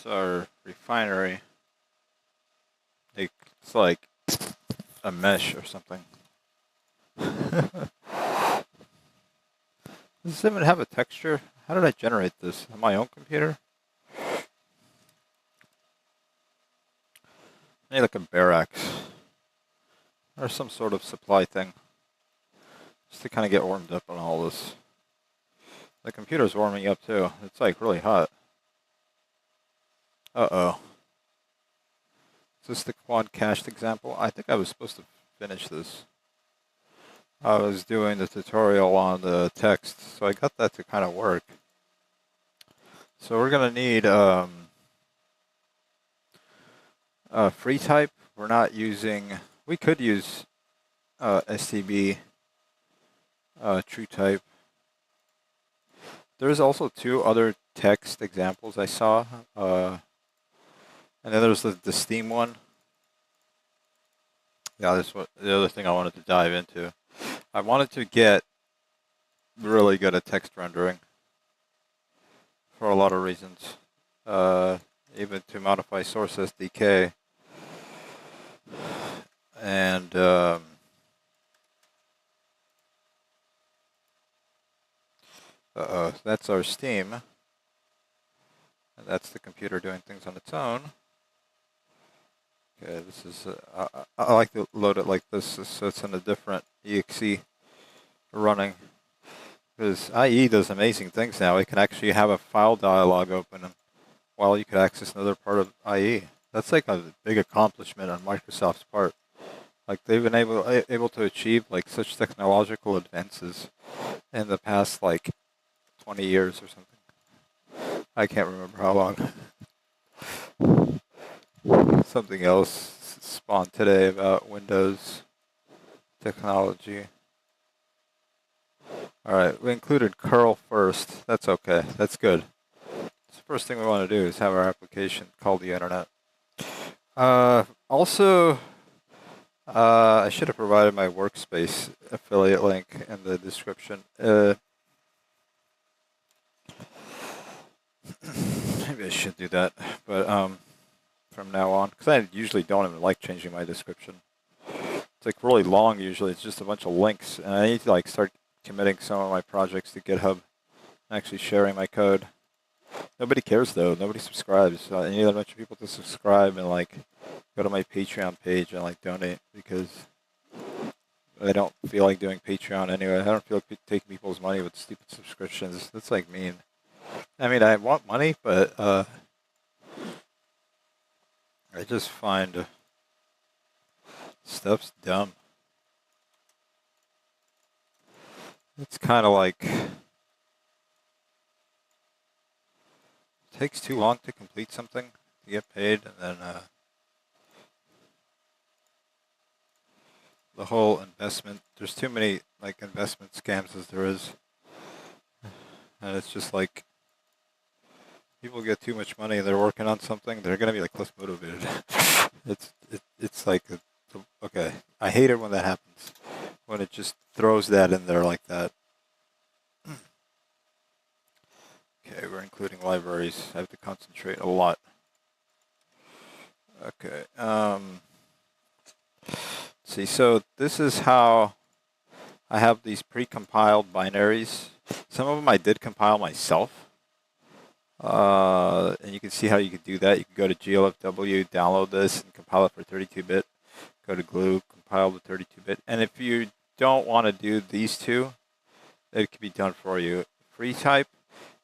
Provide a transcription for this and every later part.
our refinery. It's like a mesh or something. Does this even have a texture? How did I generate this? On my own computer? I need like a barracks. Or some sort of supply thing. Just to kind of get warmed up on all this. The computer's warming up too. It's like really hot. Uh-oh. Is this the quad cached example? I think I was supposed to finish this. I was doing the tutorial on the text, so I got that to kind of work. So we're going to need free type. We're not using, we could use STB true type. There's also two other text examples I saw. And then there's the Steam one. Yeah, that's what the other thing I wanted to dive into. I wanted to get really good at text rendering for a lot of reasons. Even to modify source SDK. And that's our Steam. And that's the computer doing things on its own. Okay, this is, I like to load it like this so it's in a different exe running. Because IE does amazing things now. It can actually have a file dialog open while you could access another part of IE. That's like a big accomplishment on Microsoft's part. Like they've been able to achieve like such technological advances in the past like 20 years or something. I can't remember how long. Something else spawned today about Windows technology. Alright, we included curl first. That's okay. That's good. The first thing we want to do is have our application called the internet. Also, I should have provided my workspace affiliate link in the description. Maybe I should do that, but from now on, because I usually don't even like changing my description. It's like really long usually. It's just a bunch of links, and I need to like start committing some of my projects to GitHub, actually sharing my code. Nobody cares though. Nobody subscribes. I need a bunch of people to subscribe and like go to my Patreon page and like donate, because I don't feel like doing Patreon anyway. I don't feel like taking people's money with stupid subscriptions. That's like mean. I mean, I want money, but I just find stuff's dumb. It's kind of like it takes too long to complete something to get paid, and then the whole investment. There's too many like investment scams as there is, and it's just like people get too much money and they're working on something, they're gonna be like less motivated. It's like okay. I hate it when that happens, when it just throws that in there like that. Okay, we're including libraries. I have to concentrate a lot. Okay. Let's see, so this is how I have these pre-compiled binaries. Some of them I did compile myself. And you can see how you can do that. You can go to GLFW, download this, and compile it for 32-bit. Go to glue, compile the 32-bit. And if you don't want to do these two, it can be done for you. Free type,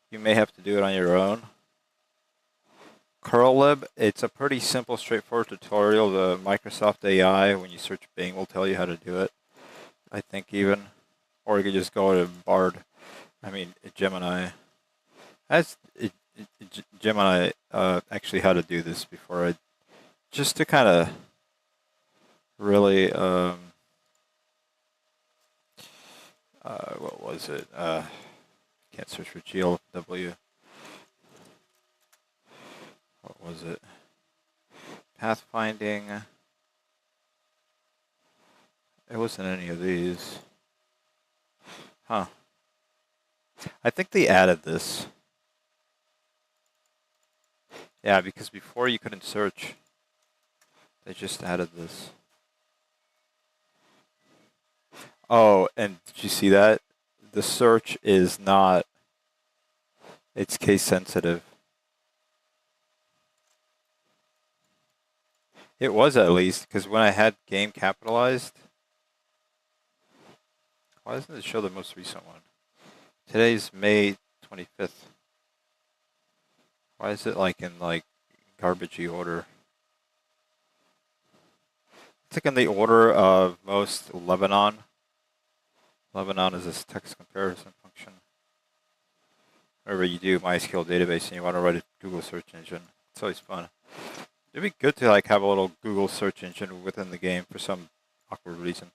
you may have to do it on your own. curllib, it's a pretty simple, straightforward tutorial. The Microsoft AI, when you search Bing, will tell you how to do it. I think even. Or you could just go to Gemini. Gemini actually how to do this before just to kind of really, what was it? Can't search for GLW. What was it? Pathfinding. It wasn't any of these. Huh. I think they added this. Yeah, because before you couldn't search. They just added this. Oh, and did you see that? The search is not, it's case sensitive. It was at least, because when I had game capitalized, why doesn't it show the most recent one? Today's May 25th. Why is it like in like garbagey order? It's like in the order of most Lebanon. Lebanon is this text comparison function. Whenever you do MySQL database and you want to write a Google search engine, it's always fun. It'd be good to like have a little Google search engine within the game for some awkward reason.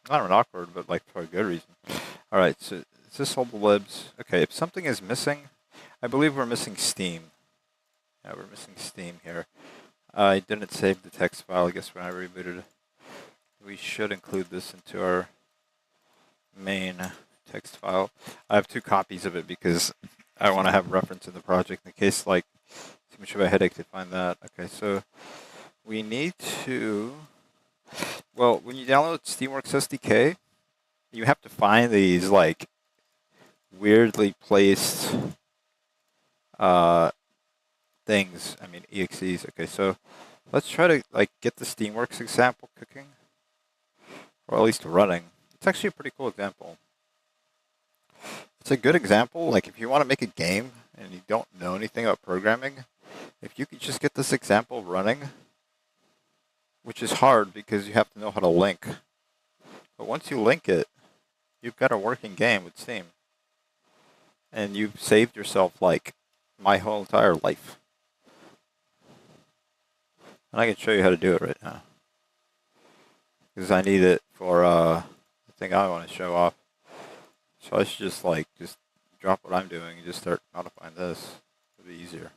Not an awkward, but like for a good reason. All right, so is this all the libs? Okay, if something is missing, I believe we're missing Steam. Yeah, we're missing Steam here. I didn't save the text file, I guess, when I rebooted. We should include this into our main text file. I have 2 copies of it because I want to have reference in the project in case like too much of a headache to find that. Okay, so we need to, well, when you download Steamworks SDK, you have to find these like weirdly placed things. I mean, EXEs. Okay, so let's try to like get the Steamworks example cooking, or at least running. It's actually a pretty cool example. It's a good example. Like if you want to make a game and you don't know anything about programming, if you could just get this example running, which is hard because you have to know how to link. But once you link it, you've got a working game with Steam. And you've saved yourself like my whole entire life. And I can show you how to do it right now. Because I need it for the thing I want to show off. So I should just drop what I'm doing and just start modifying this. It'll be easier.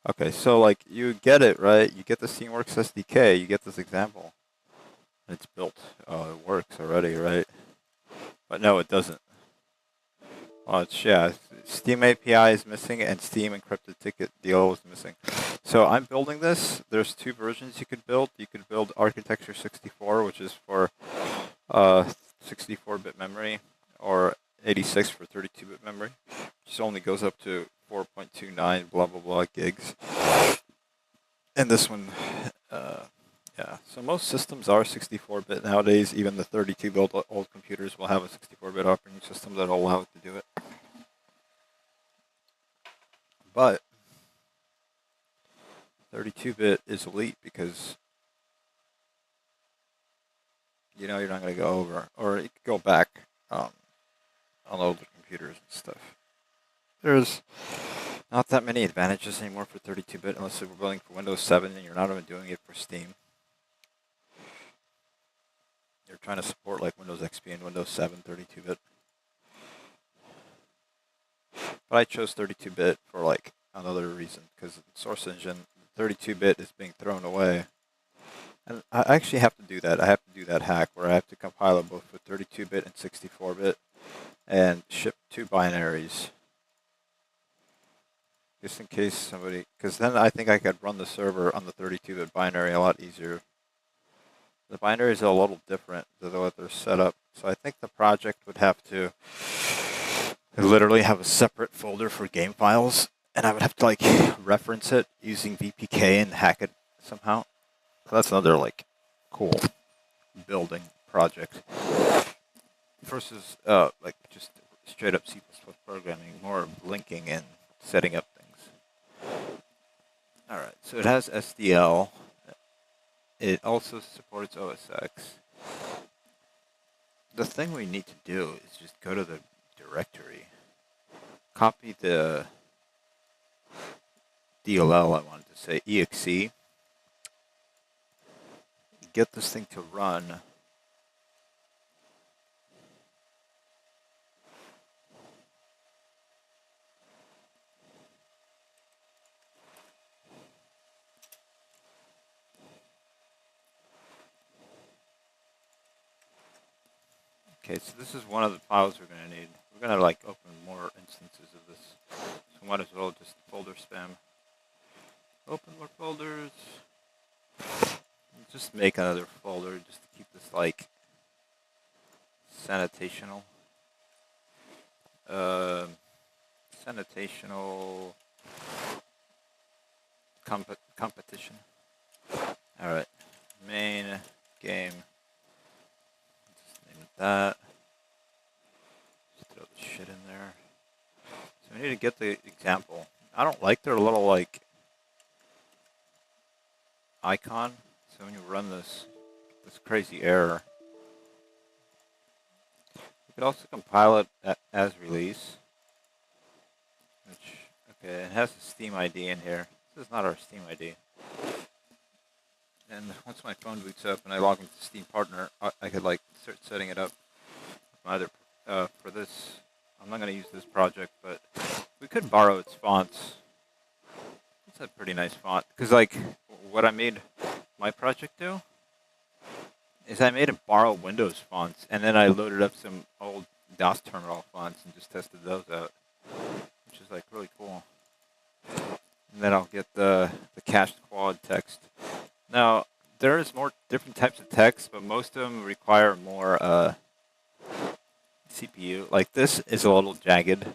Okay, so like you get it, right? You get the Steamworks SDK, you get this example. And it's built. It works already, right? But no, it doesn't. Well, yeah, Steam API is missing and Steam encrypted ticket DLL is missing. So I'm building this. There's 2 versions you could build. You could build architecture 64, which is for 64-bit memory, or 86 for 32-bit memory, which only goes up to 4.29 blah blah blah gigs. And this one, yeah. So most systems are 64-bit nowadays. Even the 32-bit old computers will have a 64-bit operating system that'll allow it to do it. But 32-bit is elite because you know you're not going to go over, or you could go back on older computers and stuff. There's not that many advantages anymore for 32-bit unless you're building for Windows 7 and you're not even doing it for Steam. You're trying to support like Windows XP and Windows 7 32-bit. But I chose 32-bit for like another reason, because Source Engine 32-bit is being thrown away. And I actually have to do that. I have to do that hack where I have to compile it both for 32-bit and 64-bit and ship 2 binaries. Just in case somebody, because then I think I could run the server on the 32-bit binary a lot easier. The binaries are a little different than the way they're set up. So I think the project would have to literally have a separate folder for game files, and I would have to like reference it using VPK and hack it somehow. So that's another like cool building project versus like just straight up C++ programming, more linking and setting up things. All right, so it has SDL. It also supports OS X. The thing we need to do is just go to the directory, copy the DLL, I wanted to say, exe, get this thing to run. Okay, so this is one of the files we're going to need. We're going to like open more instances of this. So we might as well just folder spam. Open more folders. Just make another folder just to keep this like sanitational. Sanitational competition. All right, main game. Just name it that. Just throw the shit in there. So we need to get the example. I don't like their little like icon. So when you run this crazy error, you could also compile it as release. Which, okay, it has the Steam ID in here. This is not our Steam ID. And once my phone boots up and I log into Steam Partner, I could like start setting it up. Either for this, I'm not going to use this project, but we could borrow its fonts. It's a pretty nice font. Because like what I made my project do is I made it borrow Windows fonts, and then I loaded up some old DOS terminal fonts and just tested those out, which is like really cool. And then I'll get the cached quad text. Now, there's more different types of text, but most of them require more CPU. Like this is a little jagged.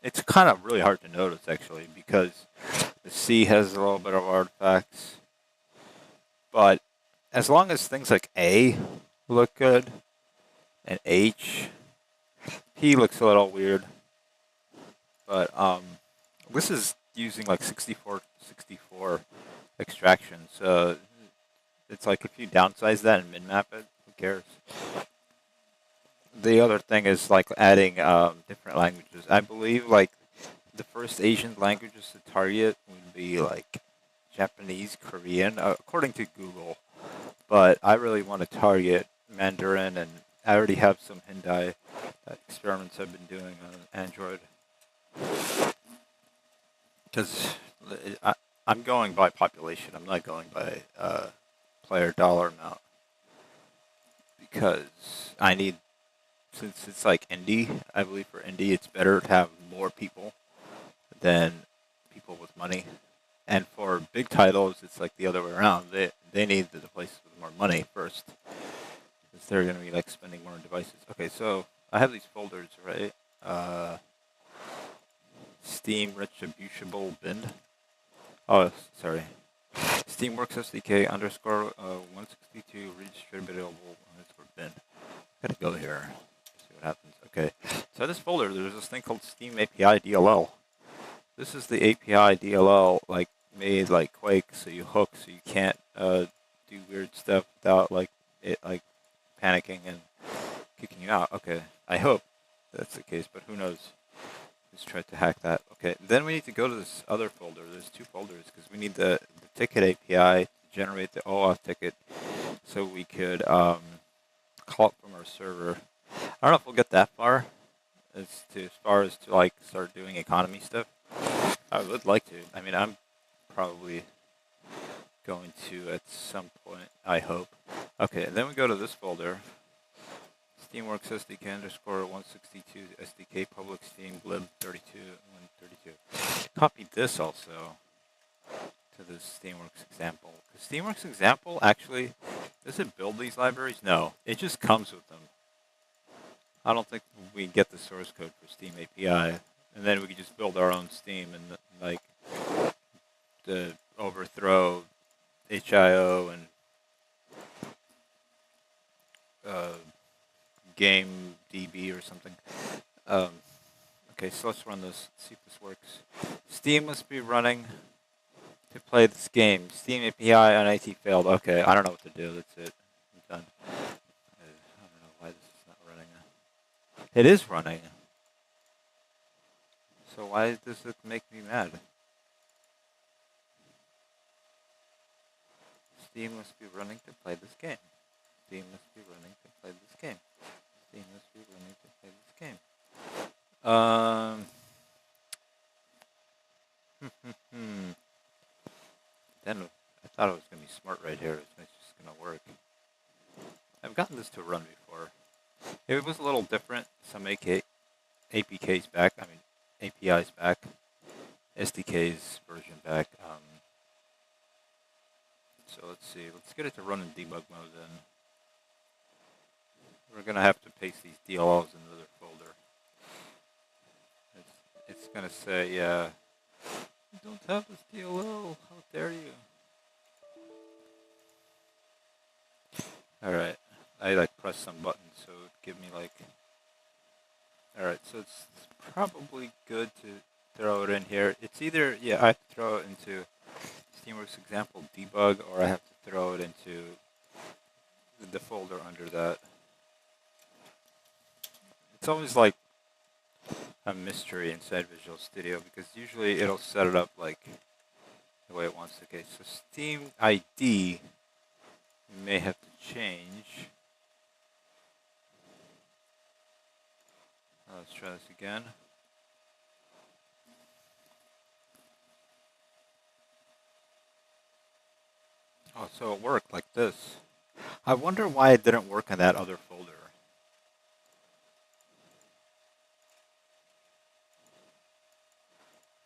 It's kind of really hard to notice actually because the C has a little bit of artifacts. But as long as things like A look good and H, P looks a little weird. But this is using like 64 extraction. So it's like if you downsize that and min-map it, who cares? The other thing is like adding different languages. I believe like the first Asian languages to target would be like Japanese, Korean, according to Google. But I really want to target Mandarin, and I already have some Hindi experiments I've been doing on Android. Because I'm going by population. I'm not going by player dollar amount. Because I need, since it's like indie, I believe for indie it's better to have more people than people with money. And for big titles, it's like the other way around. They need the places with more money first, because they're going to be like spending more on devices. Okay, so I have these folders, right? Steam retributable bin. Oh, sorry. Steamworks SDK underscore 162 redistributable underscore bin. Gotta go here. See what happens. Okay. So this folder, there's this thing called Steam API DLL. This is the API DLL, like made like Quake, so you hook, so you can't do weird stuff without like it like panicking and kicking you out. Okay, I hope that's the case, but who knows? Who's tried to hack that? Okay, then we need to go to this other folder. There's two folders because we need the ticket API to generate the OAuth ticket, so we could call it from our server. I don't know if we'll get that far, as far as to like start doing economy stuff. I would like to. I mean, I'm probably going to at some point, I hope. Okay, and then we go to this folder. Steamworks SDK underscore 162 SDK public Steam glib 32 132. Copy this also to the Steamworks example. The Steamworks example actually, does it build these libraries? No, it just comes with them. I don't think we get the source code for Steam API, and then we can just build our own Steam and like to overthrow HIO and GameDB or something. Okay, so let's run this, see if this works. Steam must be running to play this game. Steam API on AT failed. Okay, I don't know what to do. That's it. I'm done. I don't know why this is not running. It is running. So why does it make me mad? Steam must be running to play this game. Steam must be running to play this game. Steam must be running to play this game. Then I thought it was going to be smart right here. It's just going to work. I've gotten this to run before. It was a little different. Some APKs back. I mean, APIs back. SDK's version back. So let's see. Let's get it to run in debug mode then. We're gonna have to paste these DLLs in another folder. It's gonna say, yeah, you don't have this DLL. How dare you? All right. I like pressed some buttons, so it give me like. All right. So it's probably good to throw it in here. It's either, yeah, I have to throw it into Steamworks example debug, or I have to throw it into the folder under that. It's always like a mystery inside Visual Studio because usually it'll set it up like the way it wants to. Okay, so Steam ID you may have to change. Let's try this again. Oh, so it worked like this. I wonder why it didn't work in that other folder.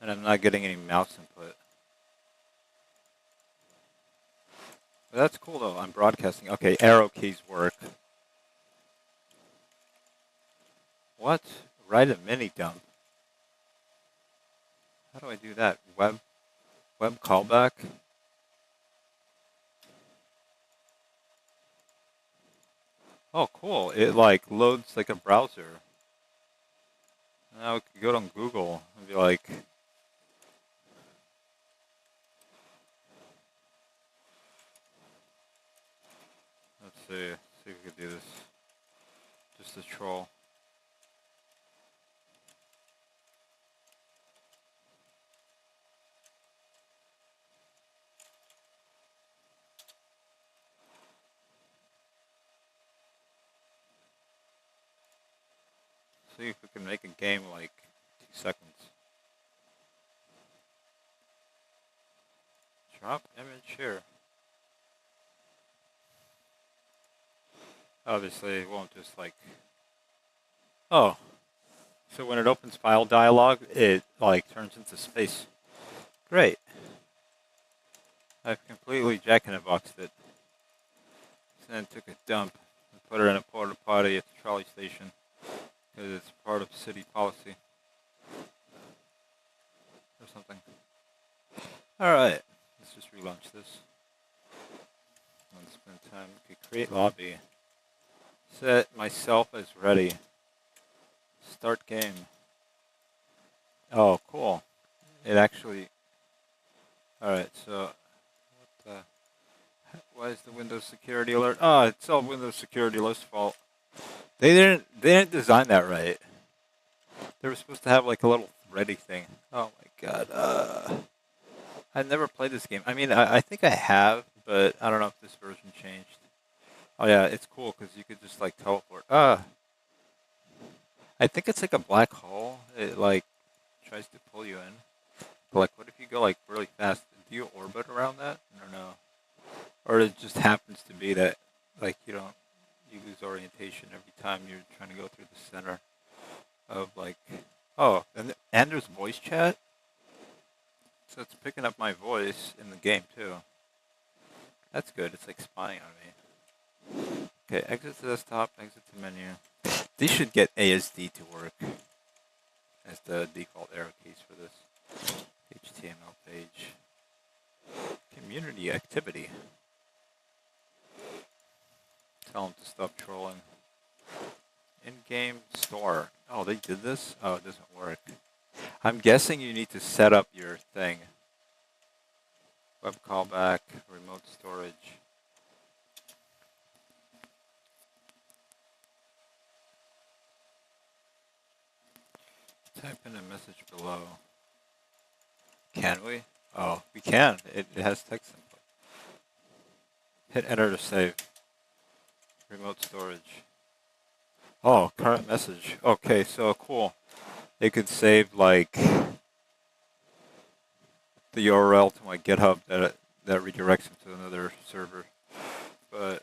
And I'm not getting any mouse input. But that's cool though, I'm broadcasting. Okay, arrow keys work. What? Write a mini dump. How do I do that? Web callback? Oh, cool. It like loads like a browser. Now we could go on Google and be like, let's see if we could do this. Just a troll. See if we can make a game like 2 seconds. Drop image here. Obviously, it won't just like. Oh, so when it opens file dialog, it like turns into space. Great. I've completely jack-in-a-boxed it. Then took a dump and put it in a porta potty at the trolley station because it's part of city policy or something. All right, let's just relaunch this. Let's spend time. Okay, create lobby. Set myself as ready. Start game. Oh, cool. It actually. All right, so why is the Windows security alert? Oh, it's all Windows security alert's fault. They didn't design that right. They were supposed to have like a little ready thing. Oh my god. I've never played this game. I mean, I think I have, but I don't know if this version changed. Oh yeah, it's cool because you could just like teleport. I think it's like a black hole. It like tries to pull you in. But like, what if you go like really fast? Do you orbit around that? Or no? Or it just happens to be that like you lose orientation every time you're trying to go through the center of like. Oh, and there's voice chat. So it's picking up my voice in the game too. That's good. It's like spying on me. Okay, exit to desktop, exit to menu. These should get ASD to work as the default arrow keys for this HTML page. Community activity. Tell them to stop trolling. In-game store. Oh, they did this? Oh, it doesn't work. I'm guessing you need to set up your thing. Web callback, remote storage. Type in a message below. Can we? Oh, we can. It has text input. Hit enter to save. Remote storage. Oh, current message. Okay, so cool. It could save like the URL to my GitHub that redirects it to another server. But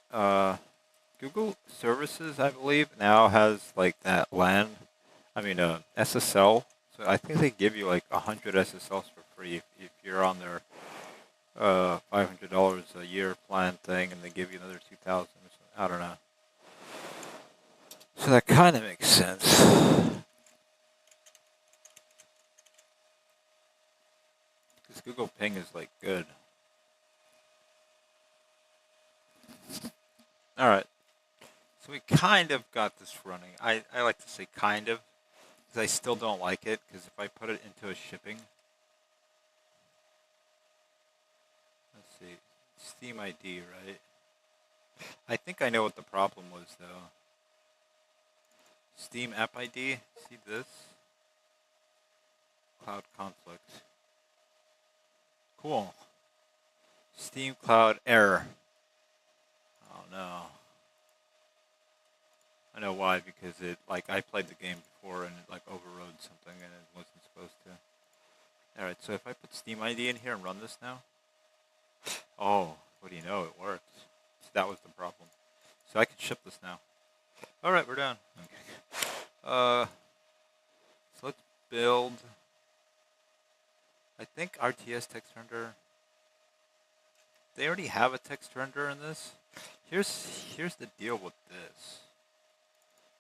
Google Services, I believe, now has like that SSL So I think they give you like 100 SSLs for free if you're on their $500 a year plan thing, and they give you another 2,000 or something. I don't know. So that kind of makes sense. Because Google Ping is like good. All right. So we kind of got this running. I like to say kind of, because I still don't like it, because if I put it into a shipping, let's see, Steam ID, right? I think I know what the problem was, though. Steam app ID, see this? Cloud conflict. Cool. Steam cloud error. Oh no. I know why, because it, like, I played the game before and it, like, overrode something and it wasn't supposed to. Alright, so if I put Steam ID in here and run this now, oh, what do you know, it works. So that was the problem. So I can ship this now. Alright, we're done. Okay. So let's build, I think RTS text renderer. They already have a text renderer in this. Here's the deal with this.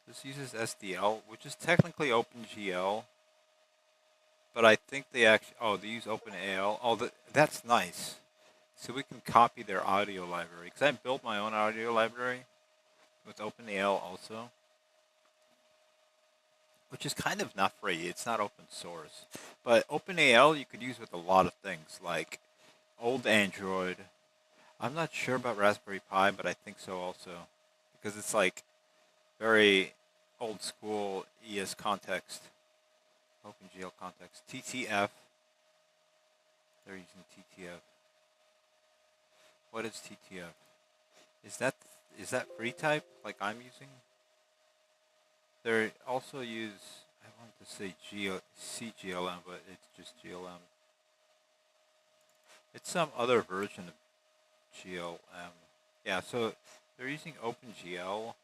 This uses SDL, which is technically OpenGL, but I think they actually, oh, they use OpenAL. Oh, that's nice. So we can copy their audio library, because I built my own audio library with OpenAL also, which is kind of not free. It's not open source. But OpenAL you could use with a lot of things, like old Android. I'm not sure about Raspberry Pi, but I think so also, because it's like very old school ES context, OpenGL context. TTF, they're using TTF. What is TTF? Is that free type like I'm using? They also use, I want to say CGLM, but it's just GLM. It's some other version of GLM. Yeah, so they're using OpenGL,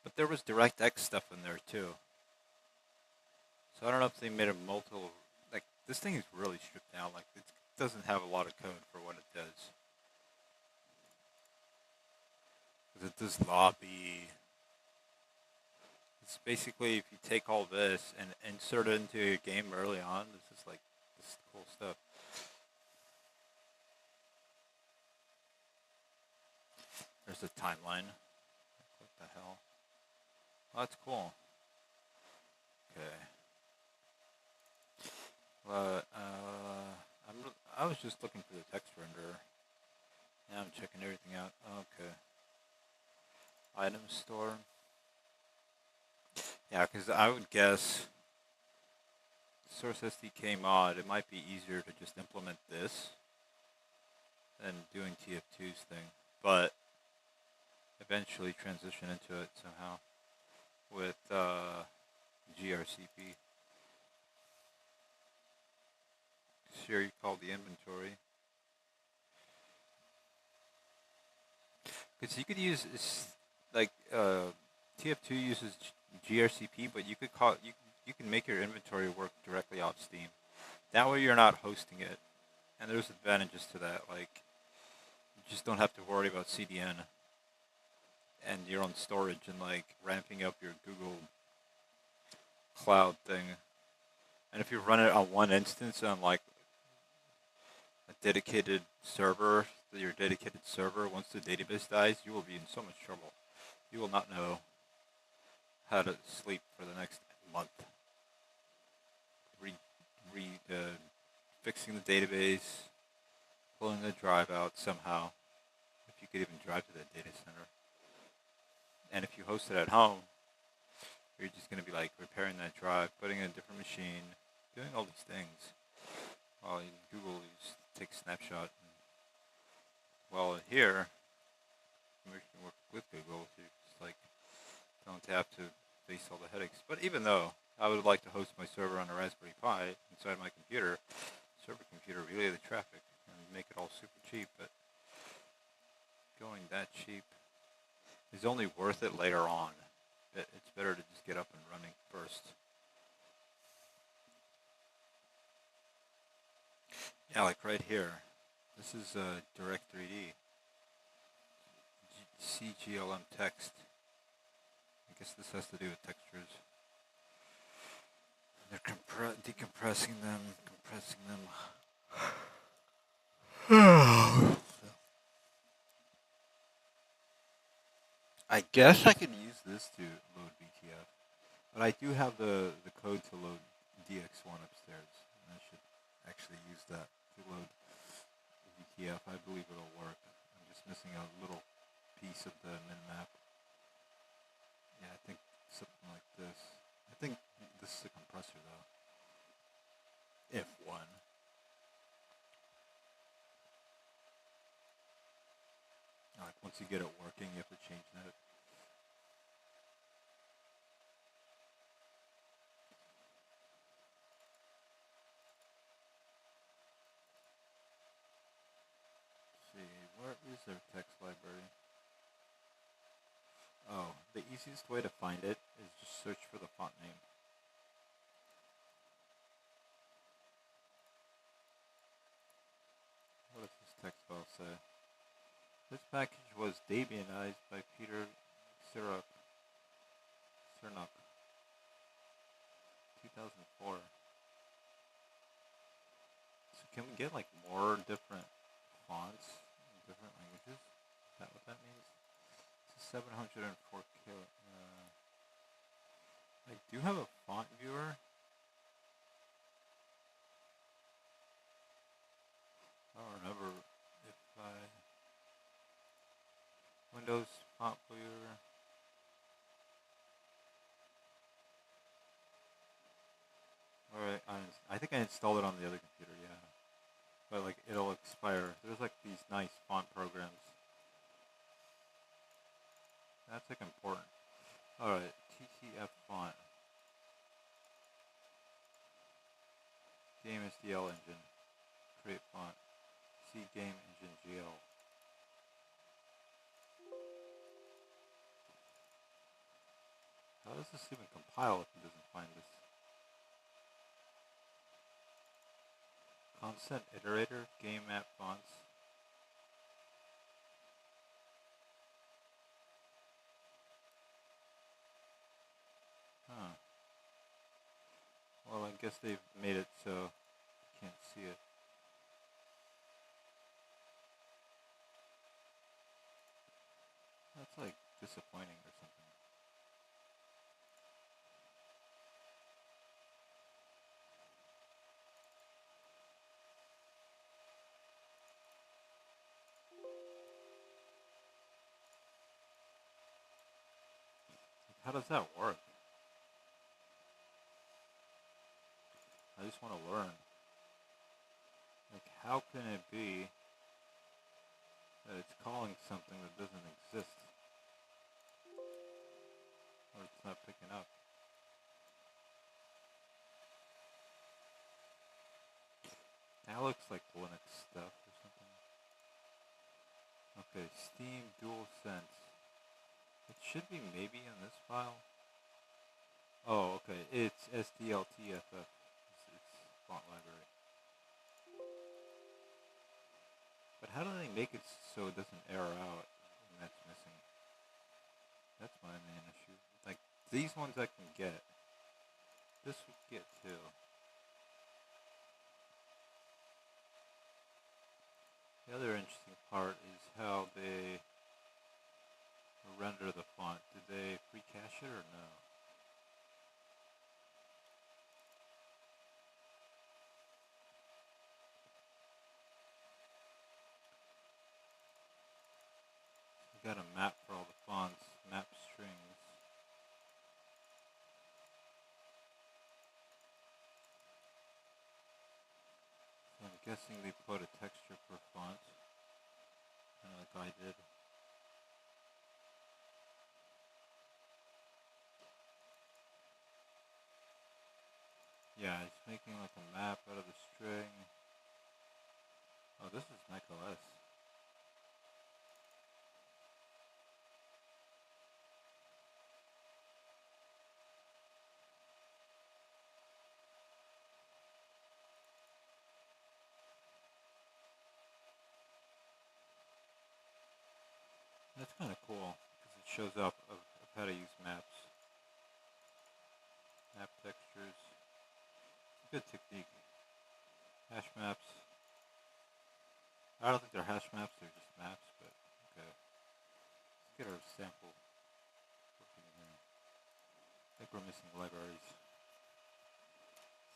but there was DirectX stuff in there too. So I don't know if they made a multiple, like, this thing is really stripped down. Like, it doesn't have a lot of code for what it does. Because it does lobby. It's basically, if you take all this and insert it into your game early on, this is like, this is cool stuff. There's a timeline. What the hell? Oh, that's cool. Okay. I was just looking for the text renderer. Now I'm checking everything out. Okay. Item store. Yeah, because I would guess source SDK mod, it might be easier to just implement this than doing TF2's thing, but eventually transition into it somehow with GRCP. Here you call the inventory. Because you could use, like, TF2 uses GRCP, but you could call, you can make your inventory work directly off Steam. That way you're not hosting it. And there's advantages to that, like, you just don't have to worry about CDN and your own storage and, like, ramping up your Google Cloud thing. And if you run it on one instance on, like, a dedicated server, your dedicated server, once the database dies, you will be in so much trouble. You will not know how to sleep for the next month. Fixing the database, pulling the drive out somehow, if you could even drive to that data center. And if you host it at home, you're just going to be like repairing that drive, putting in a different machine, doing all these things. While in Google, you just take a snapshot. And, well, here, we can work with Google, so you just like don't have to face all the headaches. But even though I would like to host my server on a Raspberry Pi inside my computer, server computer, relay the traffic and make it all super cheap, but going that cheap is only worth it later on. It's better to just get up and running first. Yeah, like right here. This is Direct 3D. CGLM text. I guess this has to do with textures. They're decompressing them, compressing them. I guess I could use this to load VTF, but I do have the code to load DX1 upstairs, and I should actually use that to load VTF. I believe it'll work. I'm just missing a little piece of the min-map. Yeah, I think something like this. I think this is a compressor though. If one. Like once you get it working, you have to change that. Let's see, where is their text library? Oh, the easiest way to find it is just search for the font name. What does this text file say? This package was Debianized by Peter Cernuk, 2004. So can we get like more different fonts in different languages? Is that what that means? It's a 704 kilo. I do have a font viewer. I don't remember if I... Windows font viewer. Alright, I think I installed it on the other computer, yeah. But like, it'll expire. There's like these nice font programs. That's like important. Alright, TTF font. Game SDL engine. Create font. C game engine GL. How does this even compile if it doesn't find this? Constant iterator, game app fonts. Huh. Well, I guess they've made it so you can't see it. That's like disappointing or something. How does that work? I just want to learn. Like, how can it be that it's calling something that doesn't exist? Or it's not picking up? That looks like Linux stuff or something. Okay, Steam DualSense. It should be maybe in this file. Oh, okay. It's SDLTFF. It's font library. But how do they make it so it doesn't error out when that's missing? That's my main issue. Like, these ones I can get. This would get too. The other interesting part is how they render the font. Did they pre-cache it or no? We got a map for all the fonts, map strings. So I'm guessing they put a texture per font, kind of like I did. Yeah, it's making like a map out of the string. Oh, this is macOS. shows up of how to use maps. Map textures. It's a good technique. Hash maps. I don't think they're hash maps, they're just maps, but okay. Let's get our sample working here. I think we're missing libraries.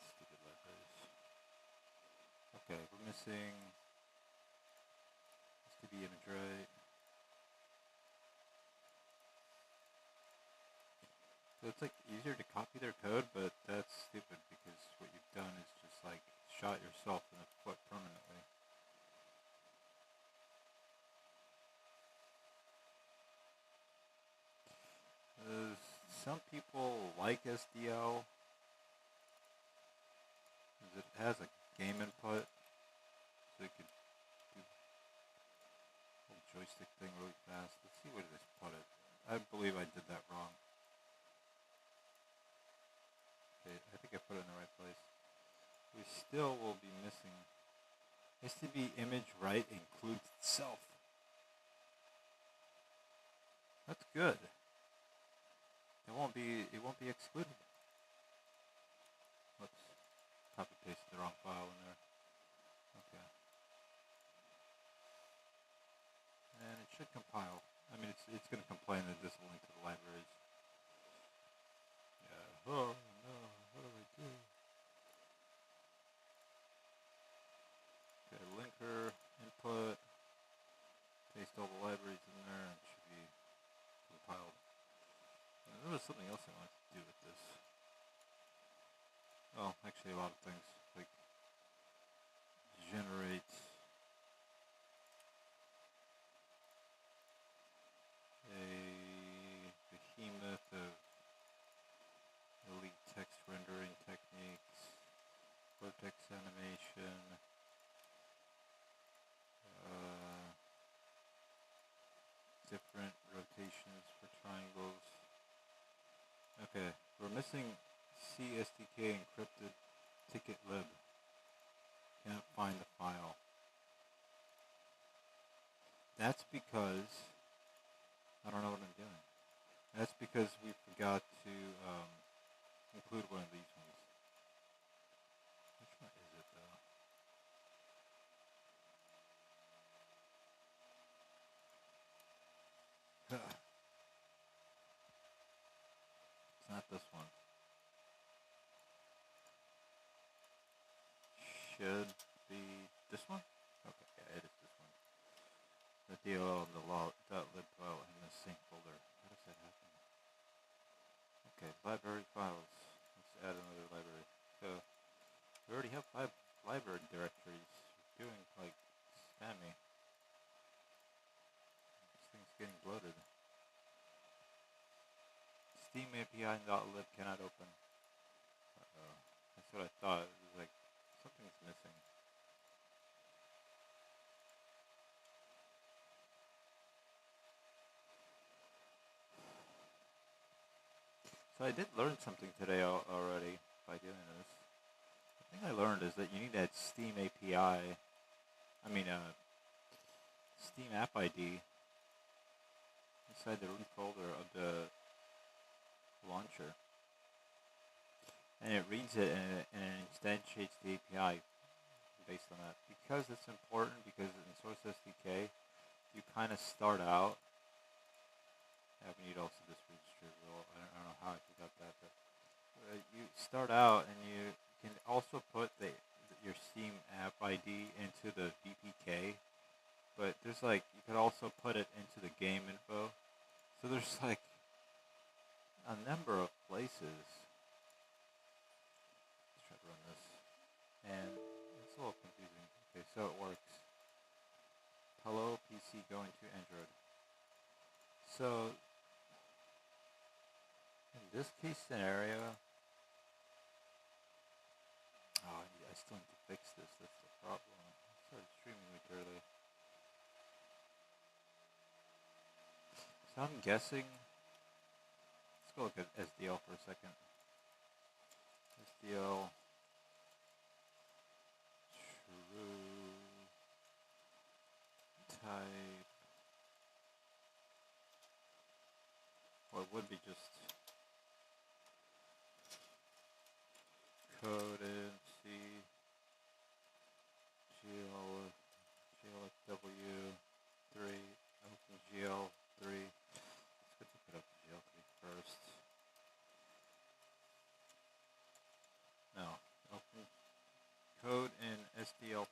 Stupid libraries. Okay, we're missing STB image right. So it's like easier to copy their code, but that's stupid because what you've done is just like shot yourself in the foot permanently. Some people like SDL because it has a game input, so you can do a little joystick thing really fast. Let's see where this put it. I believe I did that wrong. Okay, I think I put it in the right place. We still will be missing STB image right includes itself. That's good. It won't be excluded. Whoops. Copy pasted the wrong file in there. Okay. And it should compile. I mean it's gonna complain that this will link to the libraries. Yeah. Oh no, what do I do? Okay, linker, input, paste all the libraries in there and it should be compiled. And there was something else I wanted to do with this. Well, actually a lot of things, like generate a behemoth of elite text rendering techniques, vertex animation, different rotations for triangles. Okay, we're missing CSDK encrypted ticket lib. Can't find the file. That's because I don't know what I'm doing. That's because we forgot to include one of these ones. Which one is it though? It's not this one. Should be this one? Okay, yeah, it is this one. The DLL and the .lib file in the sync folder. How does that happen? Okay, library files. Let's add another library. So, we already have 5 library directories. We're doing like spammy. This thing's getting bloated. Steam API and .lib cannot open. Uh-oh. That's what I thought. It was like, something's missing. So I did learn something today already by doing this. The thing I learned is that you need that Steam API, Steam app ID inside the root folder of the launcher. And it reads it and it instantiates the API based on that. Because it's important, because in Source SDK, you kind of start out. Yeah, we need also this register rule. I don't know how I forgot that, but you start out and you can also put your Steam app ID into the VPK, but there's like, you could also put it into the game info. So there's like a number of places. Let's try to run this. And it's a little confusing. Okay, so it works. Hello, PC going to Android. So, in this case scenario, I still need to fix this. That's the problem. I started streaming way early. So I'm guessing. Let's go look at SDL for a second. SDL true type would be just code in C, GLW3, OpenGL3. Let's go pick up GL3 first. No, open code in SDL3,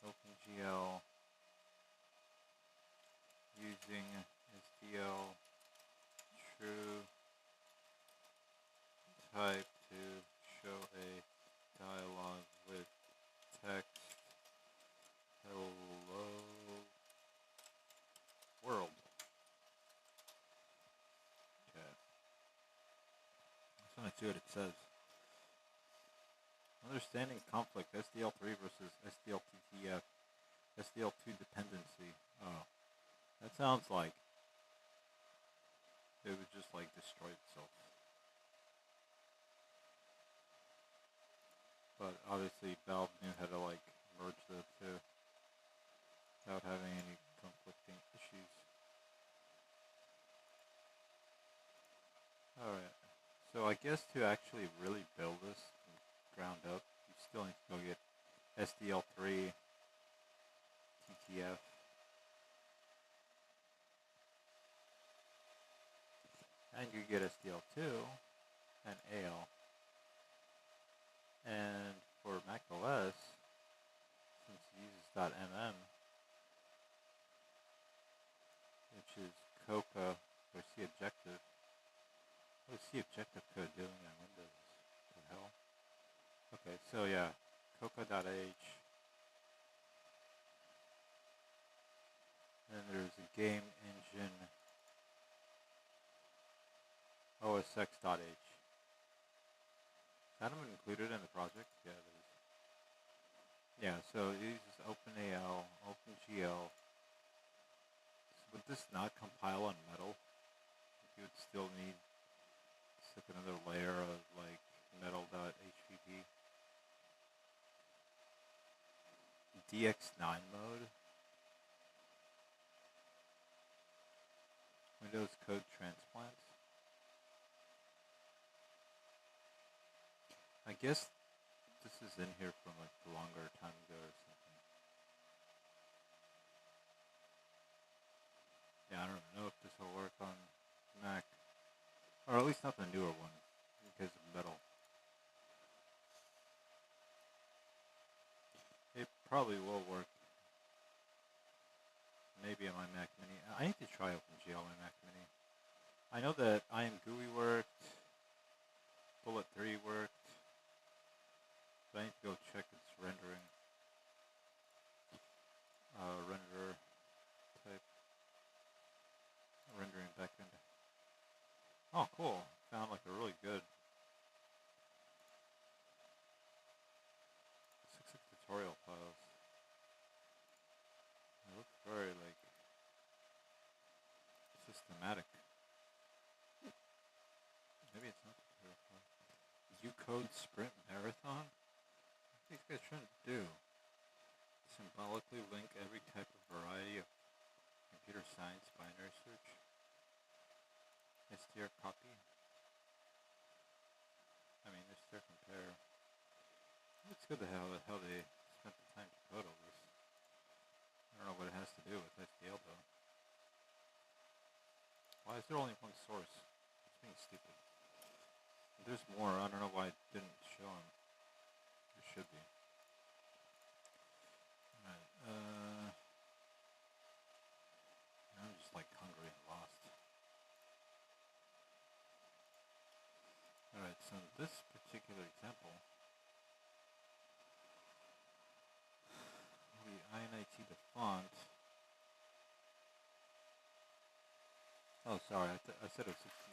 OpenGL using SDL true type to show a dialog with text hello world. Okay. Let's see what it says. Understanding conflict SDL3 versus SDL2TF, SDL2 dependency. Oh, that sounds like it would just like destroy itself. But obviously Valve knew how to like merge the two without having any conflicting issues. Alright, so I guess to actually really build this from ground up, you still need to go get SDL3 TTF. And you get SDL2 and AL. And for Mac OS, since it uses .mm, which is Coca or C objective. What is C objective code doing on Windows? What the hell? Okay, so yeah, Coca.h. Then there's a game engine OSX.h. Is that included in the project? Yeah, it is. Yeah, so it uses OpenAL, OpenGL. Would this not compile on Metal? You would still need like another layer of like metal.hvp. DX9 mode. Windows Code Transplants. I guess this is in here from like a longer time ago or something. Yeah, I don't know if this will work on Mac. Or at least not the newer one, because of Metal. It probably will work. Maybe on my Mac Mini. I need to try OpenGL on my Mac Mini. I know that IamGUI worked, Bullet 3 worked, but I need to go check its rendering. Renderer type. Rendering backend. Oh, cool. Found like a really good 6 tutorial files. It looks very like systematic. Maybe it's not tutorial file. Ucode Sprint Marathon? What are these guys trying to do? Symbolically link every type of variety of computer science binary search. str copy. I mean, str compare. It's good to how they spent the time to code all this. I don't know what it has to do with SDL though. Why is there only one source? It's being stupid. If there's more. I don't know why it didn't show them. There should be. Alright, I'm just like hungry and lost. Alright, so in this particular example, we INIT the font. Oh, sorry, I said it was 16.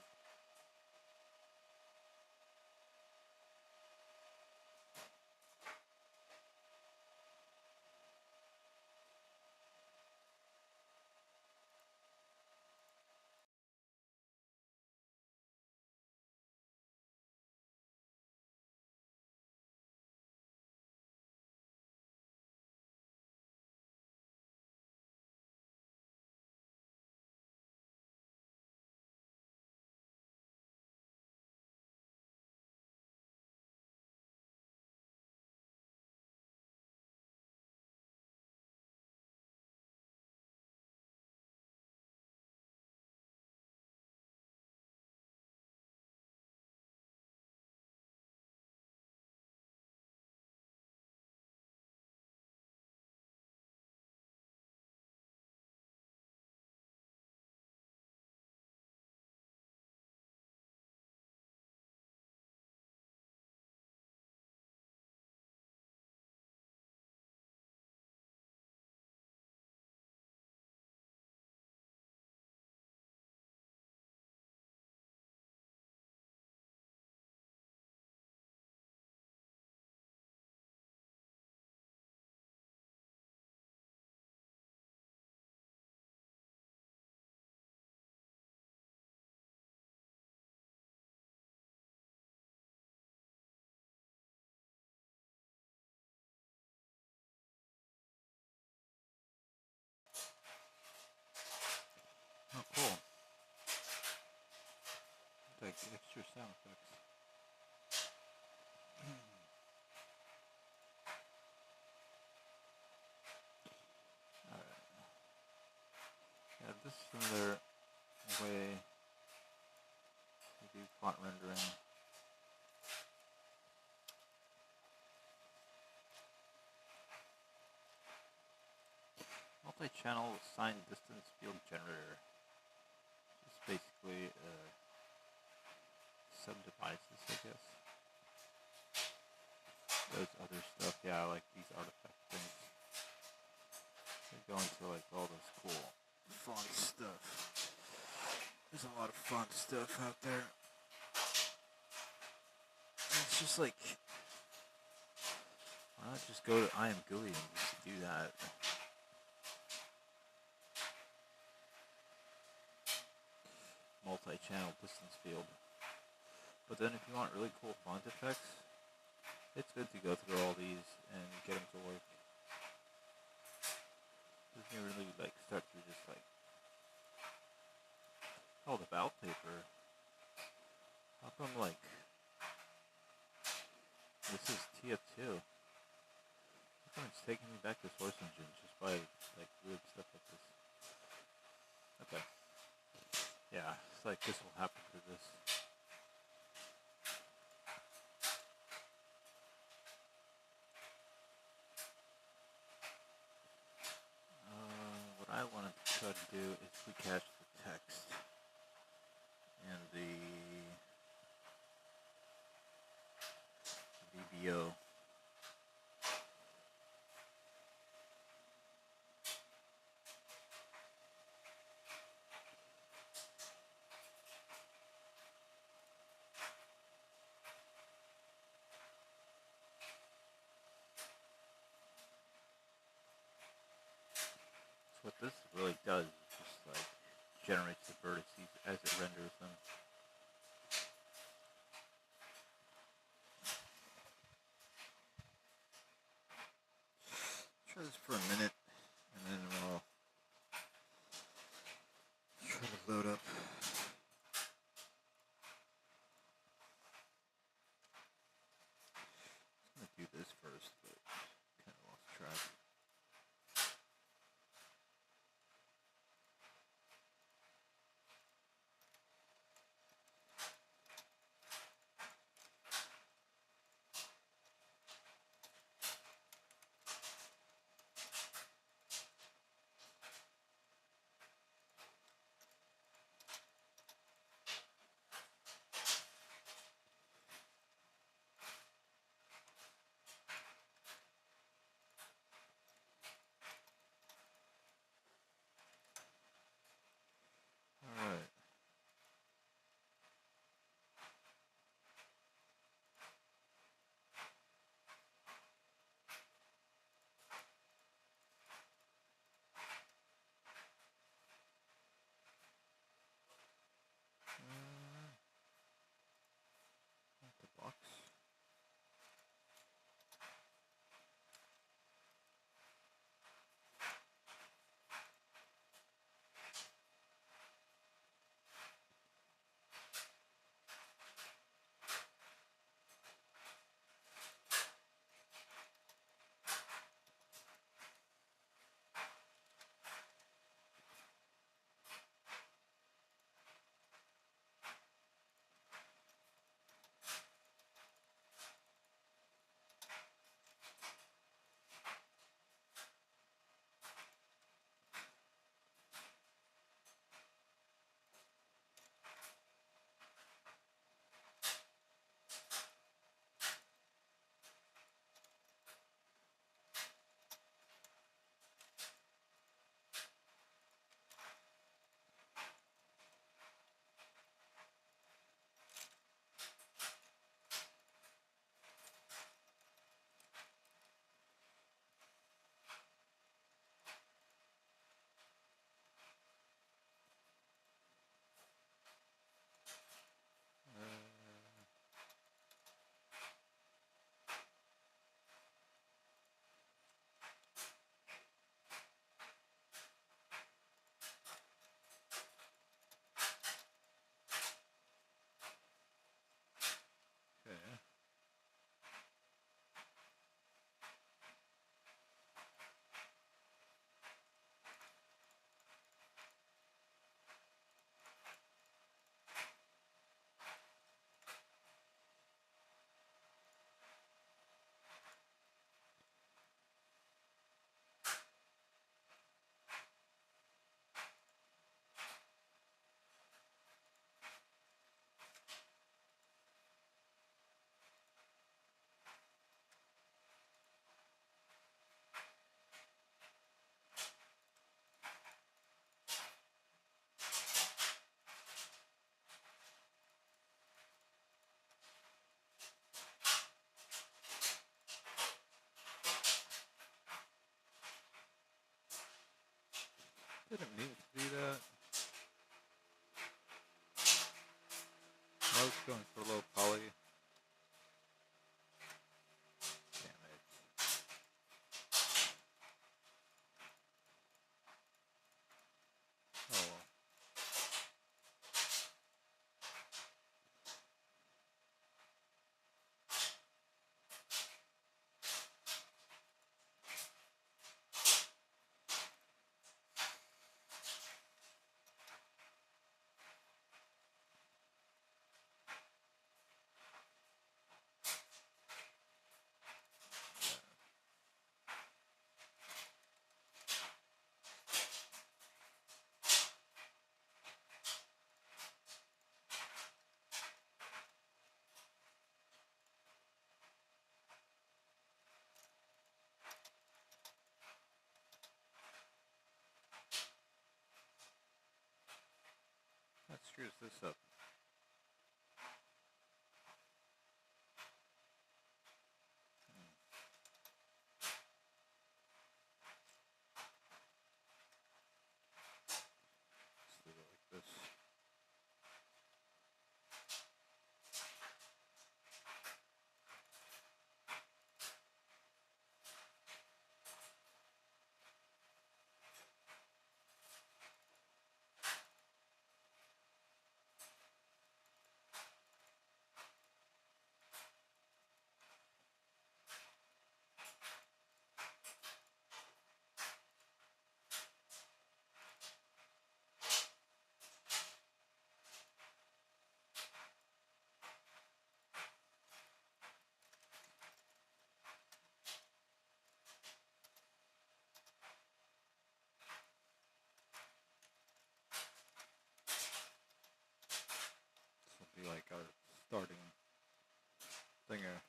similar way we do font rendering. Multi-channel signed distance field generator. It's basically sub-devices, I guess. Does other stuff, yeah, like these artifact things. They go into like all this cool font stuff. There's a lot of font stuff out there. And it's just like, why not just go to IMGUI and just do that? Multi-channel distance field. But then if you want really cool font effects, it's good to go through all these and get them to work. You can really like start through just like, oh, the wallpaper. How come like this is TF2? How come it's taking me back to source engine just by like weird stuff like this? Okay. Yeah, it's like this will happen to this. What I wanted to try to do is recache the text and the VBO. So what this really does is just like generates the vertices as it renders them. Try this for a minute and then we'll try to load up. I'm going to do this first, but kind of lost track. Didn't mean to do that. I was going for low poly. Damn it. Oh well. That screws this up. Let's leave it like this. This will be like our starting thinger.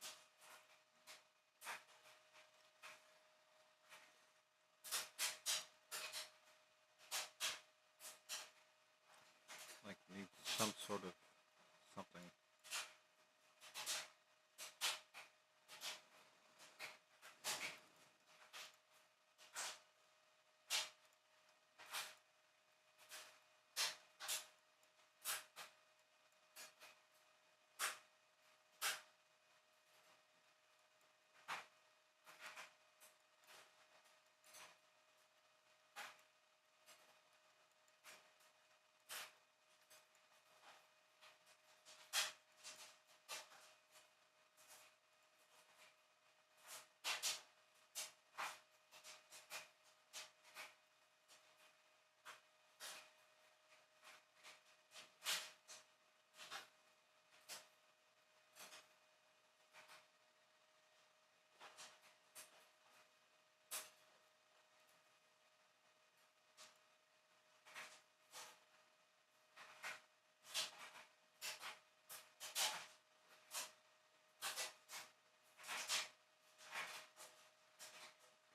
Like needs some sort of something.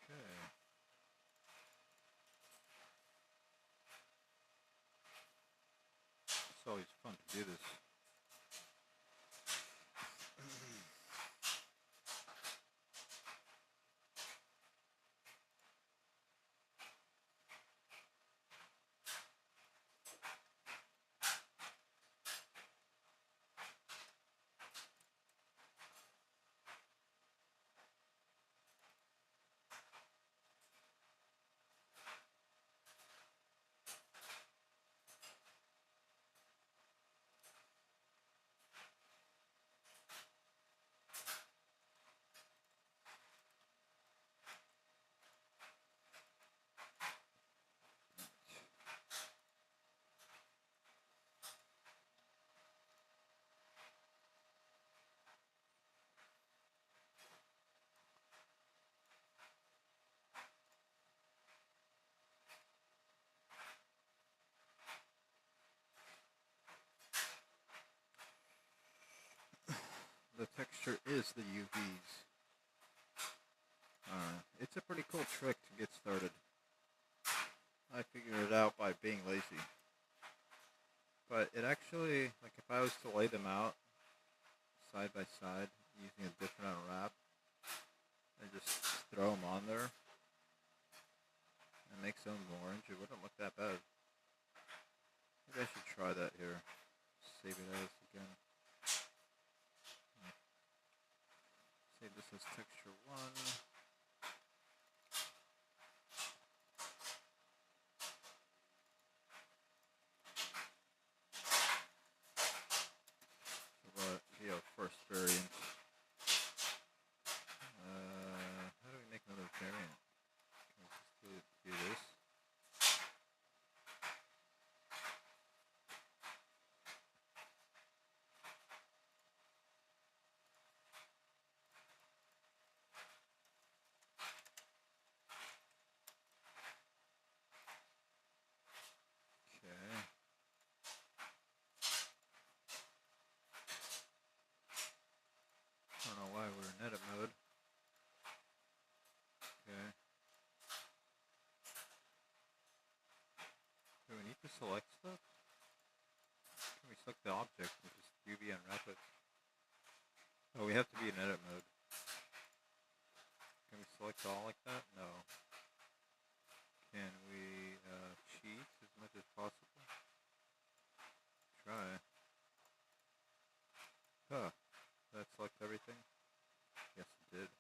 Okay. It's always fun to do this. The texture is the UVs. It's a pretty cool trick to get started. I figured it out by being lazy. But it actually, like if I was to lay them out side by side using a different unwrap, and just throw them on there and make some orange, it wouldn't look that bad. Oh, we have to be in edit mode. Can we select all like that? No. Can we cheat as much as possible? Try. Huh. Did that select everything? Yes, it did.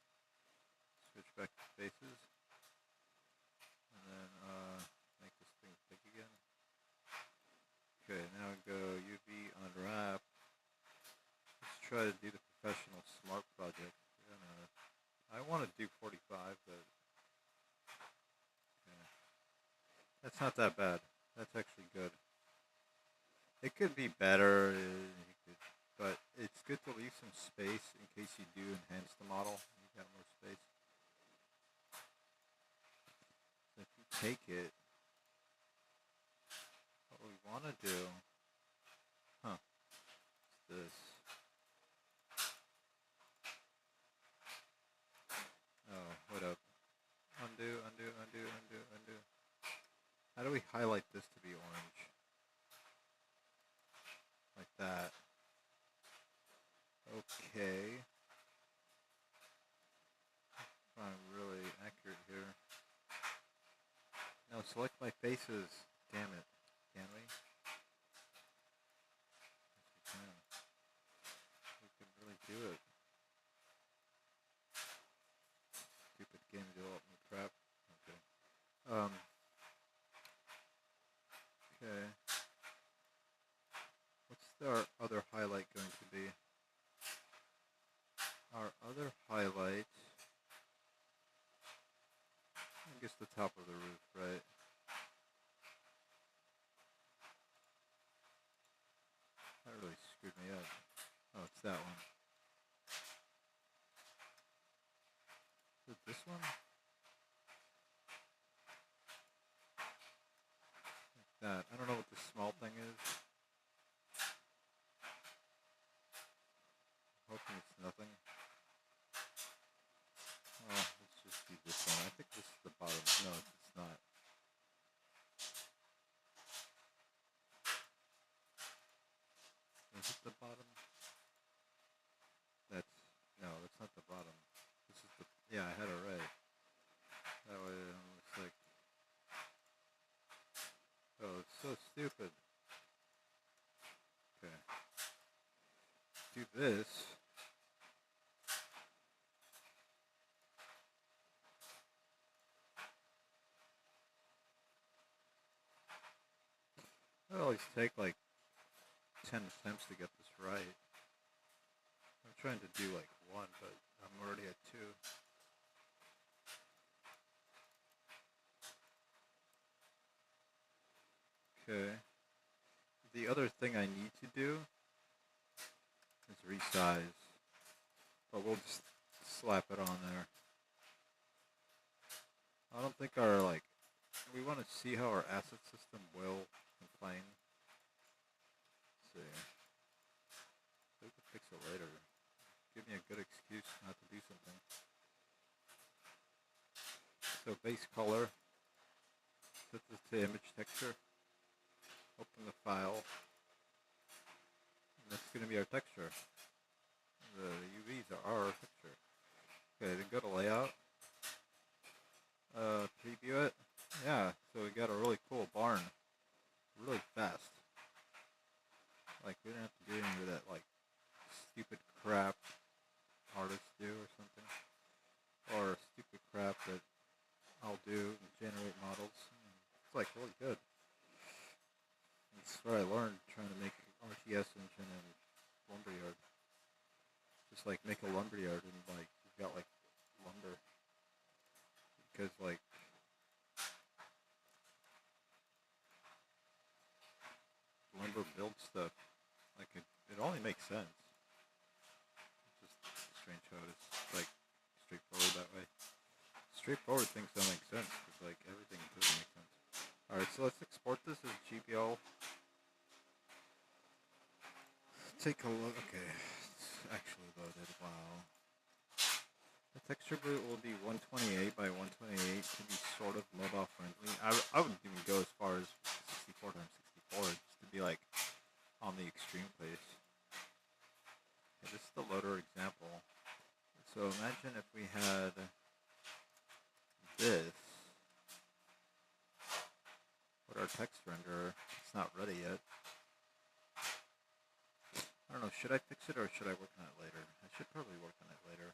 Switch back to faces. And then make this thing big again. Okay, now go UV unwrap. Let's try to do the professional smart project. I want to do 45, but yeah. That's not that bad. That's actually good. It could be better, but it's good to leave some space in case you do enhance the model. You got more space. So if you take it, what we want to do, is this. Oh, what up? Undo, undo, undo, undo, undo. How do we highlight this to be orange? Like that. Okay. I'm really accurate here. No, select my faces. Damn it. Can we? Yes, we can. We can really do it. Stupid game development crap. Okay. Okay. What's our other highlight going to be? Our other highlight, I guess the top of the roof, right? That really screwed me up. Oh, it's that one. Is it this one? Like that. I don't know what this small thing is. Hoping it's nothing. Oh, let's just do this one. I think this is the bottom. No, it's not. Is it the bottom? No, that's not the bottom. This is the, yeah, I had it right. That way it looks like, oh, it's so stupid. Okay. Do this. It always take like 10 attempts to get this right. I'm trying to do like one, but I'm already at 2. Okay. The other thing I need to do is resize, but we'll just slap it on there. I don't think our, like, we want to see how our asset system will complain. Let's see. We can fix it later. Give me a good excuse not to do something. So base color, set this to image texture, open the file, and that's going to be our texture. The UVs are our texture. Okay, then go to layout, preview it. Yeah, so we got a really cool barn, really fast. Like, we didn't have to do any of that, like, stupid crap artists do or something. Or stupid crap that I'll do and generate models. It's, like, really good. That's what I learned trying to make RTS engine in Lumberyard. Just, like, make a lumberyard and, like, you've got, like, lumber. Because, like, lumber builds stuff. Like, it only makes sense. It's just strange how it's, like, straightforward that way. Straightforward things don't make sense, because, like, everything doesn't make sense. Alright, so let's export this as GPL. Take a look. Okay, it's actually loaded. Wow. The texture will be 128 by 128 to be sort of mobile friendly. I wouldn't even go as far as 64 times 64, just to be like on the extreme place. Okay, this is the loader example. So imagine if we had this, but our text renderer, it's not ready yet. I don't know, should I fix it or should I work on it later? I should probably work on it later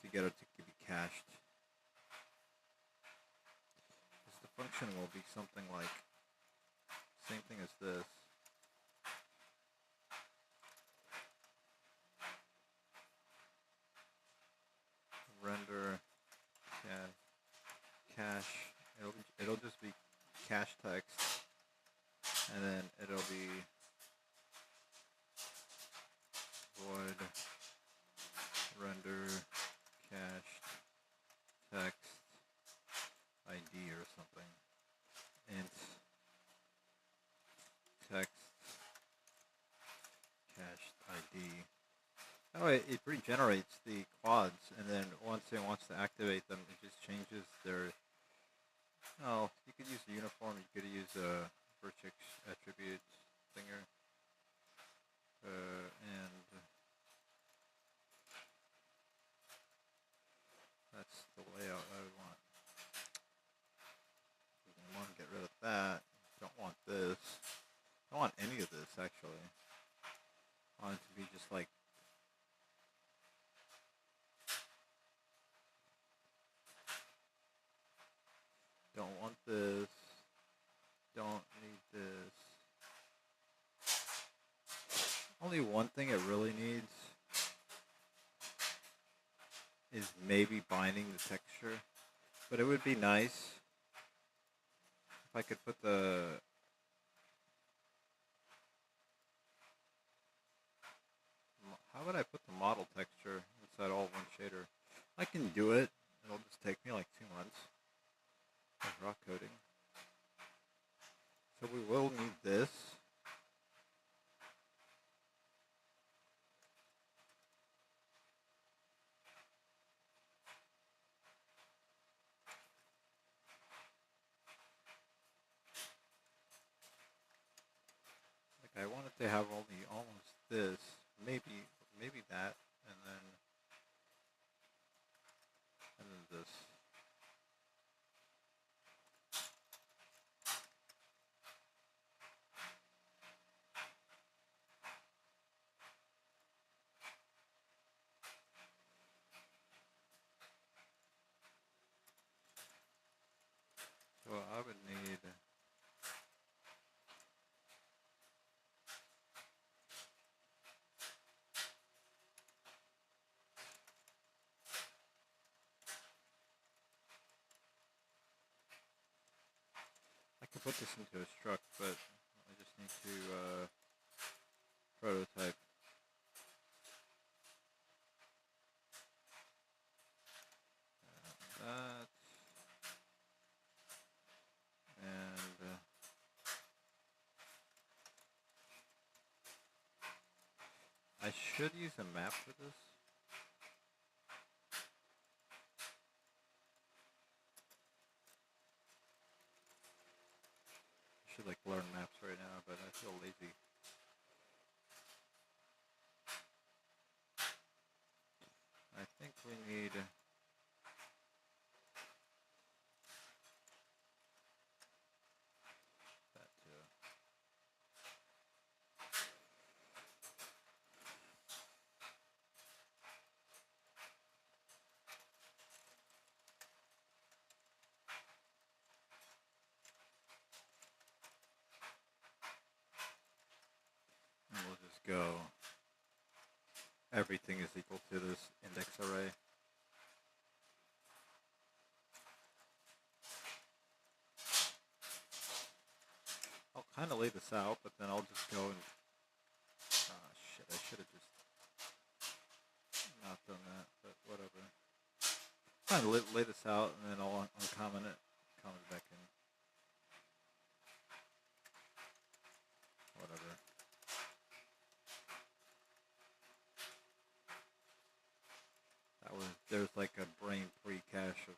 to get it to be cached. Because the function will be something like, same thing as this. Render cache, it'll just be cache text, and then it'll be void render cached text ID or something. Int text cached ID. That way it regenerates the quads, and then once it wants to activate them, it just changes their. Oh, you could use the uniform. You could use a vertex attribute thinger, and that's the layout I would want. I want to get rid of that. Don't want this. Don't want any of this actually. I want it to be just like. Don't want this. Don't need this. Only one thing it really needs is maybe binding the texture. But it would be nice if I could put the... How would I put the model texture inside all one shader? I can do it. It'll just take me like 2 months of rock coding. So we will need this. Like I wanted to have only almost this, maybe that, and then this. So I would need I can put this into a struct, but I just need to prototype. That and I should use a map for this. I should like learn maps right now, but I feel lazy. I think we need that too. And we'll just go. Everything is equal to this index array. I'll kind of lay this out, but then I'll just go and... Ah, shit, I should have just not done that, but whatever. Kind of lay this out, and then I'll uncomment it, comment it back in. Whatever. There's like a brain pre-cache of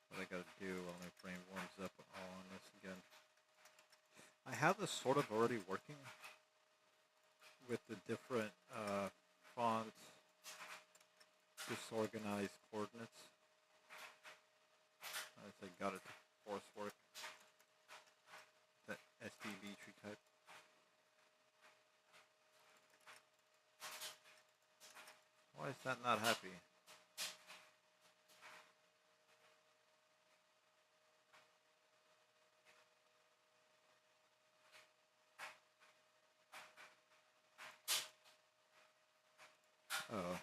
what I gotta do while my brain warms up all on this again. I have this sort of already working with the different organize coordinates. As I got it to force work. That SDB tree type. Why is that not happy? Oh.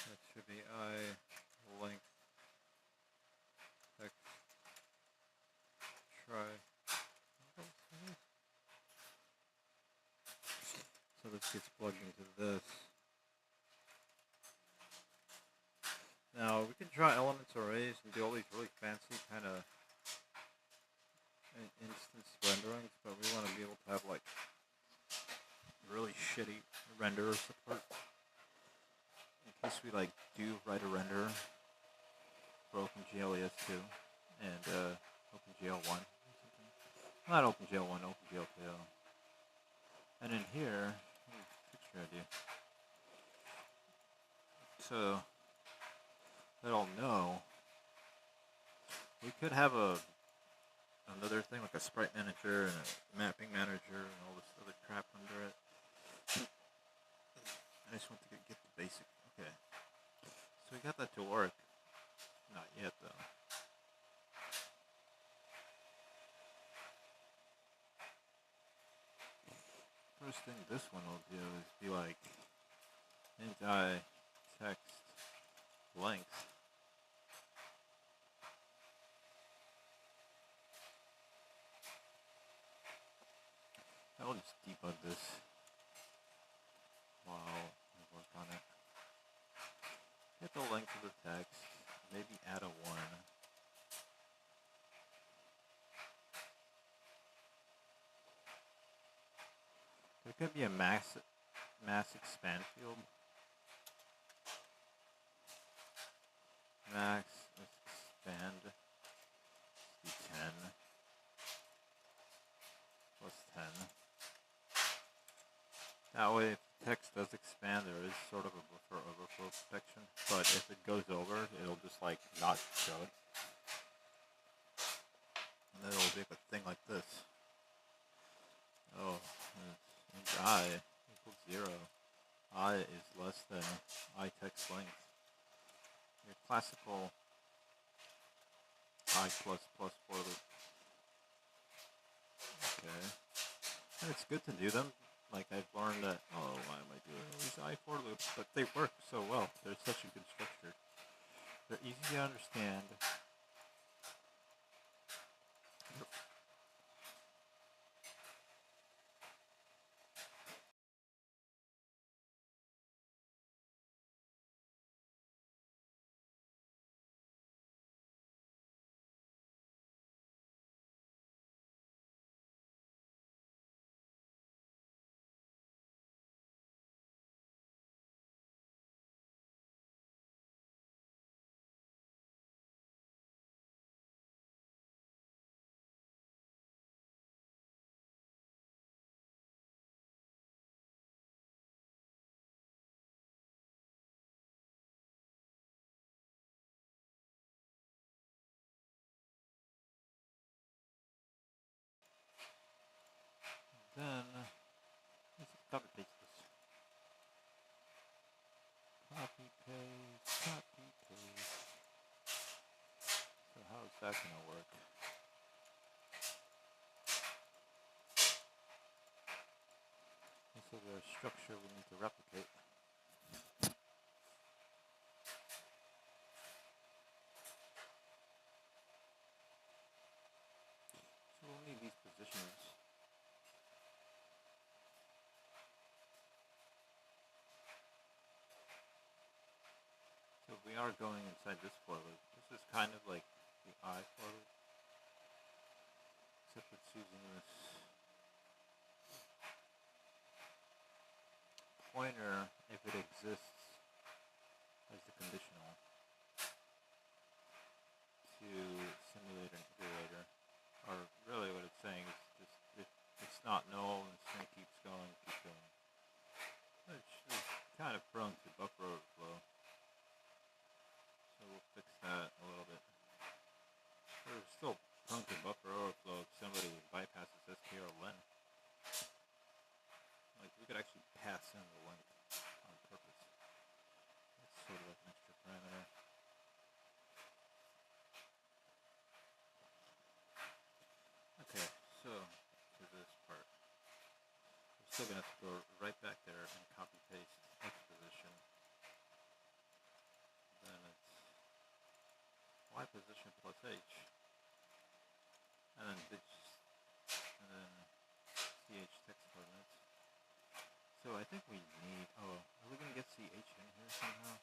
That should be I length X try. So this gets plugged into this. Now we can draw elements arrays and do all these really fancy kind of instance renderings, but we want to be able to have like really shitty renderer support in case we like do write a renderer for OpenGL ES2 and OpenGL 1 or something. Not OpenGL 1, OpenGL 2. And in here, fix your idea. So that I'll know, we could have another thing like a sprite manager and a mapping manager and all this other crap under it. I just want to get the basic. Okay. So we got that to work. Not yet though. First thing this one will do is be like int I text length. I'll just debug this while I work on it. Get the length of the text, maybe add a 1. There could be a mass expand field. Max expand is 10 plus 10. That way, if the text does expand, there is sort of a buffer overflow protection. But if it goes over, it'll just like not show it. And then it'll be a thing like this. Oh, int I equals 0. I is less than I text length. Your classical I++ for loop. Okay. And it's good to do them. Like I've learned that, oh, why am I doing all these I for loops? But they work so well. They're such a good structure. They're easy to understand. Then let's copy paste this. Copy paste. So how is that going to work? This is a structure we need to replicate. So we'll need these positions. So if we are going inside this for loop, this is kind of like the I for loop, except it's using this pointer if it exists as the conditional to simulate an iterator. Or really what it's saying is just if it's not null and the string keeps going, which position plus H, and then digits, and then CH text coordinates. So I think we need, oh, are we going to get CH in here somehow?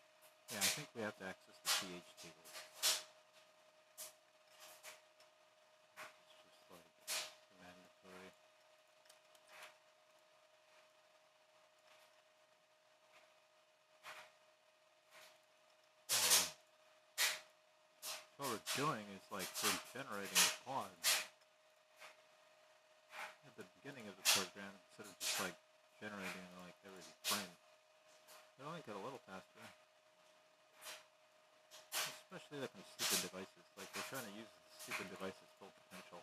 Yeah, I think we have to access the CH table. It's just like mandatory. What we're doing is like we're generating the quad at the beginning of the program instead of just like generating like every frame. It'll only get a little faster. Especially like on stupid devices. Like we're trying to use the stupid device's full potential.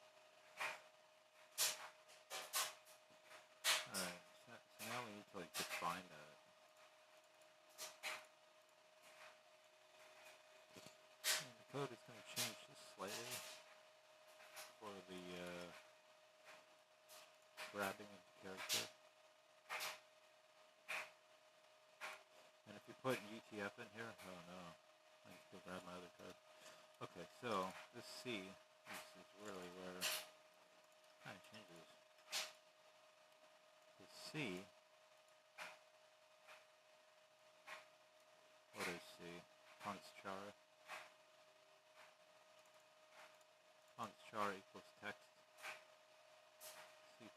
Alright, so now we need to like define that. And the code is going to change this slightly for the grabbing of the character. And if you put UTF in here, oh no, I need to go grab my other code. Okay, so this C is really where it kind of changes. The C, what is C? Const char. Const char equals text. C++.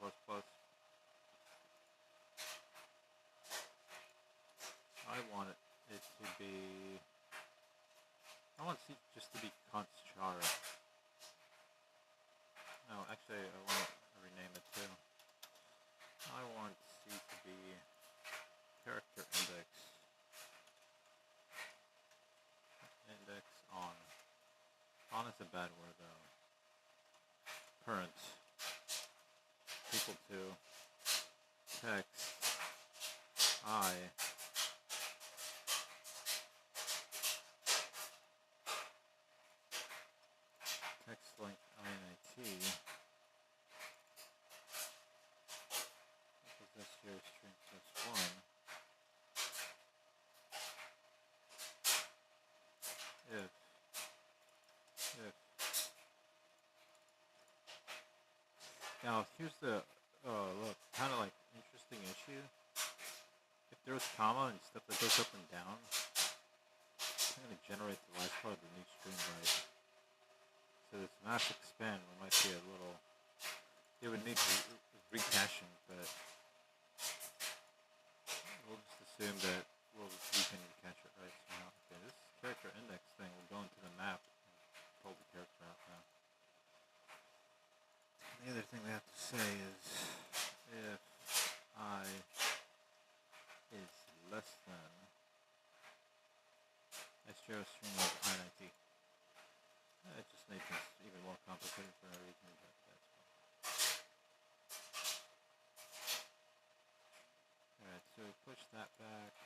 I want it to be, I want C just to be const char. No, actually I want to rename it too. I want C to be character index. Index on. On is a bad word though. Current equal to text I text length INIT equals STR string plus 1 if now here's the look, kind of like interesting issue. If there's comma and stuff that goes up and down, I'm going to generate the last part of the new string right. So this mass expand might be a little, it would need recaching, but we'll just assume that we can recache it right somehow. Okay, this character index thing will go into the map and pull the character out now. And the other thing we have to say is if I is less than STR string of INIT. It just makes things even more complicated for no reason, but that's fine. Alright, so we push that back.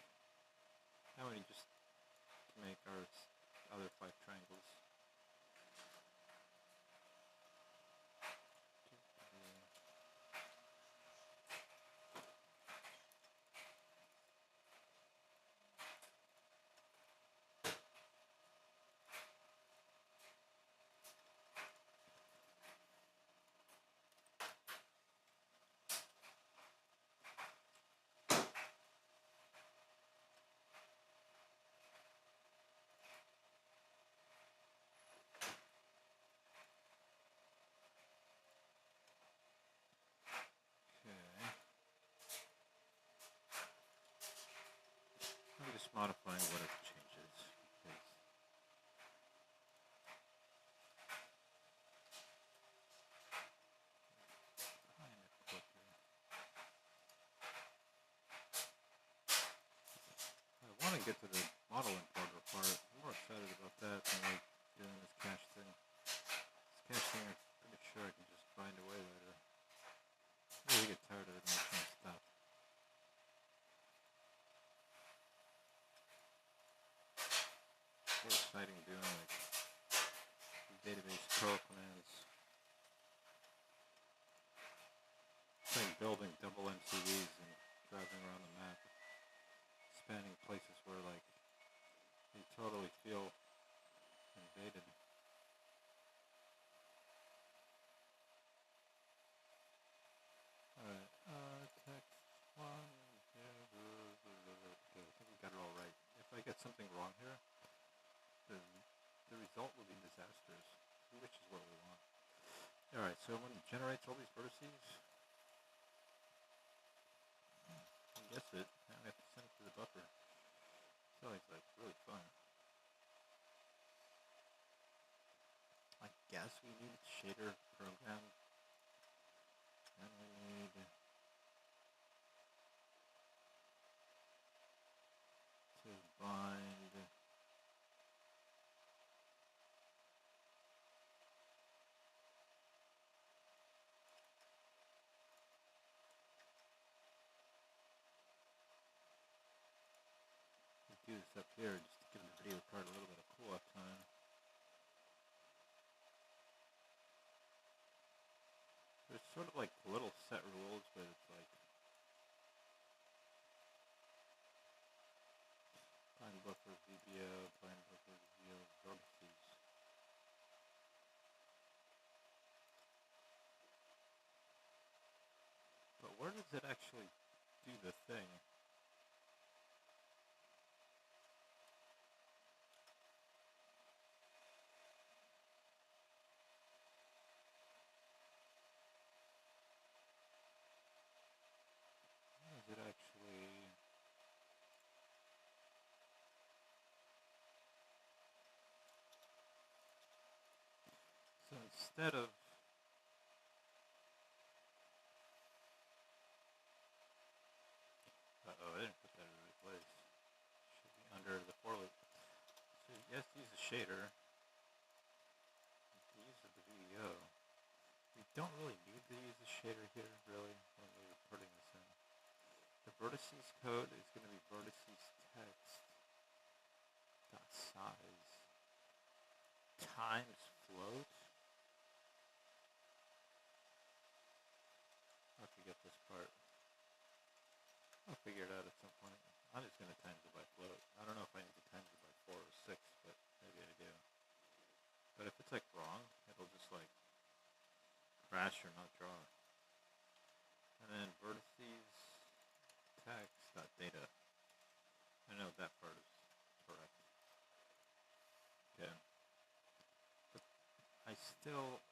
Now we need just to make our other 5 triangles. I'm just modifying what it changes because kind of quicker. I want to get to the model importer part. I'm more excited about that than like doing this cache thing. This cache thing, I'm pretty sure I can just find a way later. I really get tired of it and I can't stop. So exciting doing like database curl commands. It's like building double MCVs and driving around the map, spanning places where like you totally feel invaded. result will be disastrous, which is what we want. Alright, so when it generates all these vertices, you guess it, now we have to send it to the buffer. It's always like really fun. I guess we need shader program, and we need to bind do this up here just to give the video card a little bit of cool off time. There's sort of like little set rules, but it's like bind buffer VBO, bind buffer VBO vertices. But where does it actually do the thing? Is it actually... So instead of... Uh-oh, I didn't put that in the right place. Should be under the for loop. So you have to use a shader. The use of the VDO. We don't really need to use the shader here, really, when we were putting this in. The vertices code is going to be vertices text dot size times float. I forget this part. I'll figure it out at some point. I'm just going to times it by float. I don't know if I need to times it by 4 or 6, but maybe I do. But if it's like wrong, it'll just like crash or not draw. And then vertices text dot data. I know that part is correct. Okay. But I still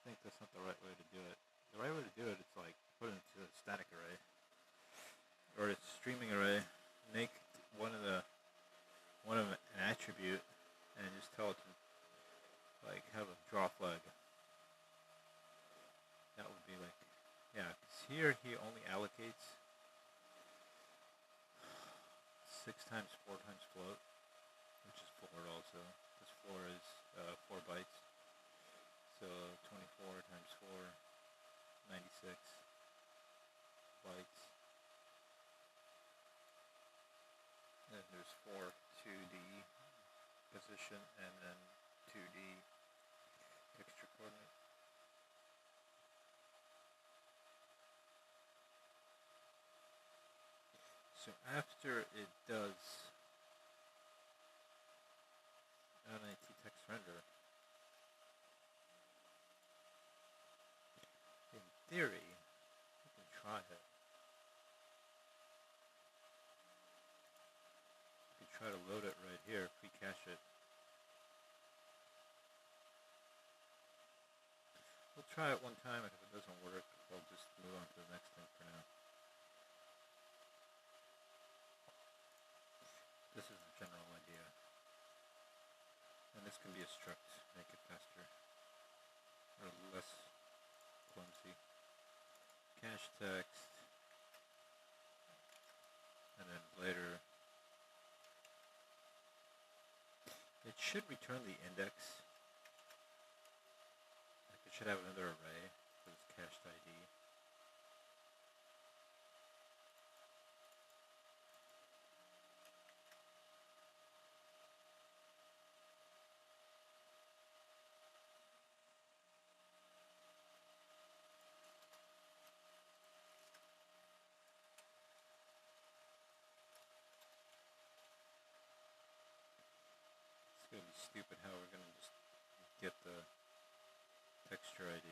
think that's not the right way to do it. The right way to do it is like put it into a static array or a streaming array. Make one of an attribute and just tell it to like have a draw flag. That would be like, yeah, because here he only allocates 6 times 4 times float, which is floor also, because floor is 4 bytes. So 24 times 4, 96 bytes. And there's 4 2D position and then 2D texture coordinate. So after it does NIT text render, in theory, you can try it. You can try to load it right here, pre-cache it. We'll try it one time, and if it doesn't work, we'll just move on to the next thing for now. This is the general idea. And this can be a struct, make it faster, or less clumsy. Cache text, and then later, it should return the index. Like it should have another array for this cached ID. It's going to be stupid how we're going to just get the texture ID.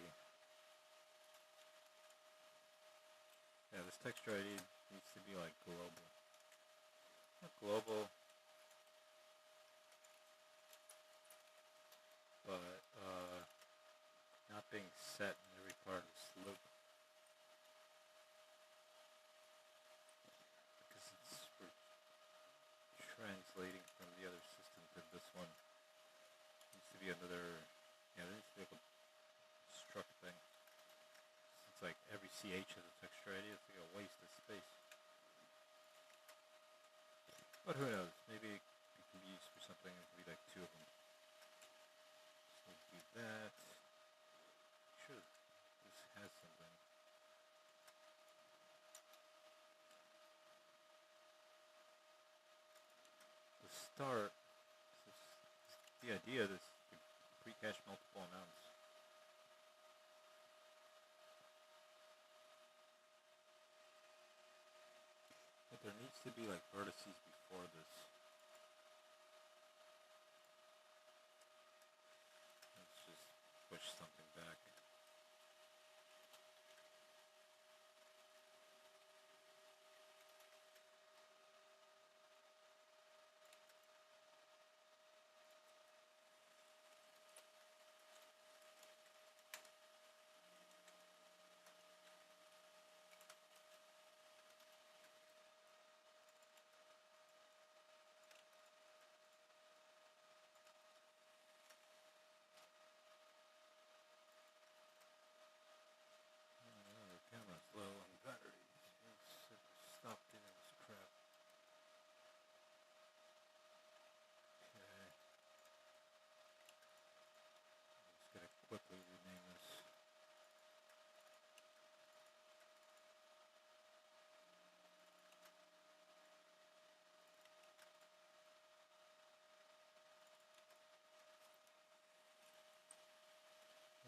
Yeah, this texture ID needs to be like global. Not global. translating from the other system to this one. Needs to be another, yeah, there needs to be like a struct thing. It's like every CH has a texture ID. It's like a waste of space. But who knows? Maybe it can be used for something. It could be like two of them. So do that. Make sure this has something. The start. The idea of this pre-cache multiple amounts. But there needs to be like vertices before this. Let's just push something back. The camera's low on batteries. Stop doing this crap. Okay. I'm just gonna quickly rename this.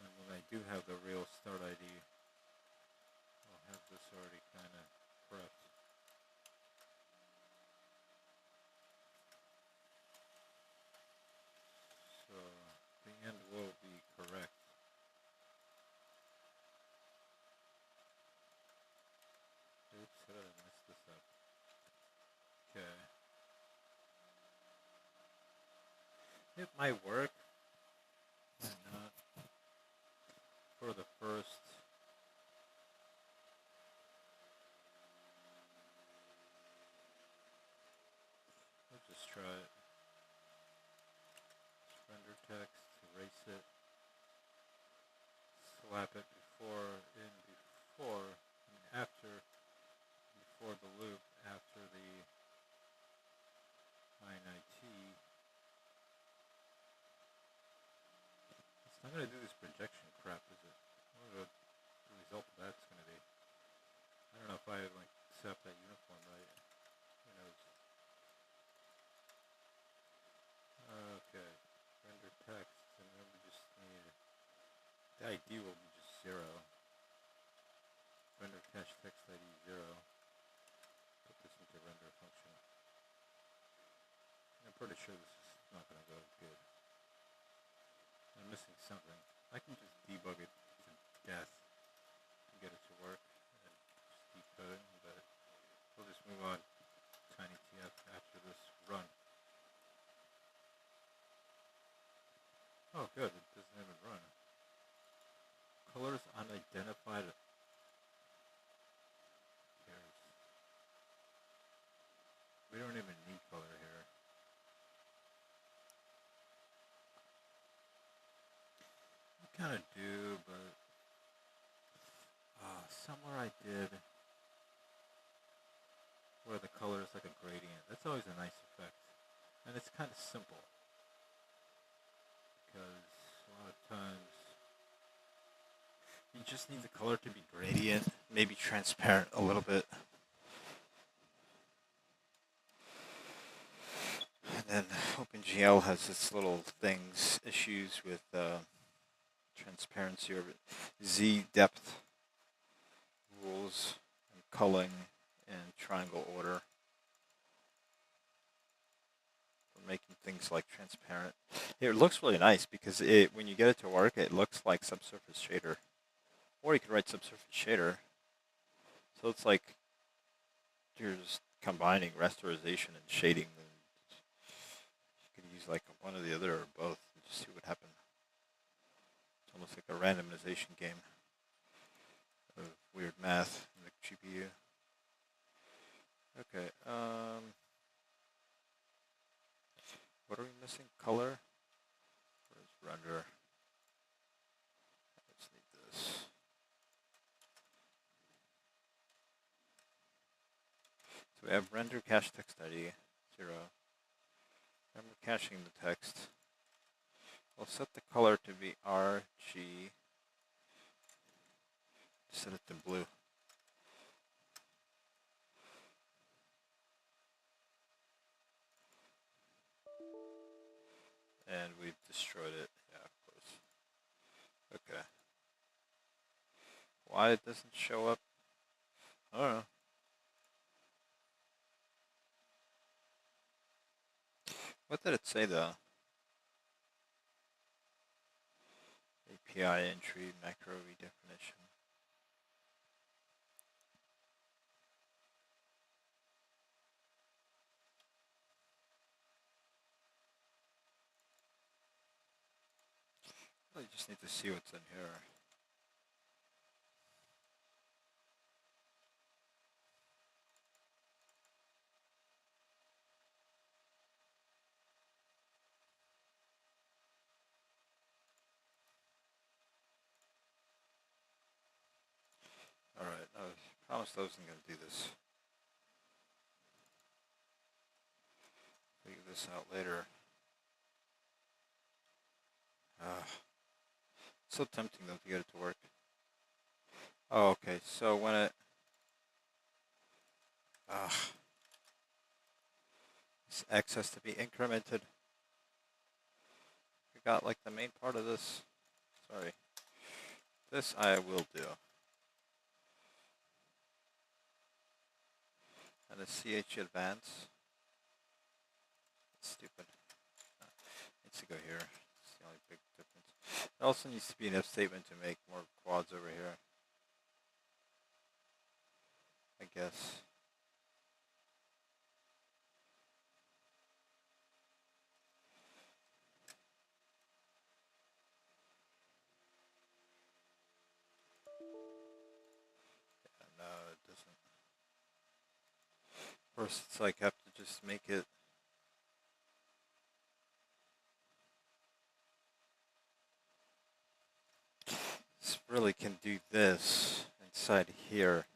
And when I do have the real start ID, I'll have this already kind of prepped. So the end will be correct. Oops, how did I mess this up? Okay. It might work. Might not. For the first. Let's just try it. Just render text, erase it. Slap it before, after, before the loop, after the init. It's not going to do this projection crap, is it? What the result of that's going to be? I don't know if I like set up that uniform right. Who knows? Okay, render text, and then we just need the ID will be just 0. Render cache text ID 0. Put this into render function. I'm pretty sure this is not going to go good. I'm missing something. I can just debug it to death to get it to work and just decode it, but we'll just move on tinytf after this run. Oh good, it doesn't even run. Colors unidentified. We don't even need color here. We kind of do, but somewhere I did where the color is like a gradient. That's always a nice effect. And it's kind of simple. Because a lot of times you just need the color to be gradient, maybe transparent a little bit. And then OpenGL has its little things, issues with transparency or Z depth rules and culling and triangle order for making things like transparent. It looks really nice because when you get it to work, it looks like subsurface shader. Or you could write subsurface shader. So it's like you're just combining rasterization and shading. You could use like one or the other or both and just see what happens. It's almost like a randomization game of weird math in the GPU. Okay. What are we missing? Color? Where's render? Let's need this. So we have render cache text ID 0. Remember caching the text. We'll set the color to be RG. Set it to blue. And we've destroyed it. Yeah, of course. Okay. Why it doesn't show up? I don't know. What did it say though? API entry, macro redefinition. I just need to see what's in here. Alright, I promised I wasn't going to do this. Figure this out later. So tempting though to get it to work. Oh, okay, so when it... this X has to be incremented. We got like the main part of this. Sorry. This I will do. And the CH advance. It's stupid. Needs to go here. It's the only big difference. It also needs to be an if statement to make more quads over here. I guess. Yeah, no, it doesn't. First, it's like have to just make it. This really can do this inside here.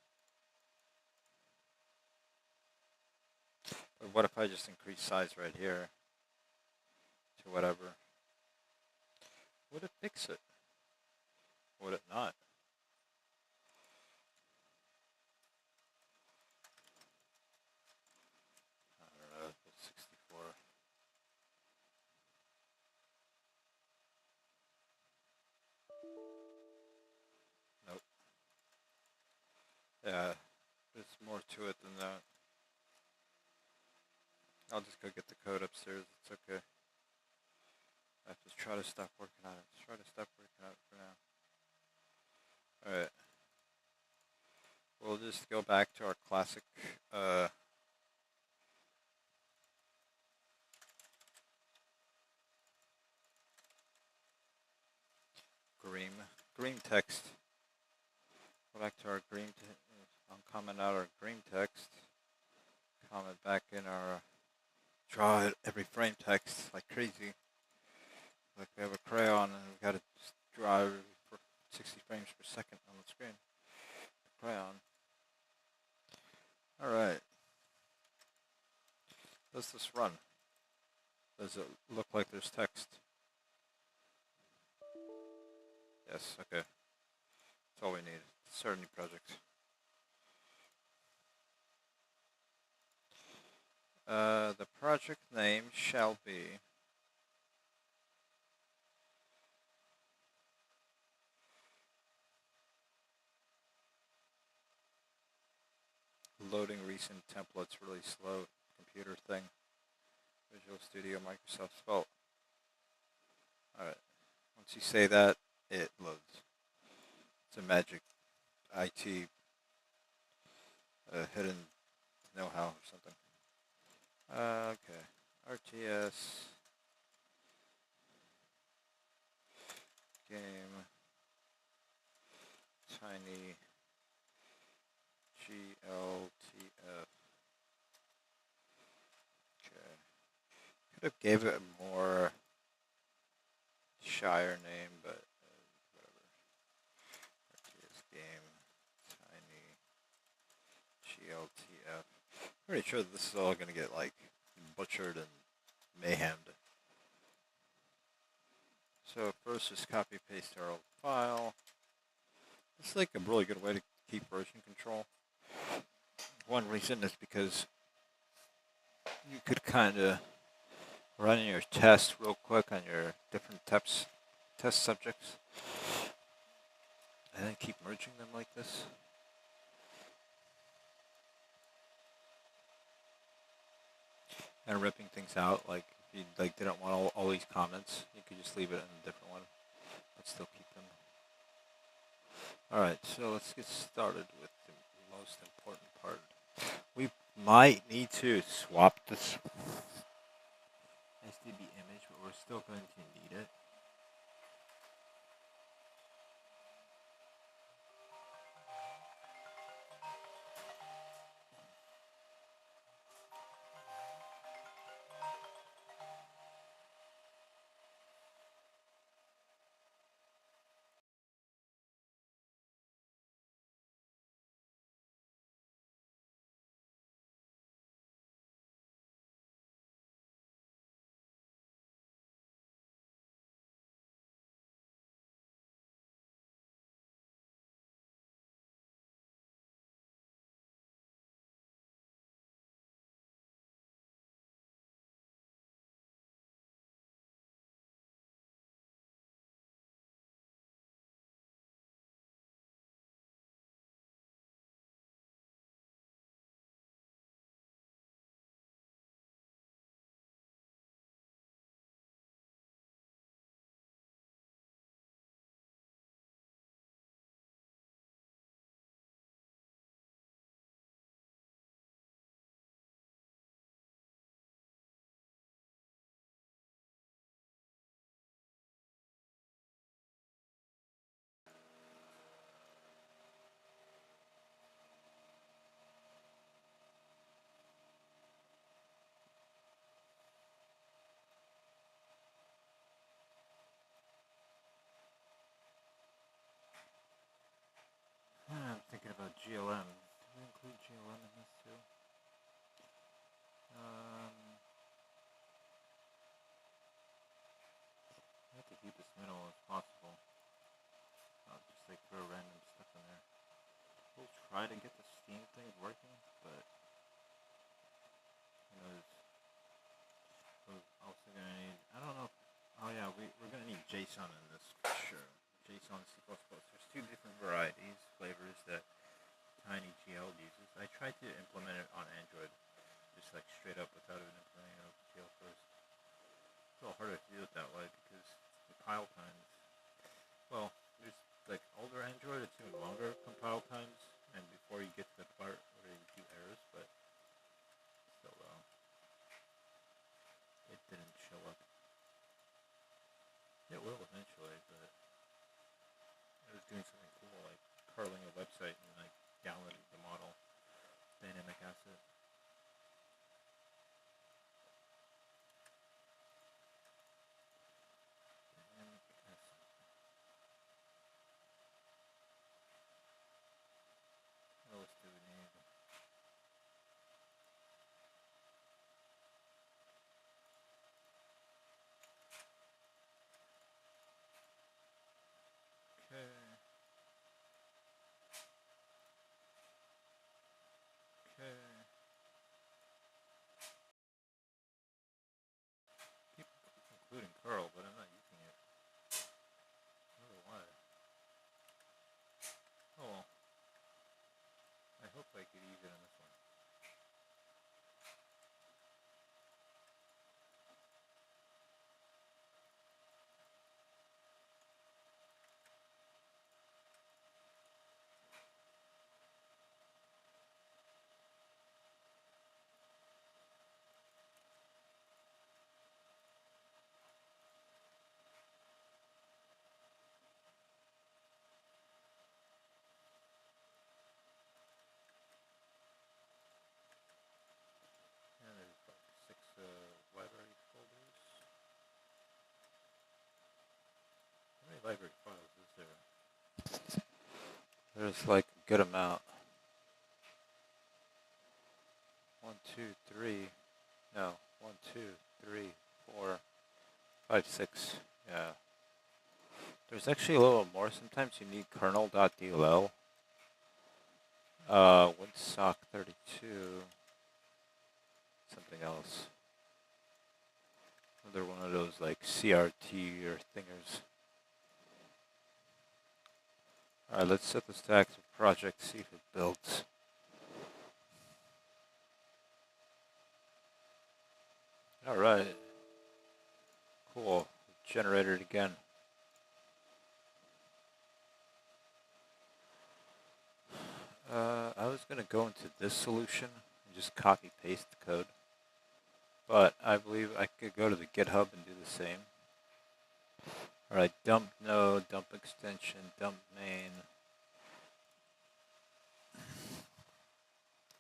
But what if I just increase size right here to whatever? Would it fix it? Would it not? I don't know, 64. Nope. Yeah, there's more to it than that. I'll just go get the code upstairs. It's okay. I have to try to stop working on it. Try to stop working on it for now. Alright. We'll just go back to our classic green text. Go back to our comment out our green text. Comment back in our draw every frame text like crazy. Like we have a crayon and we've got to draw for 60 frames per second on the screen. The crayon. Alright. Does this run? Does it look like there's text? Yes, okay. That's all we need. Start a new project. The project name shall be loading recent templates, really slow computer thing. Visual Studio Microsoft's fault. Alright. Once you say that, it loads. It's a magic IT hidden know-how or something. Okay. RTS game tiny GLTF. Okay. Could Should have gave it a more shire name, but whatever. RTS game, tiny, GLTF. Pretty sure this is all going to get like butchered and mayhemed. So first, just copy paste our old file. This is like a really good way to keep version control. One reason is because you could kind of run your test real quick on your different test subjects, and then keep merging them like this. And ripping things out, like if you didn't want all these comments, you could just leave it in a different one, but still keep them. Alright, so let's get started with the most important part. We might need to swap this SDB image, but we're still going to need it. I'm thinking about GLM. Do we include GLM in this too? I have to keep this minimal as possible. I'll just throw random stuff in there. We'll try to get the Steam thing working, but who knows. We're also gonna need, I don't know. Oh yeah, we're gonna need JSON in this for sure. JSON C++. There's two different varieties, flavors that TinyGL uses. I tried to implement it on Android, just straight up without even implementing OpenGL first. It's a little harder to do it that way because the compile times, well, there's older Android, it's even longer compile times, and before you get to the part where you do errors, but still, it didn't show up. It will eventually, but it was doing something cool, like curling a website and downloading the model dynamic asset. What else do we need? Okay. Keep including curl, but I'm not using it. I don't know why. Oh well. I hope I could use it in this one. library files is there? There's like a good amount. 1, 2, 3. No, 1, 2, 3, 4, 5, 6. Yeah. There's actually a little more. Sometimes you need kernel.dll. Windsock 32. Something else. Another one of those like CRT or thingers. Alright, let's set the stack to project, see if it builds. Alright. Cool. Generated again. I was going to go into this solution and just copy paste the code. But I believe I could go to the GitHub and do the same. Alright, dump node, dump extension, dump main.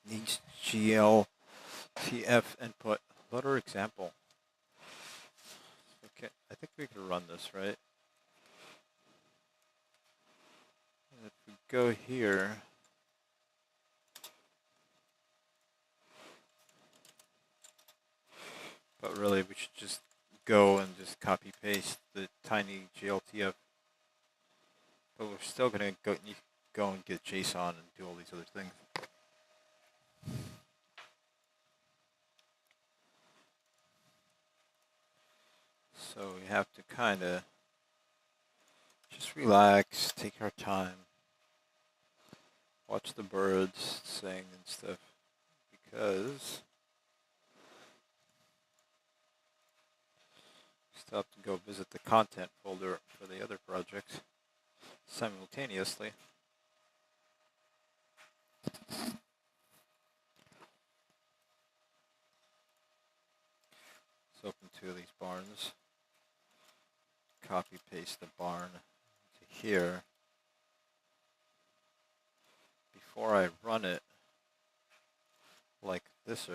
Needs gltf input. Loader example. Okay, I think we could run this, right? And if we go here, but really we should just go and just copy paste the tiny gltf. But we're still gonna go and get JSON and do all these other things. So we have to kind of just relax, take our time, watch the birds sing and stuff, because we still have to go visit the content folder for the other projects simultaneously. Let's open 2 of these barns. Copy paste the barn to here. Before I run it like this,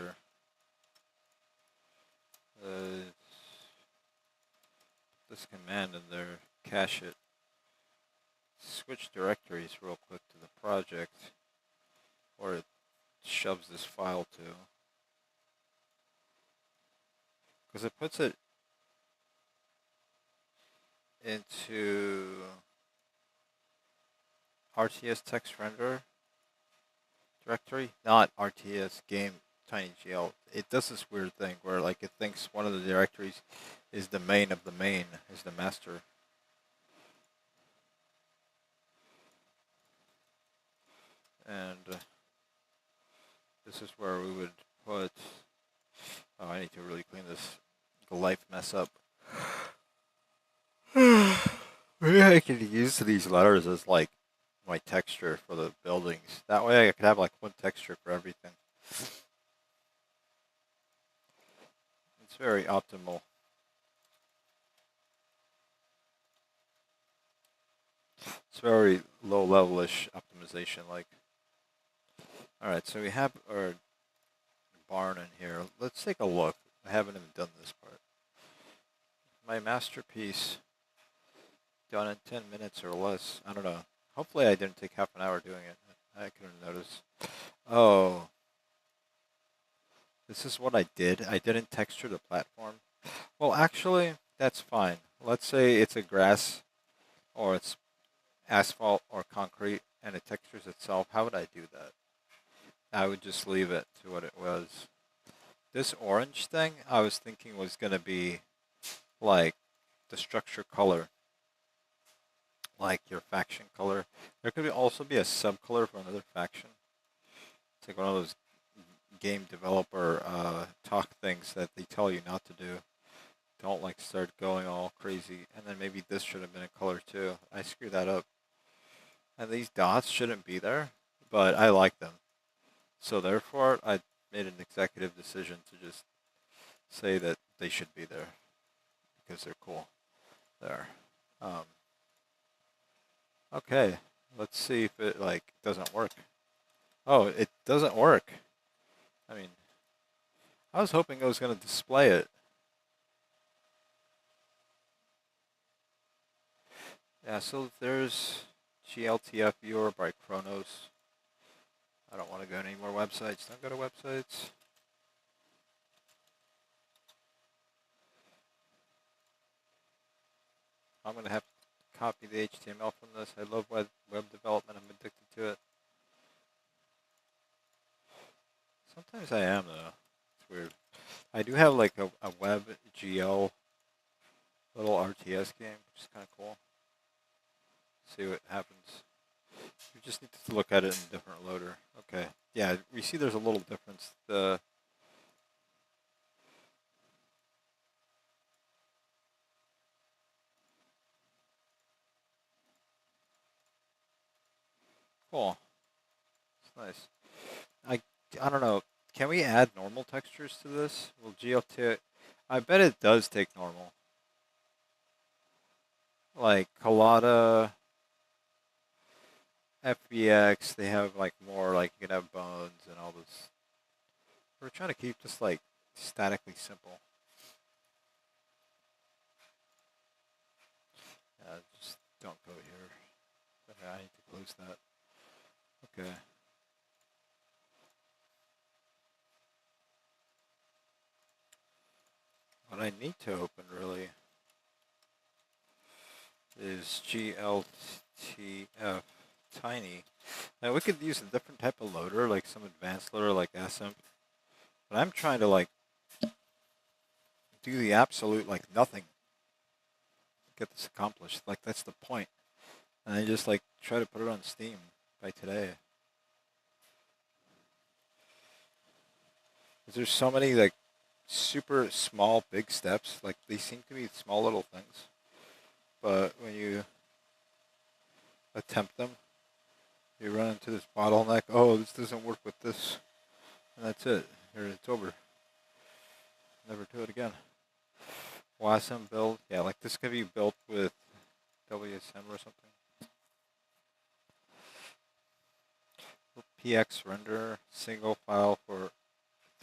this command in there, cache it. Switch directories real quick to the project, or it shoves this file to. Because it puts it into RTS text render directory, not RTS game tinygl. It does this weird thing where like it thinks one of the directories is the main of the main, is the master. And this is where we would put, oh, I need to really clean this life mess up. Maybe I could use these letters as like my texture for the buildings. That way I could have like one texture for everything. It's very optimal. It's very low level-ish optimization like. Alright, so we have our barn in here. Let's take a look. I haven't even done this part. My masterpiece, done in 10 minutes or less. I don't know. Hopefully I didn't take half an hour doing it. I couldn't notice. Oh. This is what I did. I didn't texture the platform. Well, actually, that's fine. Let's say it's a grass or it's asphalt or concrete and it textures itself. How would I do that? I would just leave it to what it was. This orange thing, I was thinking was going to be like the structure color, like your faction color. There could also be a subcolor for another faction. It's like one of those game developer talk things that they tell you not to do. Don't like start going all crazy. And then maybe this should have been a color too. I screwed that up. And these dots shouldn't be there, but I like them. So therefore, I made an executive decision to just say that they should be there because they're cool. There. Okay, let's see if it like doesn't work. Oh, it doesn't work. I mean, I was hoping it was going to display it. Yeah, so there's GLTF viewer by Kronos. I don't want to go to any more websites. Don't go to websites. I'm going to have to copy the HTML from this. I love web development. I'm addicted to it. Sometimes I am, though. It's weird. I do have like a web GL little RTS game, which is kind of cool. See what happens. You just need to look at it in a different loader. Okay. Yeah, we see there's a little difference. Cool. It's nice. I don't know. Can we add normal textures to this? Will GLT? I bet it does take normal. Like Colada, FBX, they have like more like you can have bones and all this. We're trying to keep this like statically simple. Just don't go here. Okay, I need to close that. Okay. What I need to open really is GLTF tiny. Now we could use a different type of loader, like some advanced loader like SMP. But I'm trying to like do the absolute like nothing to get this accomplished. Like that's the point. And I just like try to put it on Steam by today. There's so many like super small big steps. Like they seem to be small little things. But when you attempt them, you run into this bottleneck. Oh, this doesn't work with this. And that's it. It's over. Never do it again. WASM build. Yeah, like this could be built with WSM or something. PX render, single file for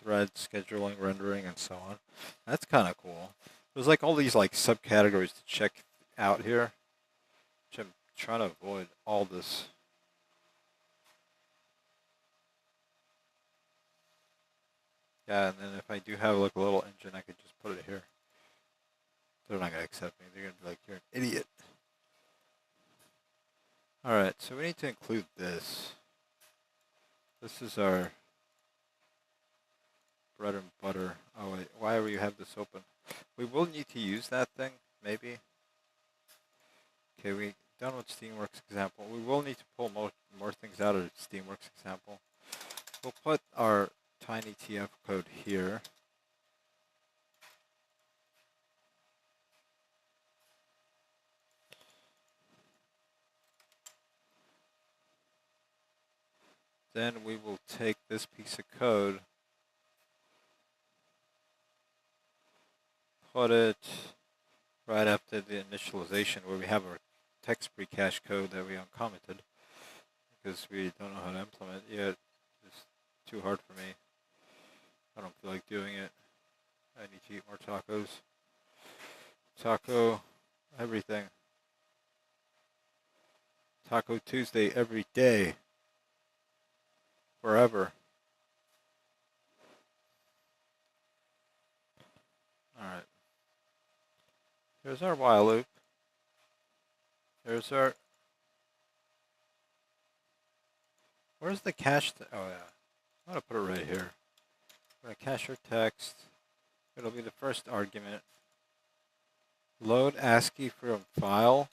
thread scheduling, rendering, and so on. That's kind of cool. There's like all these like subcategories to check out here, which I'm trying to avoid all this. Yeah, and then if I do have like a little engine, I could just put it here. They're not gonna accept me. They're gonna be like, "You're an idiot." All right, so we need to include this. This is our bread and butter. Oh wait, why do you have this open? We will need to use that thing, maybe. Okay, we done with Steamworks example. We will need to pull more things out of Steamworks example. We'll put our tiny TF code here. Then we will take this piece of code, put it right after the initialization where we have our text precache code that we uncommented because we don't know how to implement it yet. It's too hard for me. I don't feel like doing it. I need to eat more tacos. Taco, everything. Taco Tuesday every day. Forever. Alright. Here's our while loop. There's our... Where's the cache? Oh yeah. I'm going to put it right here. We're going to cache our text. It'll be the first argument. Load ASCII from file.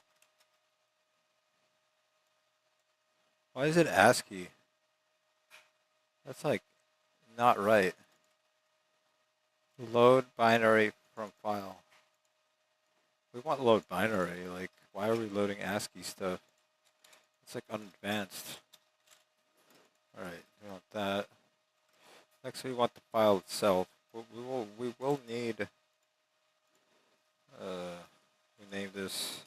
Why is it ASCII? That's like not right. Load binary from file. We want load binary. Like, why are we loading ASCII stuff? It's like unadvanced. Alright, we want that. Next, we want the file itself. We will need. We name this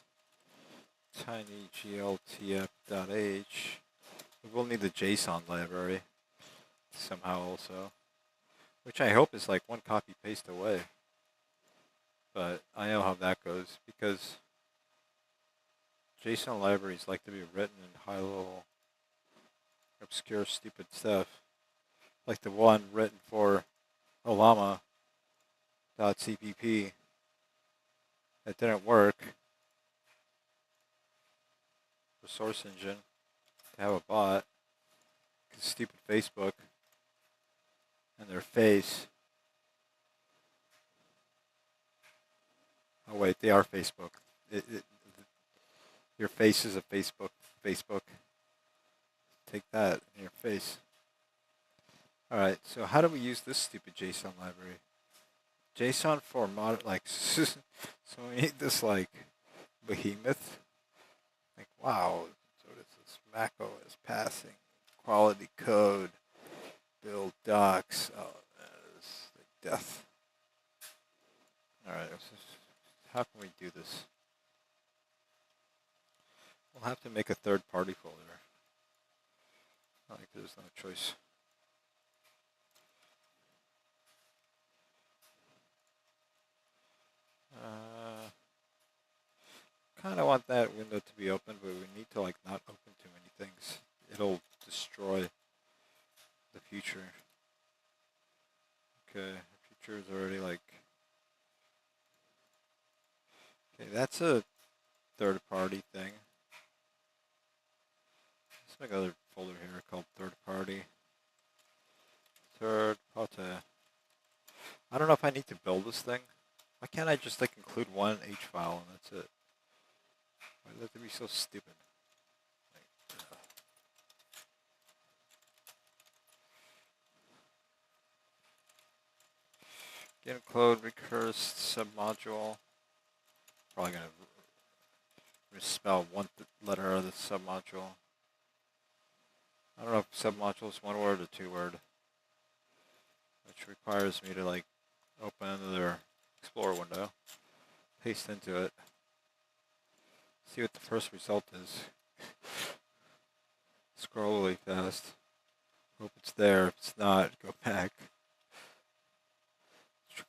tinygltf.h. We will need the JSON library somehow also, which I hope is like one copy paste away. But I know how that goes because JSON libraries like to be written in high-level, obscure, stupid stuff, like the one written for olama.cpp that didn't work for Source Engine to have a bot, because stupid Facebook and their face. Oh wait, they are Facebook. Your face is a Facebook. Facebook. Take that in your face. All right. So how do we use this stupid JSON library? JSON for mod, like, so we need this like behemoth. Like, wow. So this is Mac OS passing, quality code, build docs. Oh, that is like death. All right. How can we do this? We'll have to make a third-party folder. Like, there's no choice. Kind of want that window to be open, but we need to like not open too many things. It'll destroy the future. Okay, the future is already like. Okay, that's a third-party thing. Let's make another folder here called third-party. Third-party. I don't know if I need to build this thing. Why can't I just like include one H file and that's it? Why does it have to be so stupid? Include recursed submodule. Probably gonna misspell one letter of the submodule. I don't know if submodule is one word or two word, which requires me to like open another Explorer window, paste into it, see what the first result is. Scroll really fast. Hope it's there. If it's not, go back.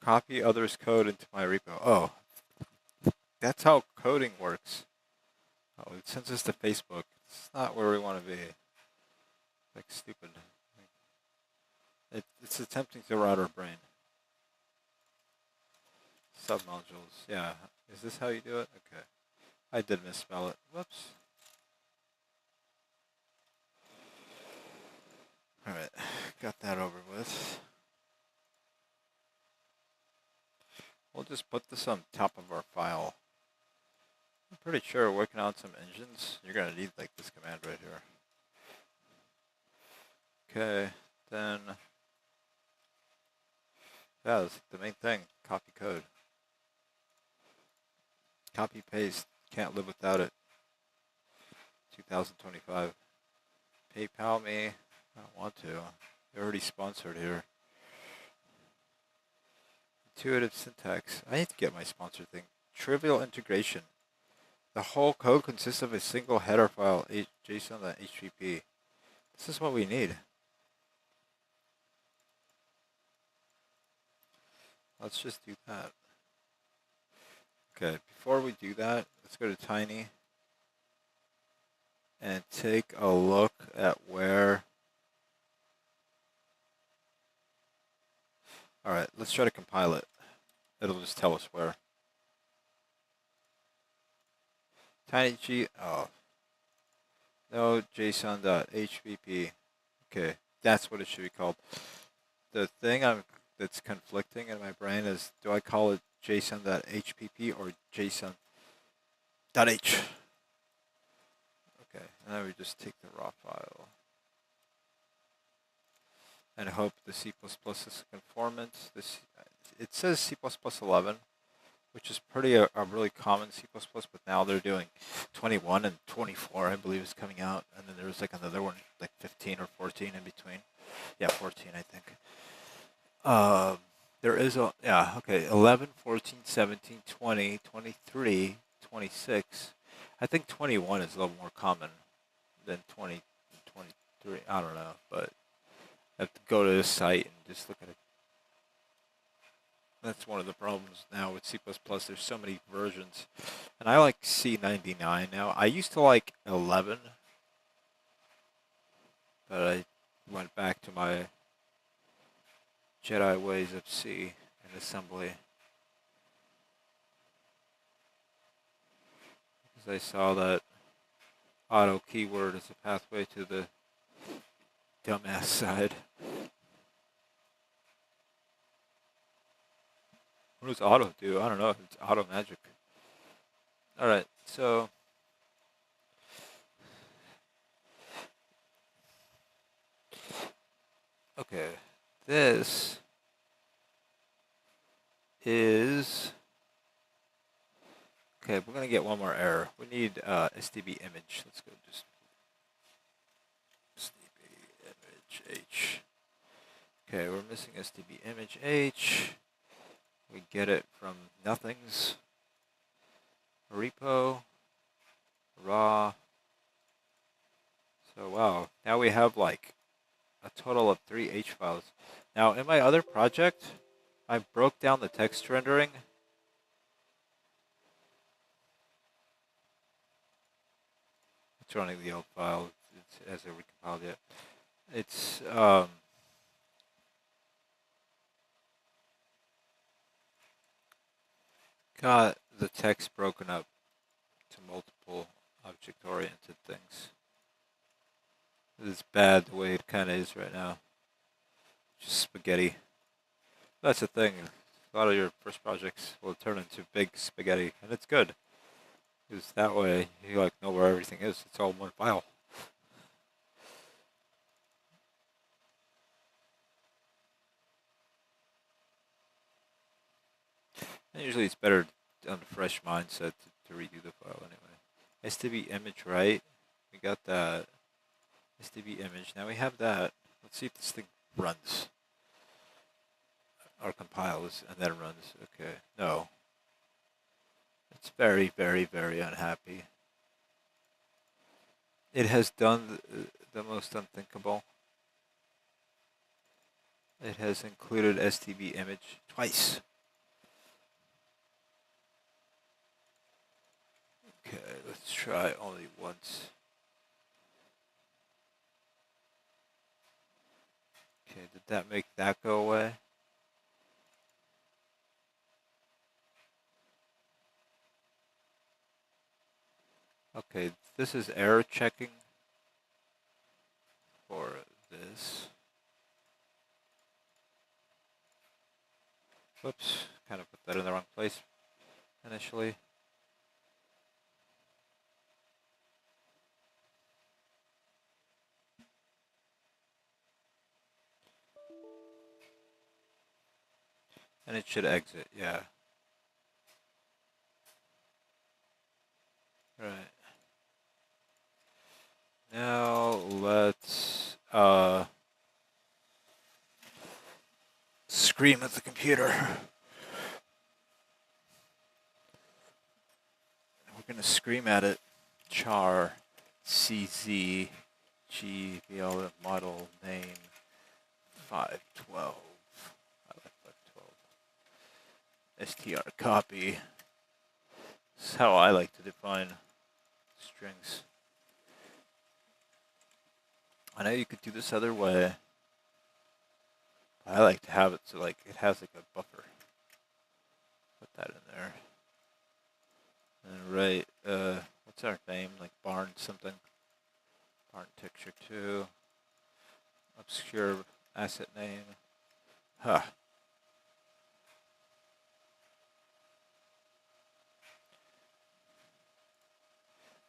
Copy others' code into my repo. Oh, that's how coding works. Oh, it sends us to Facebook. It's not where we want to be. Like stupid. It's attempting to route our brain. Submodules. Yeah. Is this how you do it? Okay. I did misspell it. Whoops. Alright. Got that over with. We'll just put this on top of our file. I'm pretty sure working on some engines, you're going to need like this command right here. Okay, then, yeah, that's the main thing, copy code. Copy paste, can't live without it. 2025. PayPal me, I don't want to. They're already sponsored here. Intuitive syntax, I need to get my sponsor thing. Trivial integration. The whole code consists of a single header file, JSON.hpp. This is what we need. Let's just do that. Okay, before we do that, let's go to Tiny and take a look at where. All right, let's try to compile it. It'll just tell us where. TinyG, oh, no, JSON.hpp. Okay, that's what it should be called. The thing that's conflicting in my brain is, do I call it JSON.hpp or JSON.h? Okay, and then we just take the raw file and hope the C++ is conformant. It says C++ 11, which is a really common C++, but now they're doing 21 and 24, I believe, is coming out, and then there's like another one, like 15 or 14 in between. Yeah, 14, I think. There is a, yeah, okay, 11, 14, 17, 20, 23, 26. I think 21 is a little more common than 20 and 23. I don't know, but I have to go to this site and just look at it. That's one of the problems now with C++. There's so many versions. And I like C99 now. I used to like 11, but I went back to my Jedi ways of C and assembly. Because I saw that auto keyword as a pathway to the dumbass side. What does auto do? I don't know. It's auto magic. Alright, so okay. This is okay, we're gonna get one more error. We need STB image. Let's go just STB image H. Okay, we're missing STB image H. We get it from nothings. Repo. Raw. So wow, now we have like a total of 3 H files. Now in my other project, I broke down the text rendering. It's running the old file. It hasn't recompiled yet. It's got the text broken up to multiple object-oriented things. It's bad the way it kind of is right now. Just spaghetti. That's the thing. A lot of your first projects will turn into big spaghetti, and it's good. Because that way, you like know where everything is. It's all in one file. And usually it's better on a fresh mindset to redo the file anyway. STB image, right? We got that. STB image. Now we have that. Let's see if this thing runs. Or compiles and then runs. Okay. No. It's very, very, very unhappy. It has done the most unthinkable. It has included STB image twice. Okay, let's try only once. Okay, did that make that go away? Okay, this is error checking for this. Whoops, kind of put that in the wrong place initially. And it should exit, yeah. Right. Now let's scream at the computer. We're gonna scream at it. Char CZ GBL model name 512. I like 512. STR copy. This is how I like to define strings. I know you could do this other way. But I like to have it so like it has like a buffer. Put that in there. And write what's our name? Like barn something. Barn texture 2. Obscure asset name. Huh.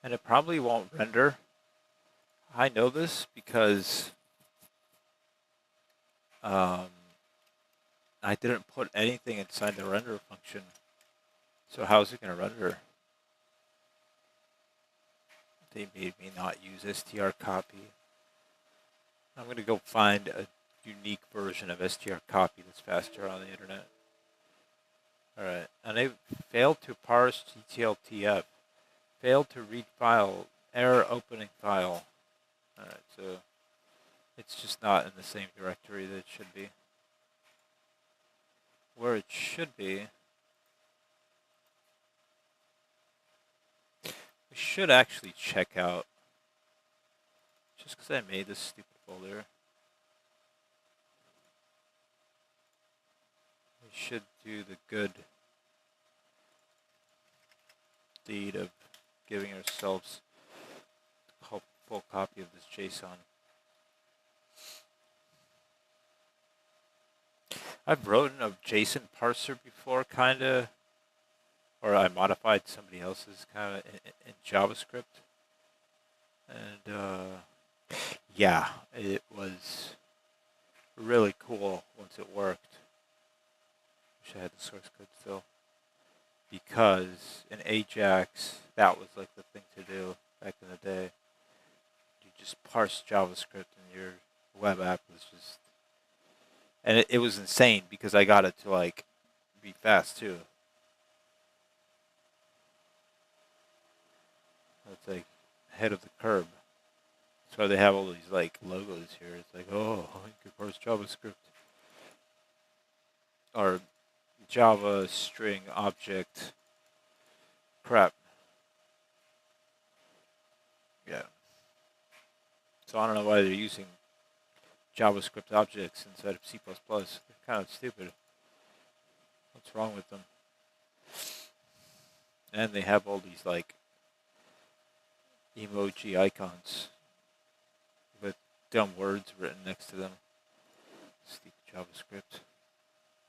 And it probably won't render. I know this because I didn't put anything inside the render function. So how is it going to render? They made me not use str copy. I'm going to go find a unique version of str copy that's faster on the internet. Alright, and they failed to parse gtltf. Failed to read file. Error opening file. Alright, so it's just not in the same directory that it should be. where it should be, we should actually check out, just because I made this stupid folder, we should do the good deed of giving ourselves a full copy of this JSON. I've written a JSON parser before, kind of, or I modified somebody else's kind of in JavaScript. And yeah, it was really cool once it worked. Wish I had the source code still. Because in Ajax, that was like the thing to do back in the day. You just parse JavaScript and your web app was just... And it was insane because I got it to like be fast too. It's like ahead of the curve. That's why they have all these like logos here. It's like, oh, you could parse JavaScript. Or Java string object crap. Yeah. So I don't know why they're using JavaScript objects inside of C++. They're kind of stupid. What's wrong with them? And they have all these like emoji icons with dumb words written next to them. Stupid JavaScript.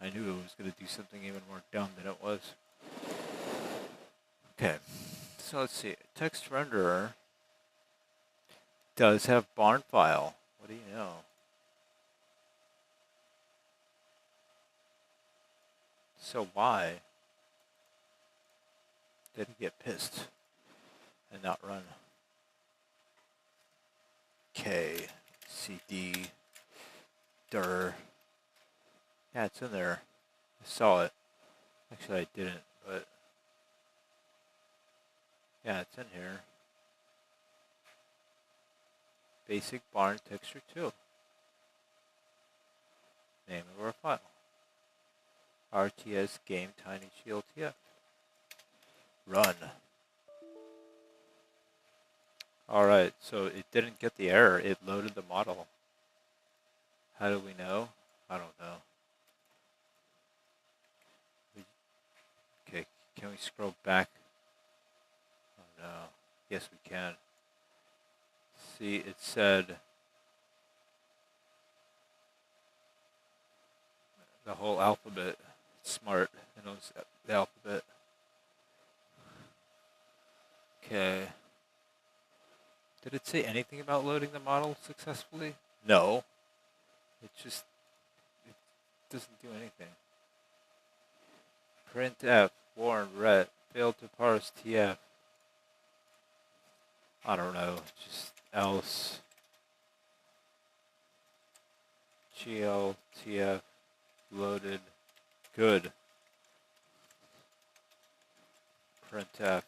I knew it was going to do something even more dumb than it was. Okay, so let's see. Text renderer does have barn file. What do you know? So why did it get pissed and not run? K, CD, dir. Yeah, it's in there. I saw it. Actually, I didn't, but yeah, it's in here. Basic barn texture 2. Name of our file. RTS game tiny gltf. Run. Alright, so it didn't get the error. It loaded the model. How do we know? I don't know. Okay, can we scroll back? Oh no. Yes, we can. See, it said the whole alphabet. It's smart. It knows the alphabet. Okay. Did it say anything about loading the model successfully? No. It doesn't do anything. Printf, warn, ret, failed to parse tf. I don't know, just else. gltf loaded. Good. Printf.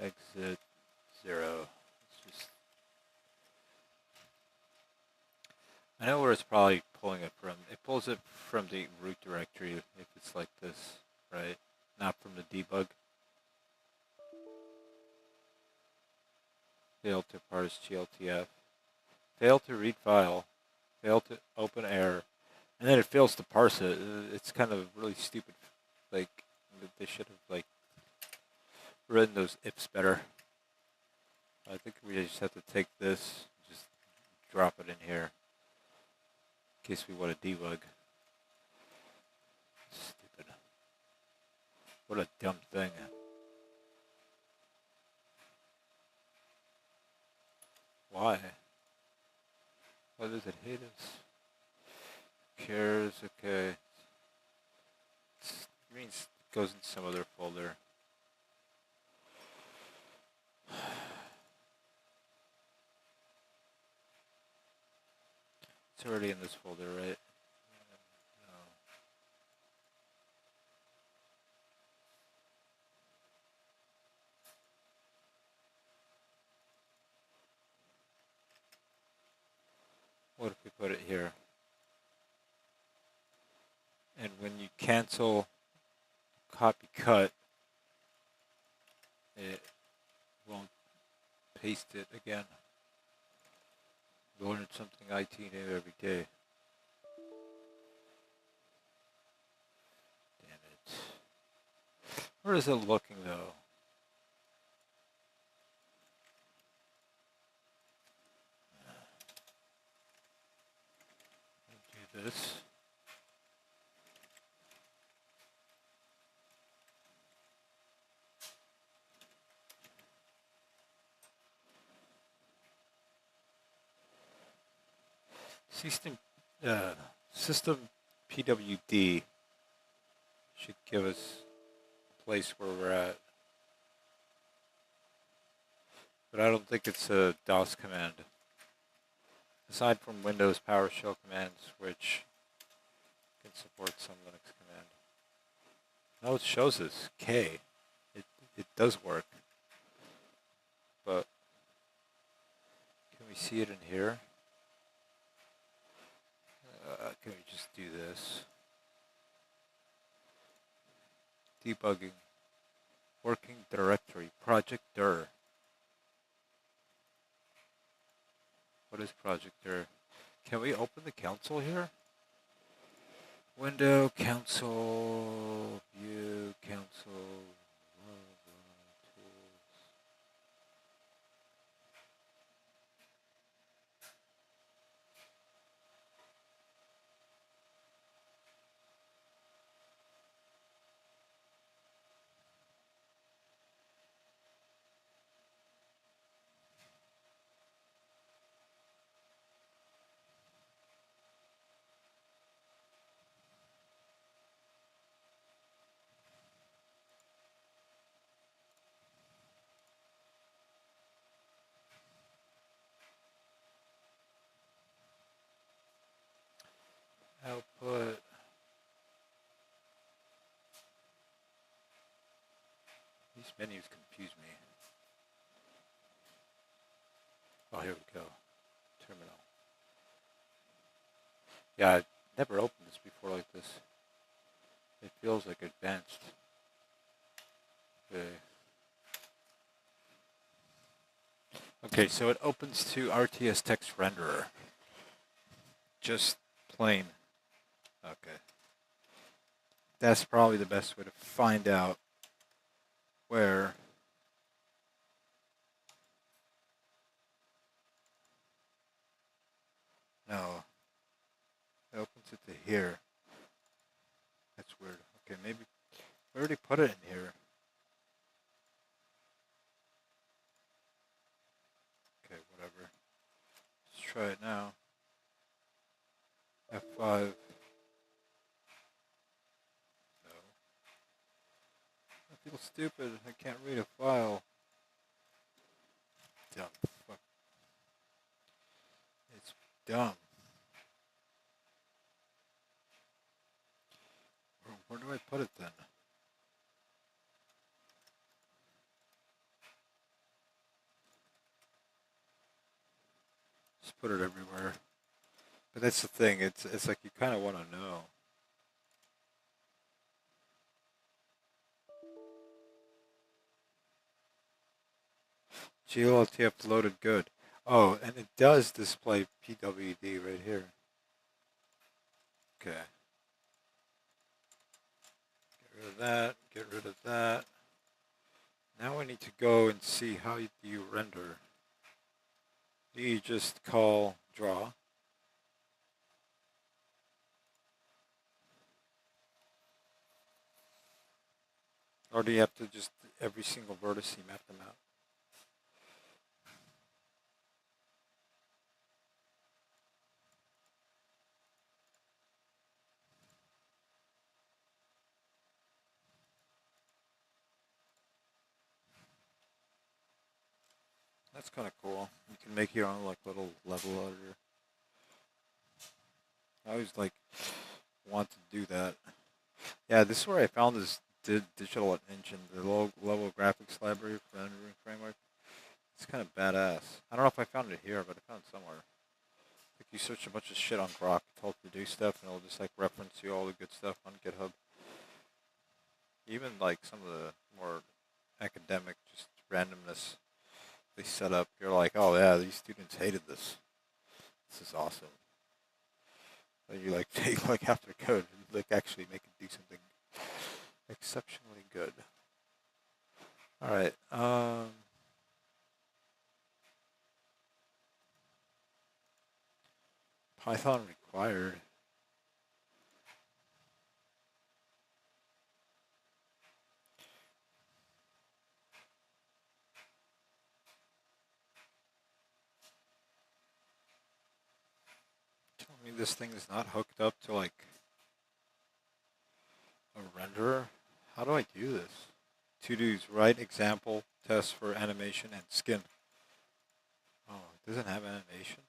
Exit 0. It's just... I know where it's probably pulling it from. It pulls it from the root directory if it's like this, right? Not from the debug. Failed to parse gltf. Failed to read file. Failed to open error. And then it fails to parse it. It's kind of really stupid. Like, they should have, like, written those ifs better. I think we just have to take this, just drop it in here, in case we want to debug. Stupid. What a dumb thing. Why? Why does it hate us? Cares, okay. It means it goes in some other folder. It's already in this folder, right? No. What if we put it here? And when you cancel copy cut, it won't paste it again. We learn something IT new every day. Damn it. Where is it looking though? Do this. System PWD should give us a place where we're at. But I don't think it's a DOS command. Aside from Windows PowerShell commands, which can support some Linux command. No, it shows us K. It does work. But can we see it in here? Can we just do this? Debugging. Working directory. Project dir. What is Project dir? Can we open the console here? Window, console, view, console, tools. Output. These menus confuse me. Oh, here we go. Terminal. Yeah, I've never opened this before like this. It feels like advanced. Okay. Okay, so it opens to RTS text renderer. Just plain. Okay. That's probably the best way to find out where no. It opens it to here. That's weird. Okay, maybe we already put it in here. Okay, whatever. Let's try it now. F5. No. I feel stupid. I can't read a file. Dumb. Fuck. It's dumb. Where do I put it then? Just put it everywhere. But that's the thing. It's like you kind of want to know. GLTF loaded good. Oh, and it does display PWD right here. Okay. Get rid of that. Get rid of that. Now I need to go and see how do you render. Do you just call draw? Or do you have to just every single vertex map them out? That's kind of cool. You can make your own like little level editor. I always like want to do that. Yeah, this is where I found this digital engine, the low level graphics library for rendering framework. It's kind of badass. I don't know if I found it here, but I found it somewhere. you search a bunch of shit on Grok, tell it to do stuff, and it'll just like reference you all the good stuff on GitHub. Even like some of the more academic, just randomness they set up, you're like, oh yeah, these students hated this. This is awesome. And you like take like half their code and like actually make it do something exceptionally good. All right. Python required. Tell me this thing is not hooked up to like a renderer. How do I do this? To-dos, write example test for animation and skin. Oh, it doesn't have animation.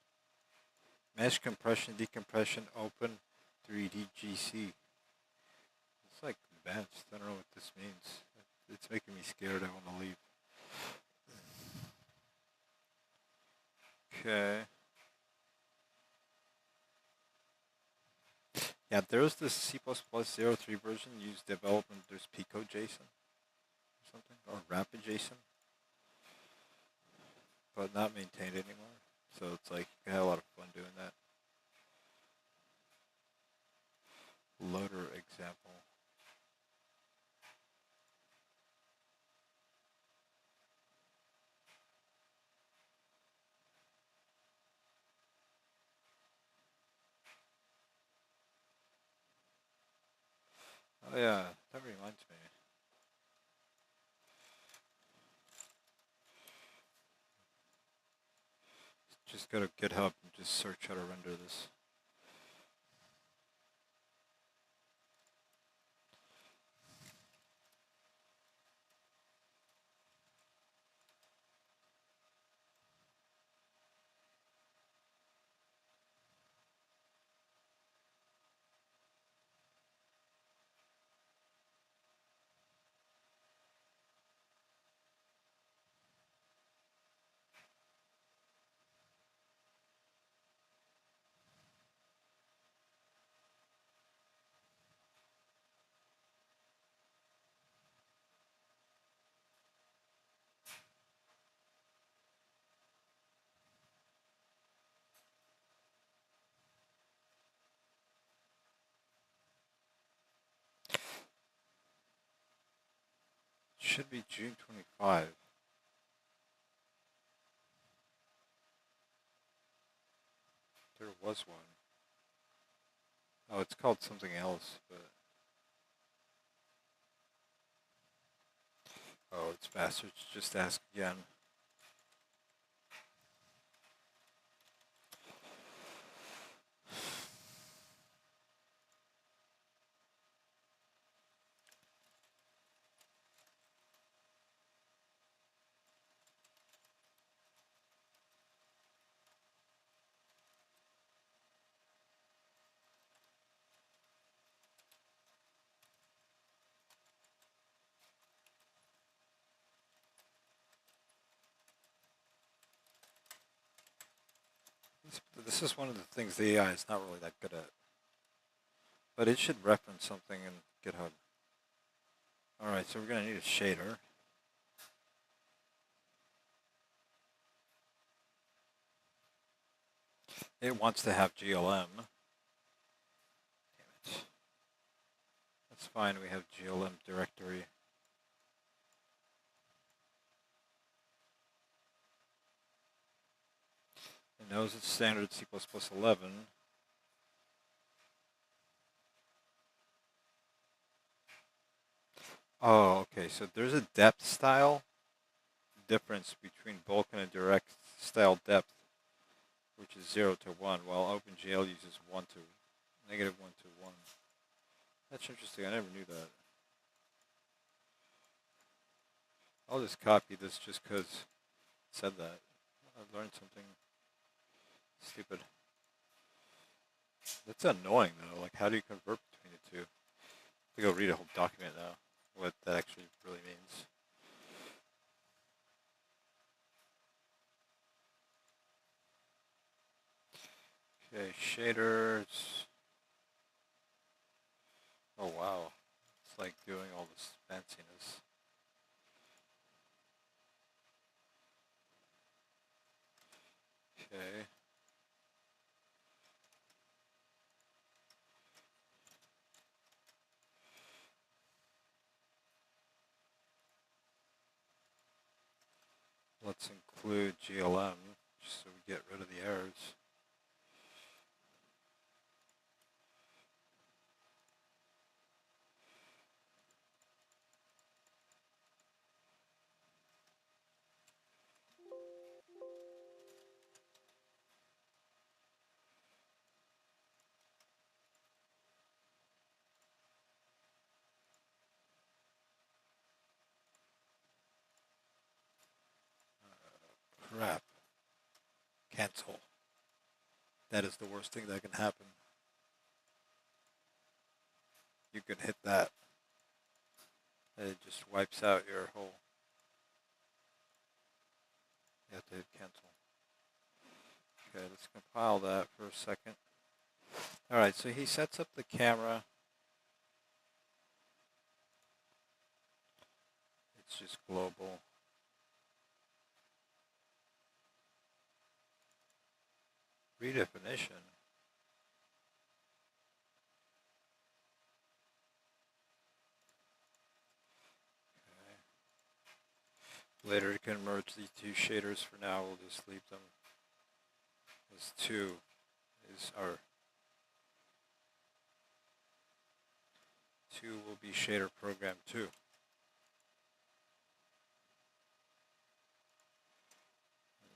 Mesh compression, decompression, open 3D GC. It's like advanced. I don't know what this means. It's making me scared. I want to leave. Okay. Yeah, there's this C++ 03 version used development. There's Pico JSON or something, or Rapid JSON, but not maintained anymore. So it's like you can have a lot of fun doing that. Loader example. Oh yeah, that reminds me. Just go to GitHub and just search how to render this. Should be June 25. There was one. Oh, it's called something else, but... Oh, it's bastards. Just ask again. This is one of the things the AI is not really that good at. But it should reference something in GitHub. Alright, so we're going to need a shader. It wants to have GLM. Damn it. That's fine, we have GLM directory. It knows it's standard C++11. Oh, okay, so there's a depth style difference between bulk and a direct style depth, which is 0 to 1, while OpenGL uses -1 to -1. That's interesting, I never knew that. I'll just copy this just because it said that. I learned something stupid. That's annoying though, like how do you convert between the two? I go read a whole document now, what that actually really means. Oh wow, it's like doing all this fanciness. Okay. Let's include GLM just so we get rid of the errors. Crap. Cancel. That is the worst thing that can happen. You can hit that. And it just wipes out your whole... You have to hit cancel. Okay, let's compile that for a second. Alright, so he sets up the camera. It's just global. Redefinition. Okay. Later you can merge these two shaders. For now, we'll just leave them as two. Is our two will be shader program 2.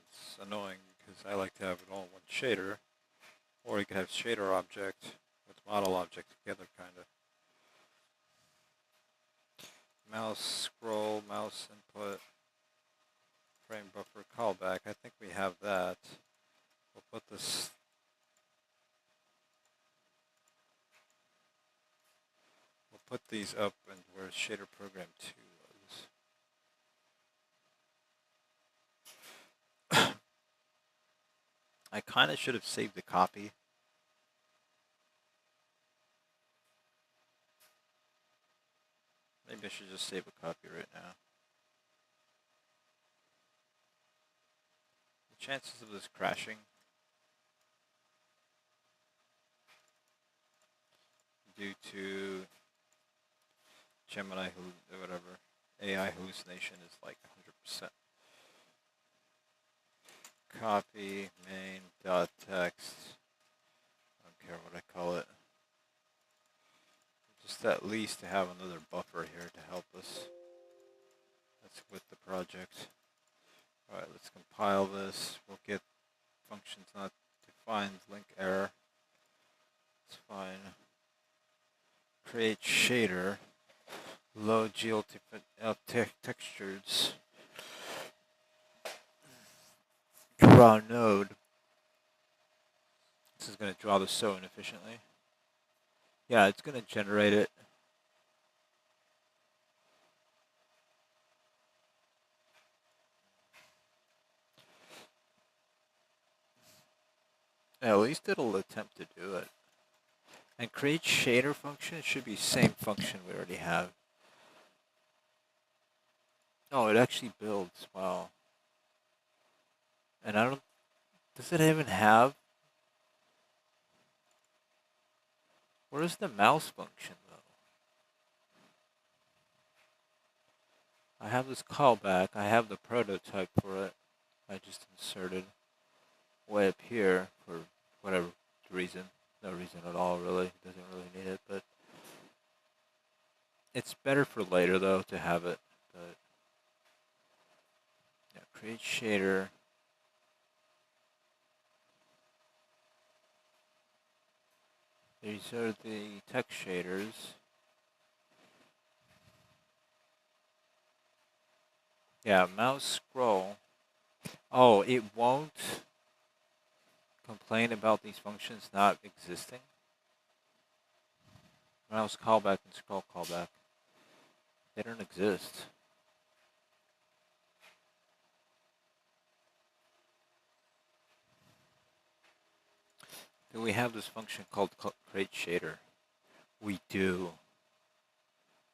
It's annoying because I like to have it all in one shader, or you could have shader object with model object together, kind of. Mouse scroll, mouse input, frame buffer callback. I think we have that. We'll put this. We'll put these up and where shader program 2 was. I kind of should have saved the copy. Maybe I should just save a copy right now. The chances of this crashing due to Gemini, whatever, AI hallucination is like 100%. Copy main dot text. I don't care what I call it. Just at least to have another buffer here to help us. That's with the project. Alright, let's compile this. We'll get functions not defined, link error. It's fine. Create shader. Load GL textures. Draw node. This is going to draw this so inefficiently. Yeah, it's going to generate it. At least it'll attempt to do it. And create shader function should be same function we already have. Oh, it actually builds. Wow. And I don't... Does it even have... Where's the mouse function, though? I have this callback. I have the prototype for it. I just inserted way up here for whatever reason. No reason at all, really. Doesn't really need it, but... It's better for later, though, to have it. But... Yeah, create shader. These are the text shaders. Yeah, mouse scroll. Oh, it won't complain about these functions not existing. Mouse callback and scroll callback. They don't exist. Do we have this function called create shader? We do.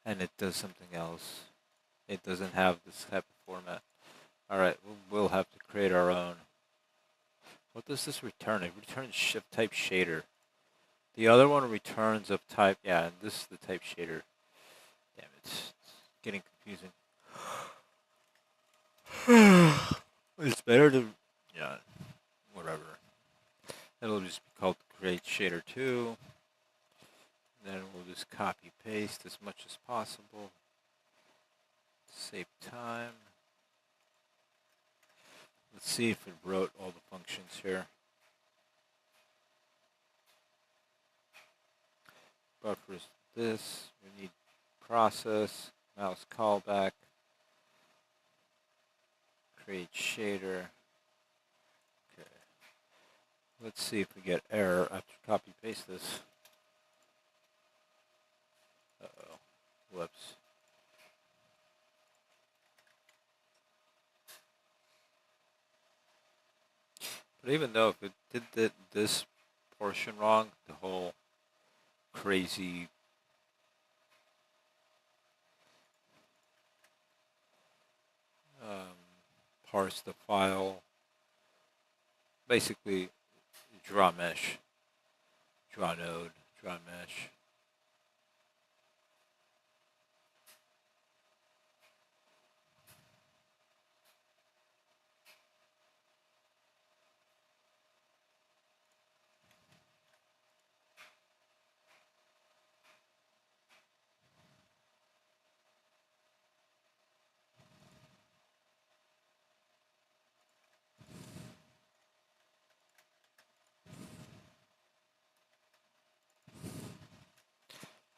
and it does something else. It doesn't have this type of format. All right, we'll have to create our own. What does this return? It returns shift type shader. The other one returns of type, yeah, and this is the type shader. Damn it, it's getting confusing. It's better to, yeah, whatever. It'll just be called create shader 2. Then we'll just copy paste as much as possible. Save time. Let's see if it wrote all the functions here. Buffers this. We need process, mouse callback, create shader. Okay. Let's see if we get error after copy paste this. Uh-oh. Whoops. But even though if it did this portion wrong, the whole crazy parse the file, basically draw mesh, draw node, draw mesh.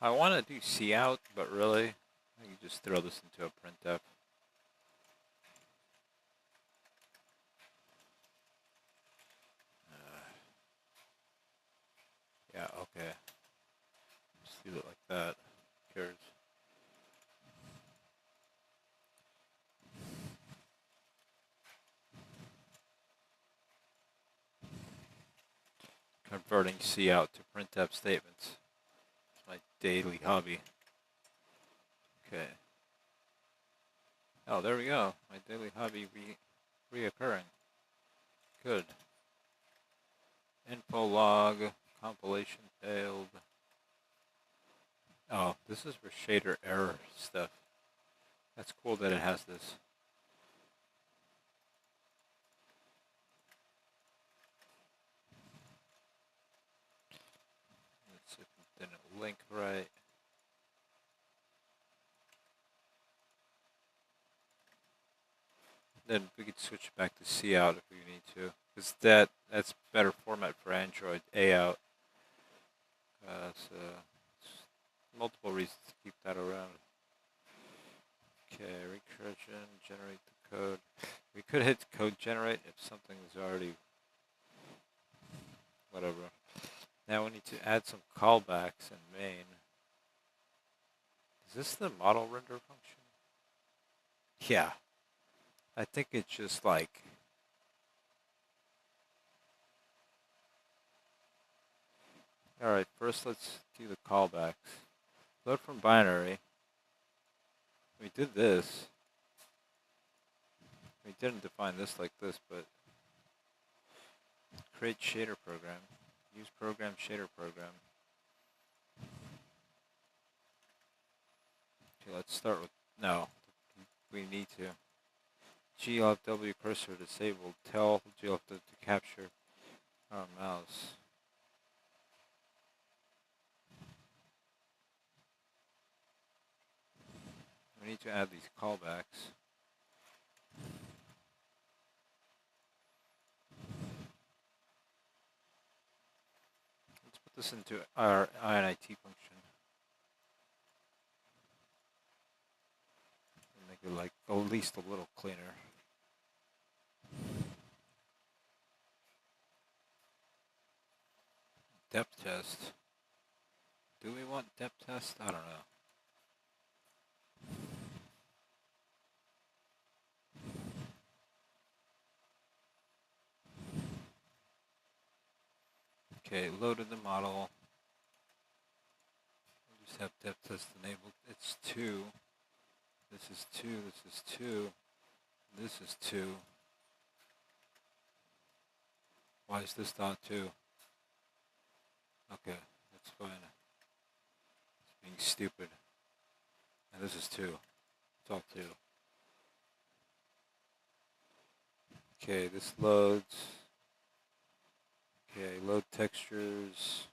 I want to do cout, but really, I can just throw this into a printf. Yeah, okay. Just do it like that. Who cares? Converting cout to printf statements. It's my daily hobby. Okay. Oh, there we go. My daily hobby reoccurring. Good. Info log, compilation failed. Oh, this is for shader error stuff. That's cool that it has this. Let's see if it didn't link right. Then we could switch back to cout if we need to, because that's better format for Android. A-out. So multiple reasons to keep that around. Okay, recursion, generate the code. We could hit code generate if something is already whatever. Now we need to add some callbacks in main. Is this the model render function? Yeah. I think it's just like alright, first let's do the callbacks. Load from binary. We did this. We didn't define this like this, but create shader program. Use program shader program. Okay, let's start with, no, we need to. glfw cursor disabled. Tell glfw to capture our mouse. We need to add these callbacks. Let's put this into our init function. Make it like at least a little cleaner. Depth test. Do we want depth test? I don't know. Okay, loaded the model. We'll just have depth test enabled. It's 2. This is 2. This is 2. This is 2. Why is this dot 2? Okay, that's fine. It's being stupid. And this is 2. It's all 2. Okay, this loads. Okay, load textures.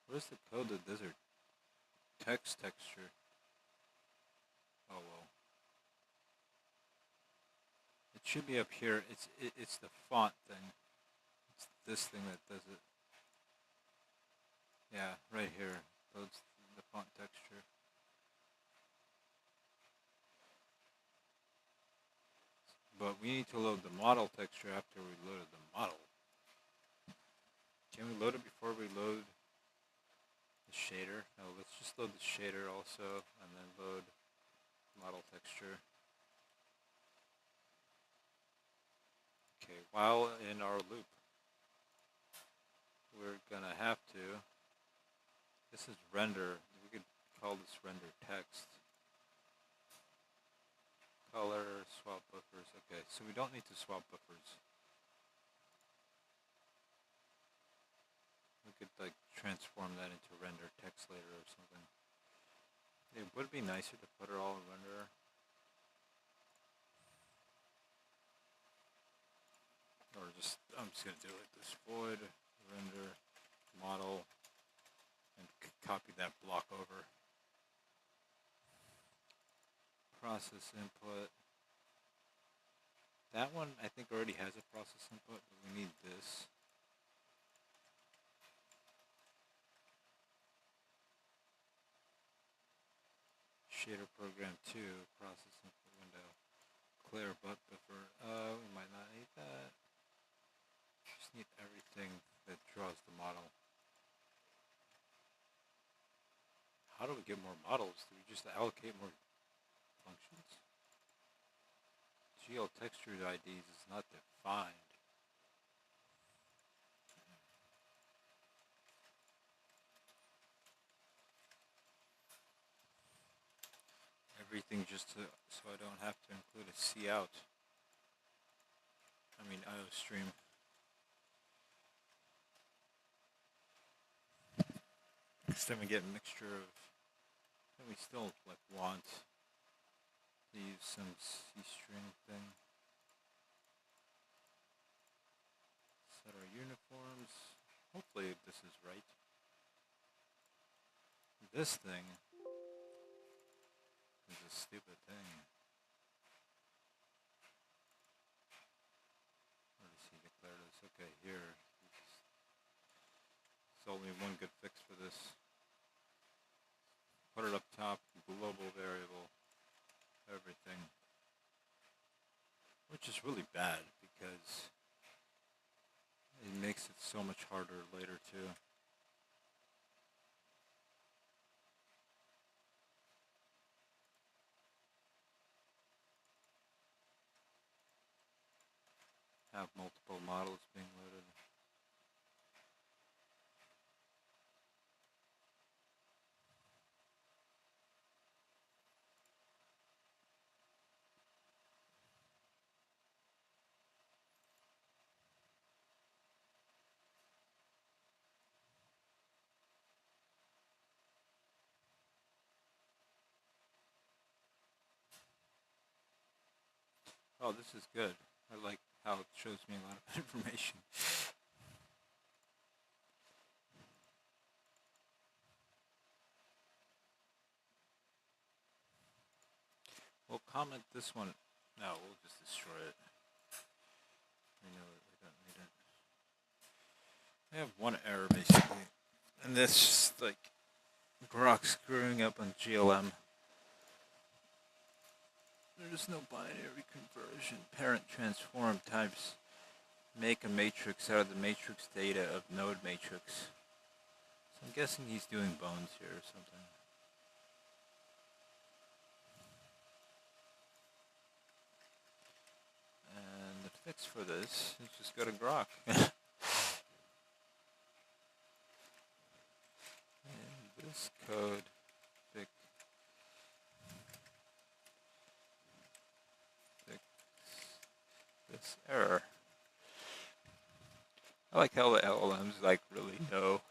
What is the code that does our text texture? Oh well. It should be up here. It's the font thing. It's this thing that does it. Yeah, right here. Loads the font texture. But we need to load the model texture after we loaded the model. Can we load it before we load the shader? No, let's just load the shader also, and then load model texture. Okay, while in our loop, we're gonna have to, this is render, we could call this render text. Color, swap buffers, okay, so we don't need to swap buffers. We could like transform that into render text later or something. It would be nicer to put it all in render. Or just, I'm just gonna do it like this, void, render, model, and copy that block over. Process input. That one I think already has a process input, but we need this. Shader program 2, process input window. Clear butt buffer. We might not need that. Just need everything that draws the model. How do we get more models? Do we just allocate more functions? GL texture IDs is not defined. Everything just to, so I don't have to include a cout. I mean IO stream. Because then we get a mixture of, then we still like want to use some C string thing. Set our uniforms. Hopefully this is right. This thing is a stupid thing. Where does he declare this? Okay, here. There's only one good fix for this. Put it up top, global variable, everything. Which is really bad because it makes it so much harder later too. Have multiple models being loaded. Oh, this is good. I like how it shows me a lot of information. We'll comment this one. No, we'll just destroy it. We know it. We don't need it. I have one error basically, and this like Grok screwing up on GLM. There's no binary conversion. Parent transform types make a matrix out of the matrix data of node matrix. So I'm guessing he's doing bones here or something. fix for this. Let's just go to grok. And this code fix this error. I like how the LLMs like really know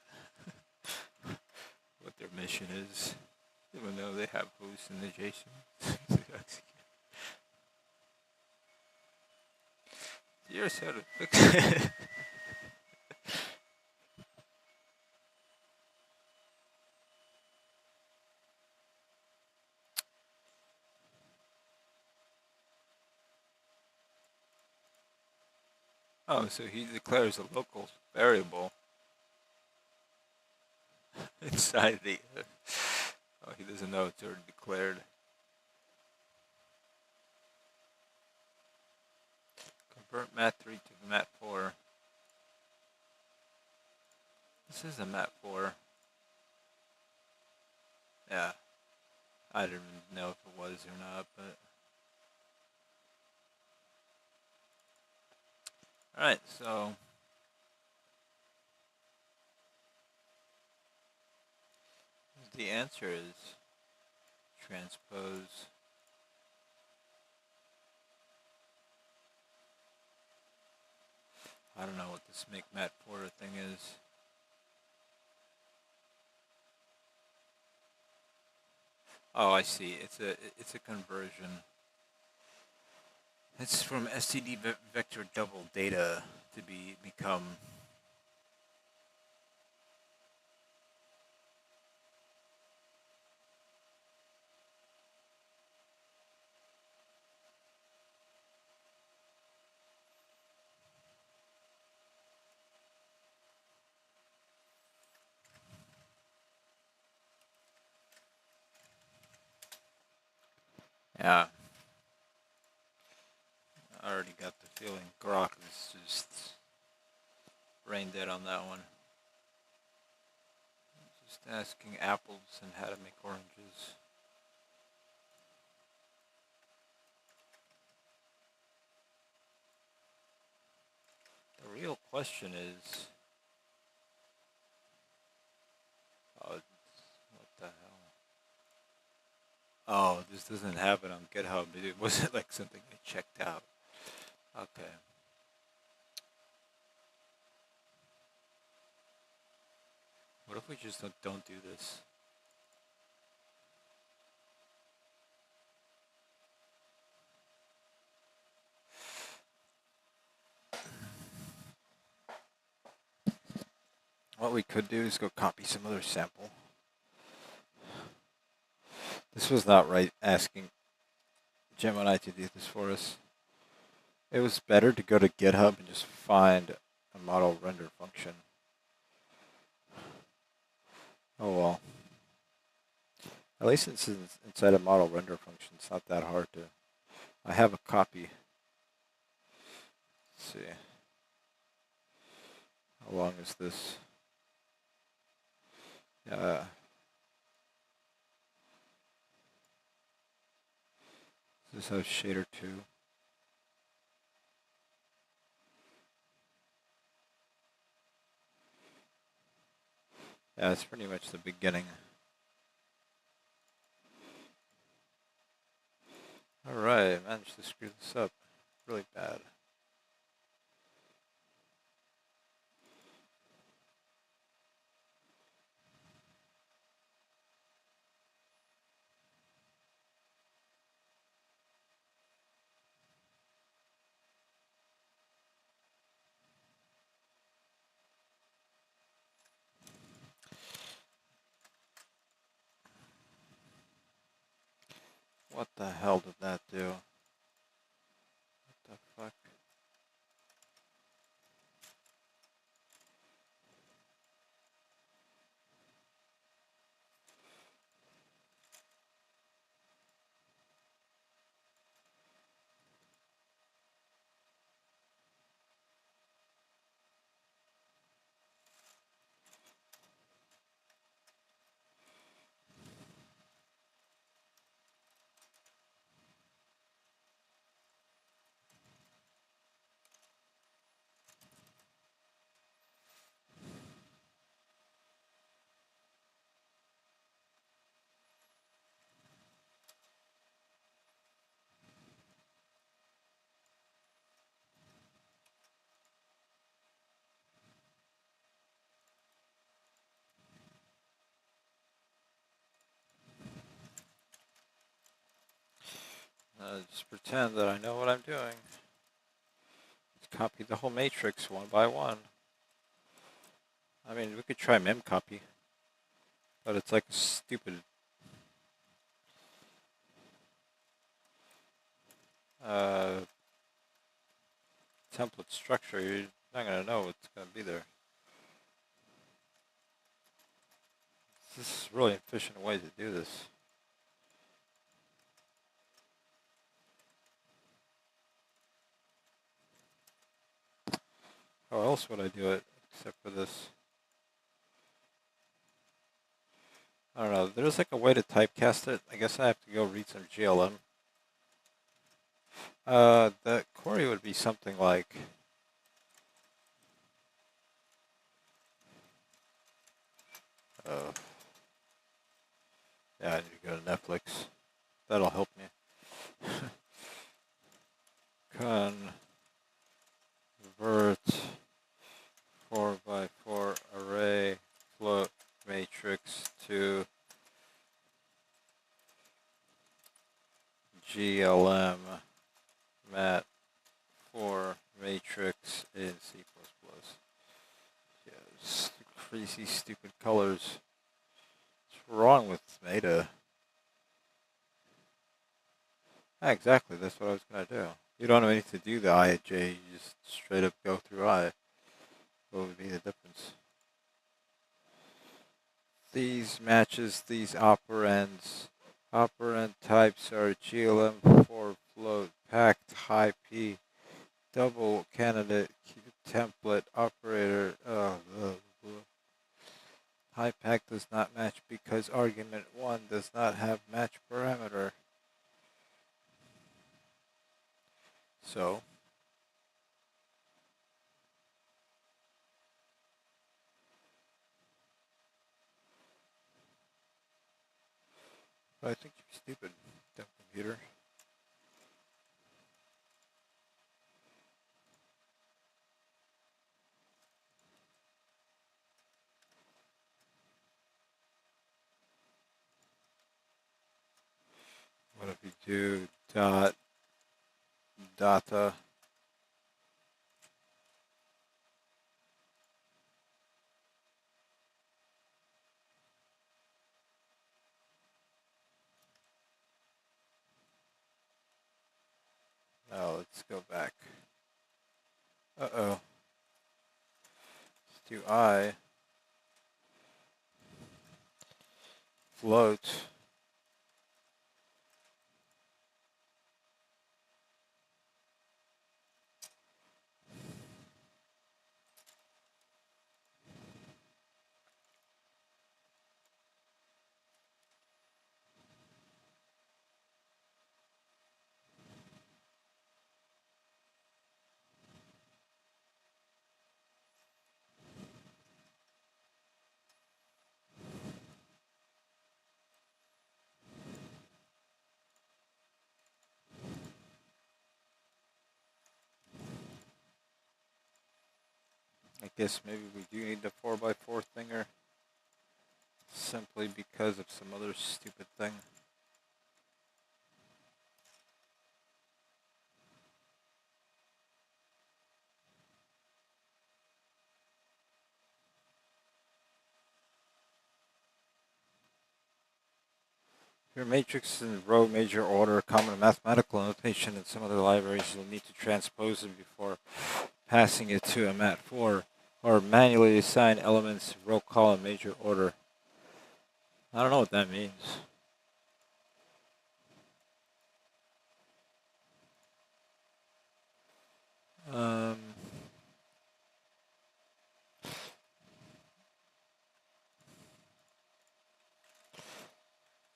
what their mission is, even though they have hallucinations. Here's how to fix it. Oh, so he declares a local variable inside the. Oh, he doesn't know it's already declared. Convert mat3 to mat4. This is a mat4. Yeah, I didn't know if it was or not, but. Alright, so. The answer is transpose I don't know what this make mat4 thing is. Oh, I see. It's a conversion. It's from std vector double data to become. Yeah. I already got the feeling grok is just brain dead on that one. Just asking apples and how to make oranges. The real question is, oh, what the hell? Oh, this doesn't have it on GitHub. It wasn't like something I checked out. Okay. What if we just don't do this? What we could do is go copy some other sample. This was not right asking Gemini to do this for us. It was better to go to GitHub and just find a model render function. Oh well. At least it's inside a model render function. It's not that hard to. I have a copy. Let's see. How long is this? This has shader 2. Yeah, it's pretty much the beginning. Alright, I managed to screw this up really bad. What the hell did that do? What the fuck? just pretend that I know what I'm doing. Just copy the whole matrix one by one. I mean, we could try mem copy, but it's like a stupid template structure. You're not going to know what's going to be there. This is a really efficient way to do this. How else would I do it except for this? I don't know. There's like a way to typecast it. I guess I have to go read some GLM. The query would be something like yeah, I need to go to Netflix. That'll help me. Convert 4x4 array float matrix to GLM mat4 matrix in C++. Yes, crazy stupid colors. What's wrong with Meta? Ah, exactly, that's what I was going to do. You don't need to do the I at J, you just straight up go through I. What would be the difference? These matches, these operands. Operand types are GLM4 float, packed high P, double candidate, template, operator. High pack does not match because argument 1 does not have match parameter. So, I think you're stupid, dumb computer. What if you do data now let's go back. Let's do I float I guess maybe we do need the 4x4 thinger simply because of some other stupid thing. Your matrix in row major order, common mathematical notation, and some other libraries you'll need to transpose it before passing it to a mat4 or manually assign elements row column major order. I don't know what that means.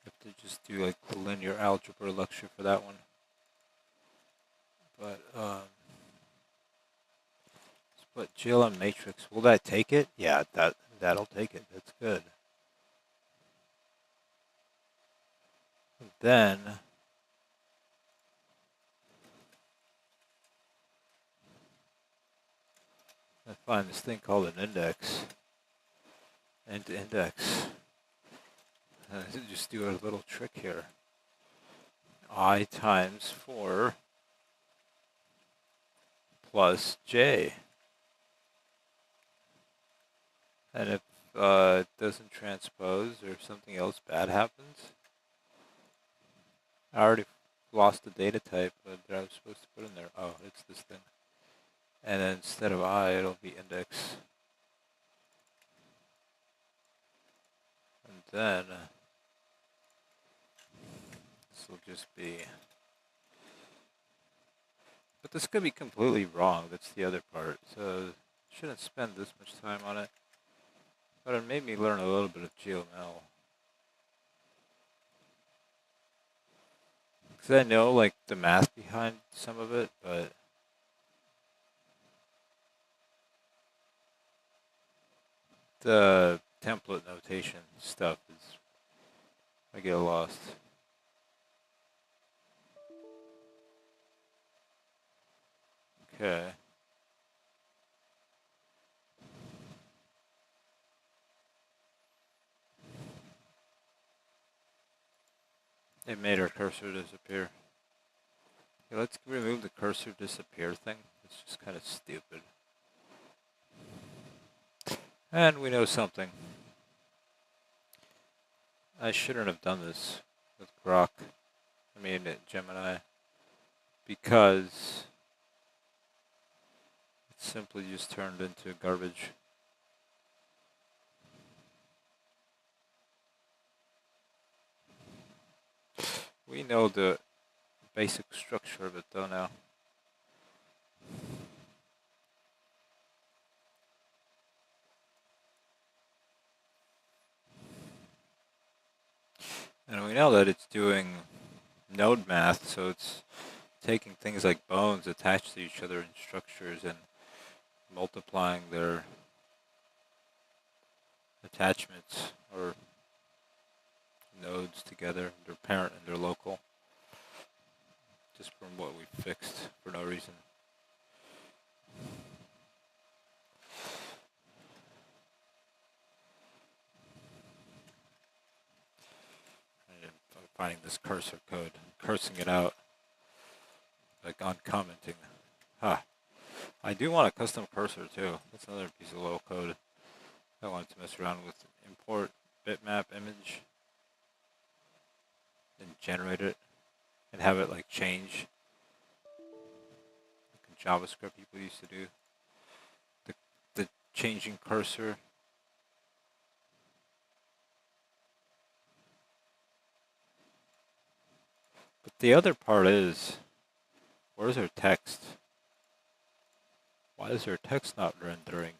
Have to just do like the linear algebra lecture for that one. But GLM matrix, will that take it? Yeah, that'll take it. That's good. Then I find this thing called an index. Index. Just do a little trick here. I times 4 plus j. And if it doesn't transpose or something else bad happens, I already lost the data type that I was supposed to put in there. Oh, it's this thing. And then instead of I, it'll be index. And then this will just be, but this could be completely wrong. That's the other part. So shouldn't spend this much time on it. But it made me learn a little bit of GML. Because I know like the math behind some of it, but the template notation stuff is, I get lost. Okay. It made our cursor disappear. Okay, let's remove the cursor disappear thing. It's just kind of stupid. And we know something. I shouldn't have done this with Grok. I mean, Gemini. Because it simply just turned into garbage. We know the basic structure of it though now. And we know that it's doing node math, so it's taking things like bones attached to each other in structures and multiplying their attachments or nodes together, their parent and their local, just from what we fixed for no reason. I'm finding this cursor code, cursing it out, like uncommenting. Ah, I do want a custom cursor too. That's another piece of low code I wanted to mess around with. Import bitmap image and generate it and have it like change like in JavaScript people used to do. The changing cursor. But the other part is, where's our text? Why is our text not rendering?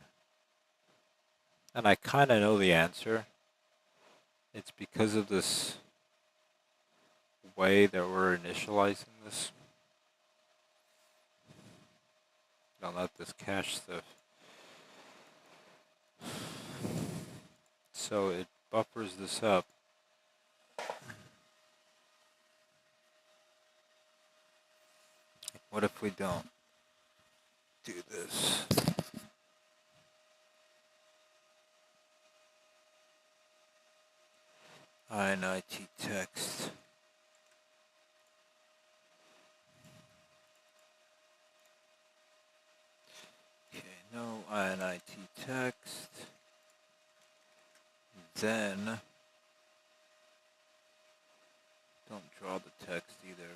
And I kind of know the answer. It's because of this way that we're initializing this. No, not this cache stuff. So it buffers this up. What if we don't do this? INIT text. Okay, no INIT text. Then don't draw the text either.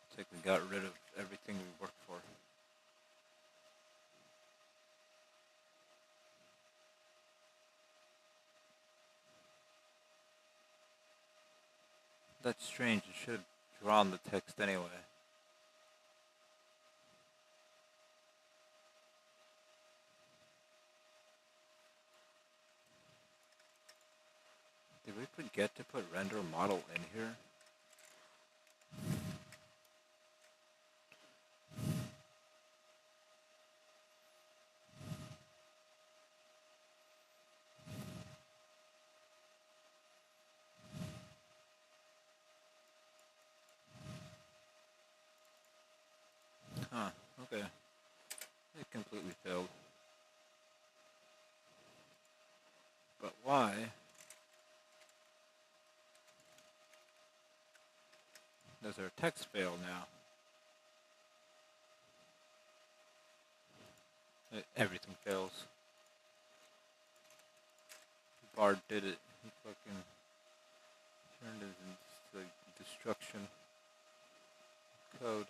It's like we got rid of everything we worked for. That's strange. It should have drawn the text anyway. Did we forget to put render model in here? Huh, okay. It completely failed. But why Does our text fail now? Everything fails. Bard did it. He fucking turned it into destruction code.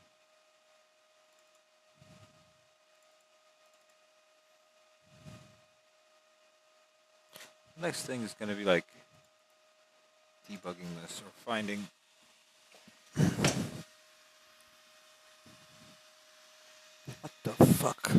Next thing is going to be like debugging this or finding what the fuck.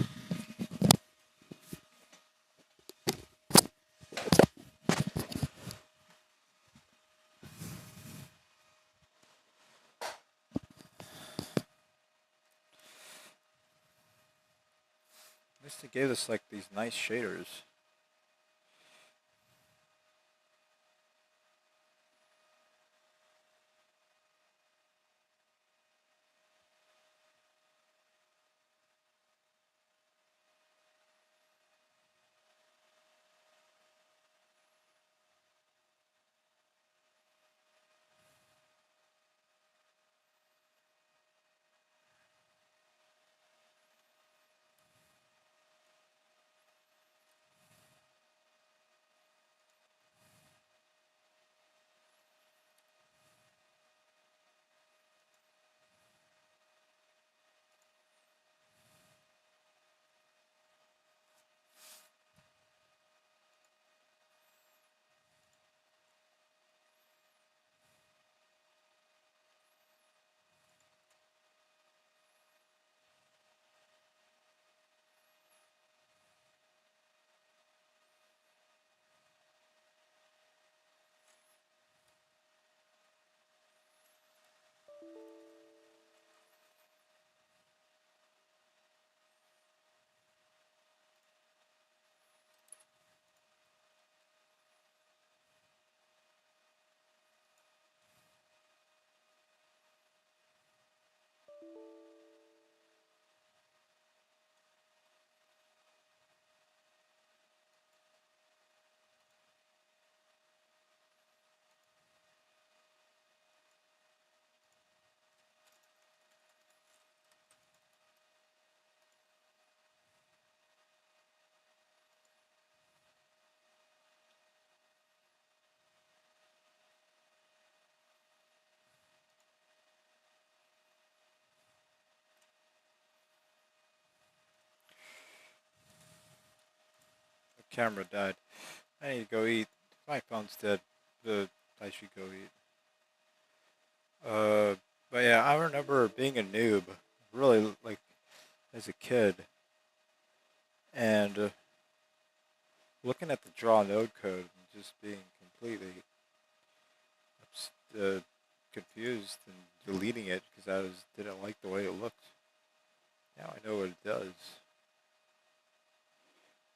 At least it gave us like these nice shaders. The camera died. I need to go eat. My phone's dead. I should go eat. But yeah, I remember being a noob, really like as a kid, and looking at the draw node code and just being completely confused and deleting it because I didn't like the way it looked. Now I know what it does.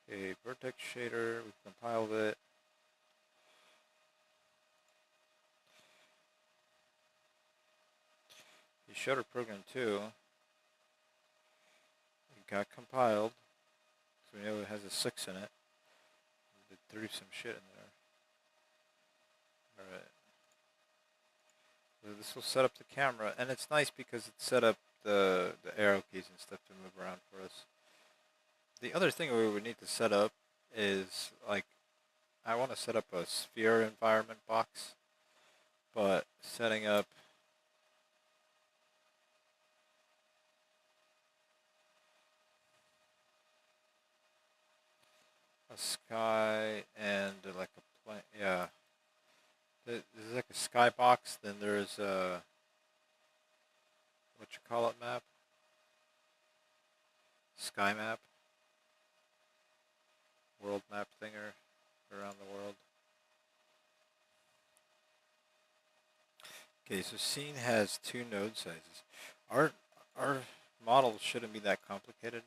Okay, vertex shader, we compiled it. The shader program too. It got compiled, so we know it has a 6 in it. It threw some shit in there. Alright. So this will set up the camera, and it's nice because it set up the arrow keys and stuff to move around for us. The other thing we would need to set up is, like, I want to set up a sphere environment box, but setting up a sky and like a plane, yeah. There's like a sky box, then there's a, what you call it, map? Sky map? World map thinger around the world. Okay, so scene has 2 node sizes. Our model shouldn't be that complicated.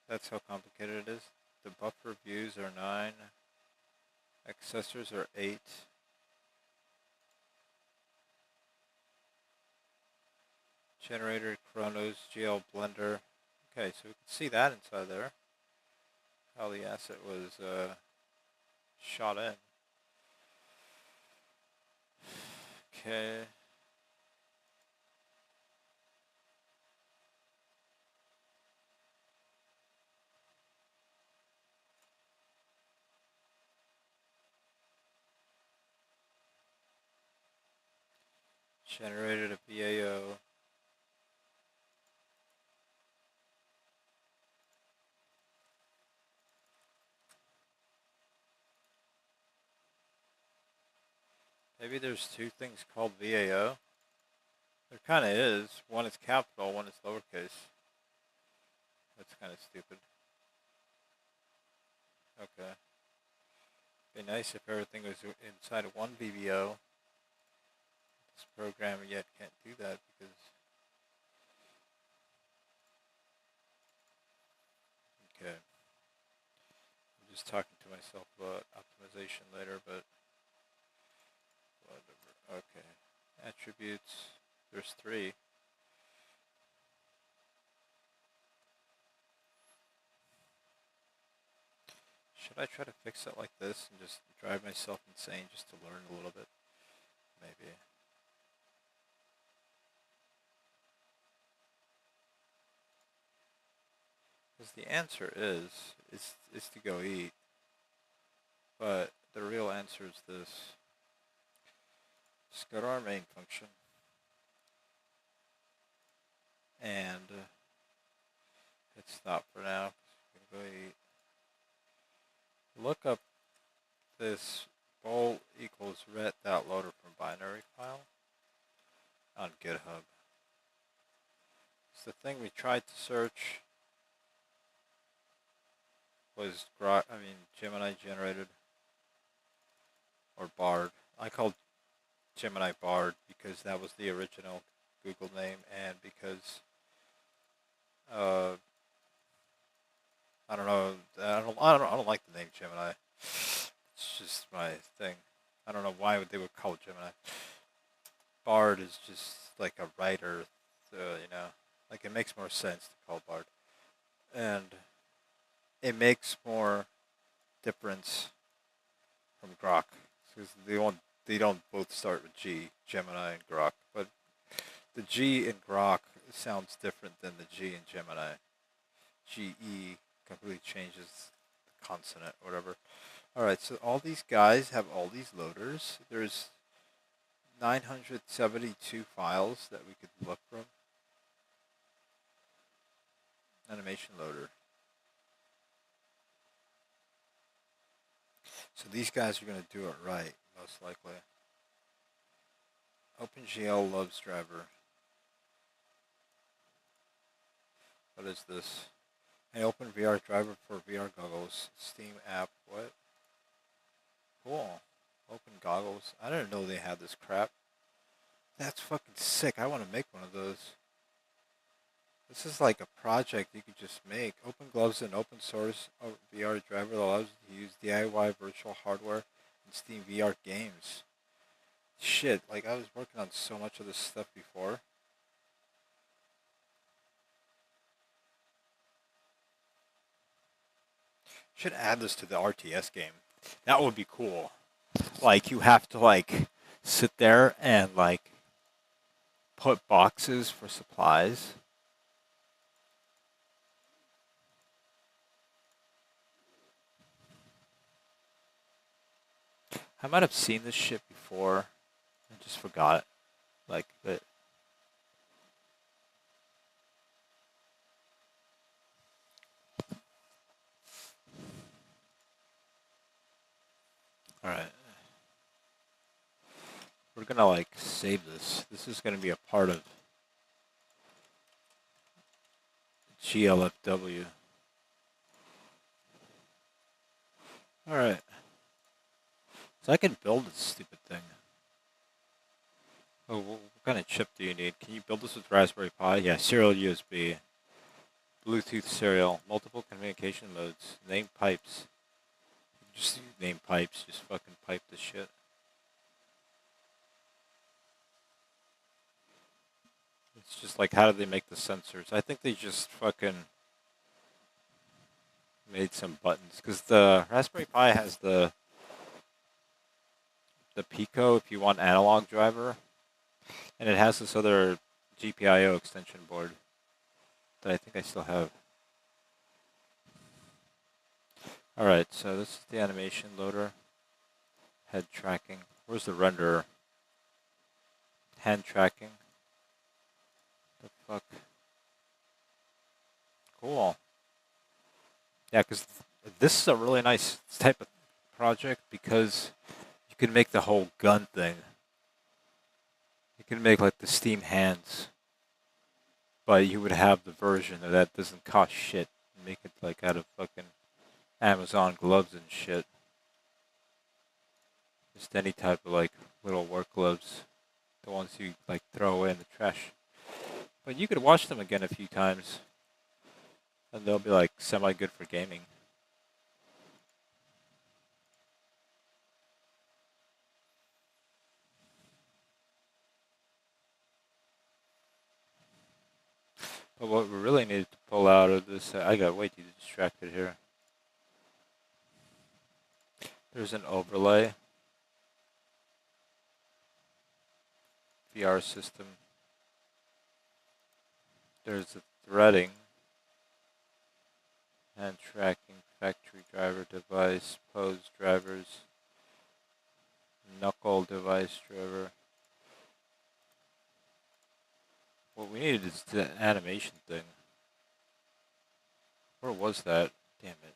That's how complicated it is. The buffer views are 9. Accessors are 8. Generator, Chronos, GL Blender. Okay, so we can see that inside there. How the asset was shot in. Okay. Generated a BAO. Maybe there's two things called VAO. There kind of is. One is capital, one is lowercase. That's kind of stupid. Okay. Be nice if everything was inside of one VBO. This program yet can't do that because. Okay. I'm just talking to myself about optimization later, but whatever. Okay. Attributes. There's 3. Should I try to fix it like this and just drive myself insane just to learn a little bit? Maybe. Because the answer is to go eat. But the real answer is this. Just go to our main function. And hit stop for now. Go eat. Look up this bool equals ret.loader from binary file on GitHub. It's the thing we tried to search was Gemini generated or Bard. I called Gemini Bard because that was the original Google name and because I don't know. I don't like the name Gemini. It's just my thing. I don't know why they would call it Gemini. Bard is just like a writer, like it makes more sense to call Bard, and it makes more difference from Grok because they don't both start with G, Gemini and Grok, but the G in Grok sounds different than the G in Gemini. GE completely changes the consonant, whatever. Alright, so all these guys have all these loaders. There's 972 files that we could look from. Animation loader. So these guys are going to do it right, most likely. OpenGL loves driver. What is this? Hey, open VR driver for VR goggles. Steam app. What? Cool. Open goggles. I didn't know they had this crap. That's fucking sick. I want to make one of those. This is like a project you could just make. OpenGL is an open source VR driver that allows you to use DIY virtual hardware and Steam VR games. Shit, like I was working on so much of this stuff before. Should add this to the RTS game. That would be cool. Like you have to like sit there and like put boxes for supplies. I might have seen this shit before. I just forgot it. Like, but. Alright. We're gonna like save this. This is gonna be a part of GLFW. Alright. So I can build this stupid thing. Oh, what kind of chip do you need? Can you build this with Raspberry Pi? Yeah, serial USB. Bluetooth serial. Multiple communication modes. Name pipes. Just name pipes. Just fucking pipe this shit. It's just like, how do they make the sensors? I think they just fucking made some buttons. Because the Raspberry Pi has the Pico if you want analog driver. And it has this other GPIO extension board that I think I still have. Alright, so this is the animation loader. Head tracking. Where's the renderer? Hand tracking. The fuck? Cool. Yeah, because this is a really nice type of project because you can make the whole gun thing. You can make like the Steam hands, but you would have the version that doesn't cost shit. Make it like out of fucking Amazon gloves and shit. Just any type of like little work gloves. The ones you like throw away in the trash. But you could wash them again a few times. And they'll be like semi-good for gaming. But what we really needed to pull out of this, I got way too distracted here. There's an overlay. VR system. There's a threading. Hand tracking, factory driver device, pose drivers, knuckle device driver. What we needed is the animation thing. Where was that? Damn it.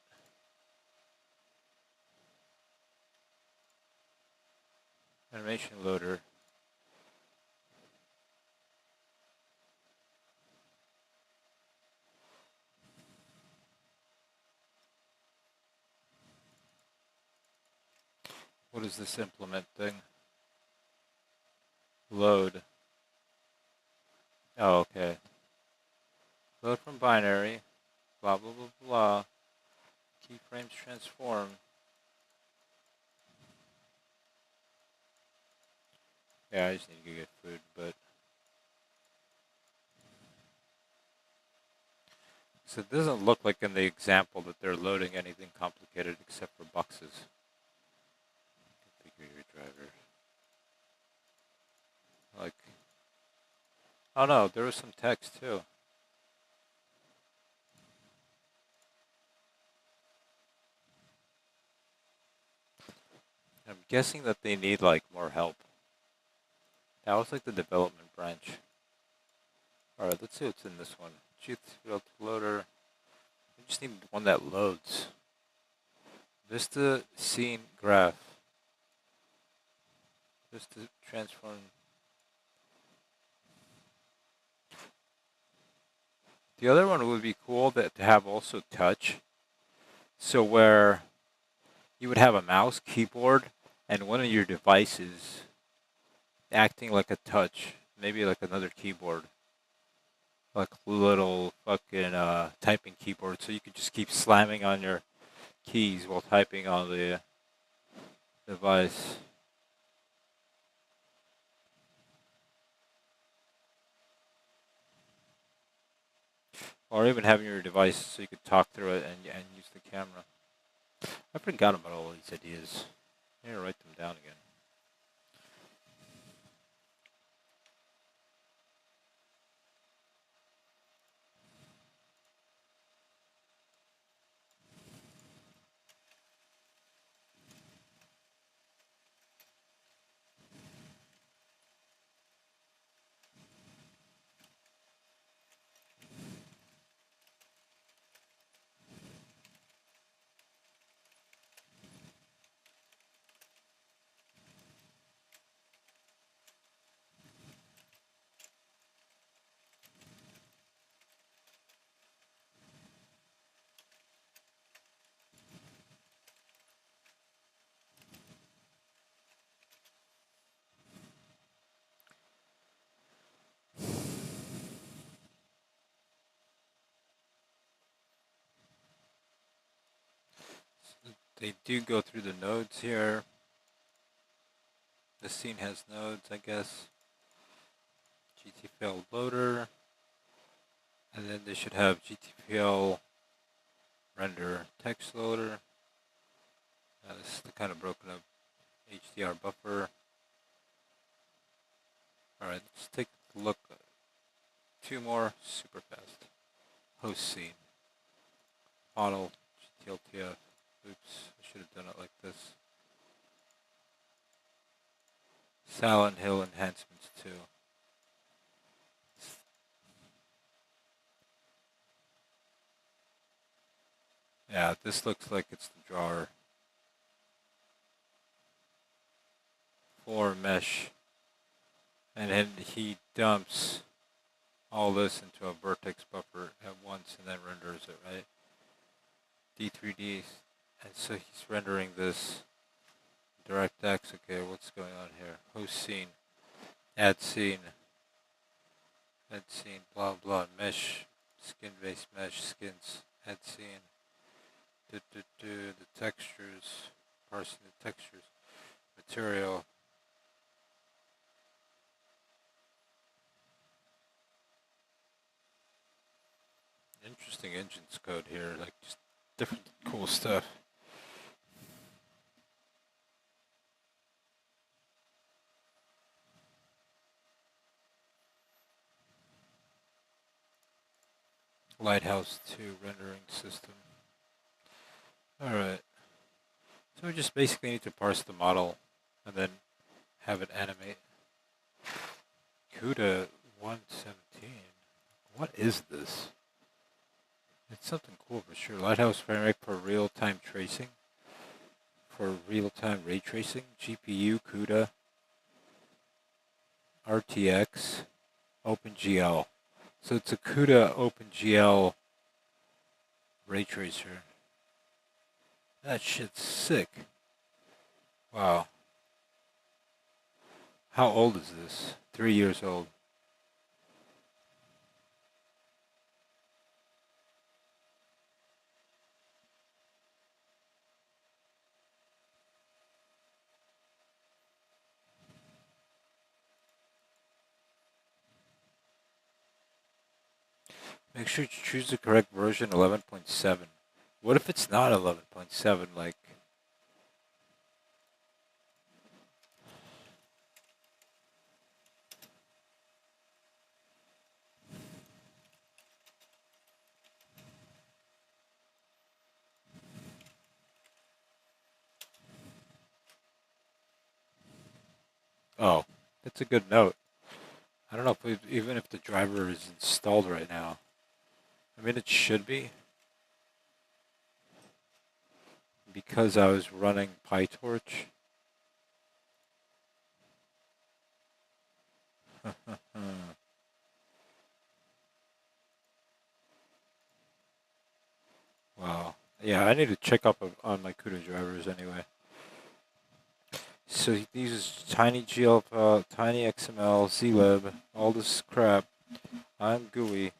Animation loader. What is this implement thing? Load. Oh, okay. Load from binary. Blah, blah, blah, blah. Keyframes transform. Yeah, I just need to go get food, but... So it doesn't look like in the example that they're loading anything complicated except for boxes. Configure your driver. Like... Oh no, there was some text too. I'm guessing that they need like more help. That was like the development branch. Alright, let's see what's in this one. Field loader. We just need one that loads. Vista scene graph. Vista transform. The other one would be cool that to have also touch. So where you would have a mouse, keyboard, and one of your devices acting like a touch. Maybe like another keyboard. Like a little fucking typing keyboard. So you could just keep slamming on your keys while typing on the device. Or even having your device so you could talk through it and use the camera. I forgot about all these ideas. I need to write them down again. They do go through the nodes here. The scene has nodes, I guess. GTFL loader. And then they should have GTFL render text loader. This is the kind of broken up HDR buffer. Alright, Alright, let's take a look. 2 more super fast. Host scene. Model, GTLTF. Oops, I should have done it like this. Silent Hill enhancements too. Yeah, this looks like it's the drawer. For mesh. And then he dumps all this into a vertex buffer at once and then renders it, right? D3D. And so he's rendering this DirectX. Okay, what's going on here? Host scene. Add scene. Add scene. Blah, blah. Mesh. Skin-based mesh. Skins. Add scene. The textures. Parsing the textures. Material. Interesting engines code here, like just different cool stuff. Lighthouse 2 rendering system. Alright. So we just basically need to parse the model and then have it animate. CUDA 117. What is this? It's something cool for sure. Lighthouse framework for real-time tracing. For real-time ray tracing. GPU, CUDA, RTX, OpenGL. So it's a CUDA OpenGL ray tracer. That shit's sick. Wow. How old is this? 3 years old. Make sure to choose the correct version, 11.7. What if it's not 11.7, like... Oh, that's a good note. I don't know if even if the driver is installed right now. I mean, it should be. Because I was running PyTorch. Wow. Yeah, I need to check up on my CUDA drivers anyway. So he uses TinyGL, TinyXML, zlib, all this crap. I'm GUI.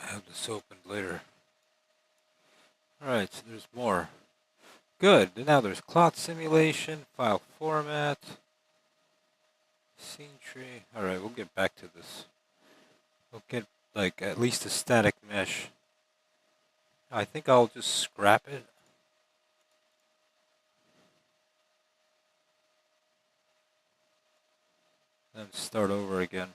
I have this opened later. Alright, so there's more. Good. Now there's cloth simulation, file format, scene tree. Alright, we'll get back to this. We'll get like at least a static mesh. I think I'll just scrap it. Then start over again.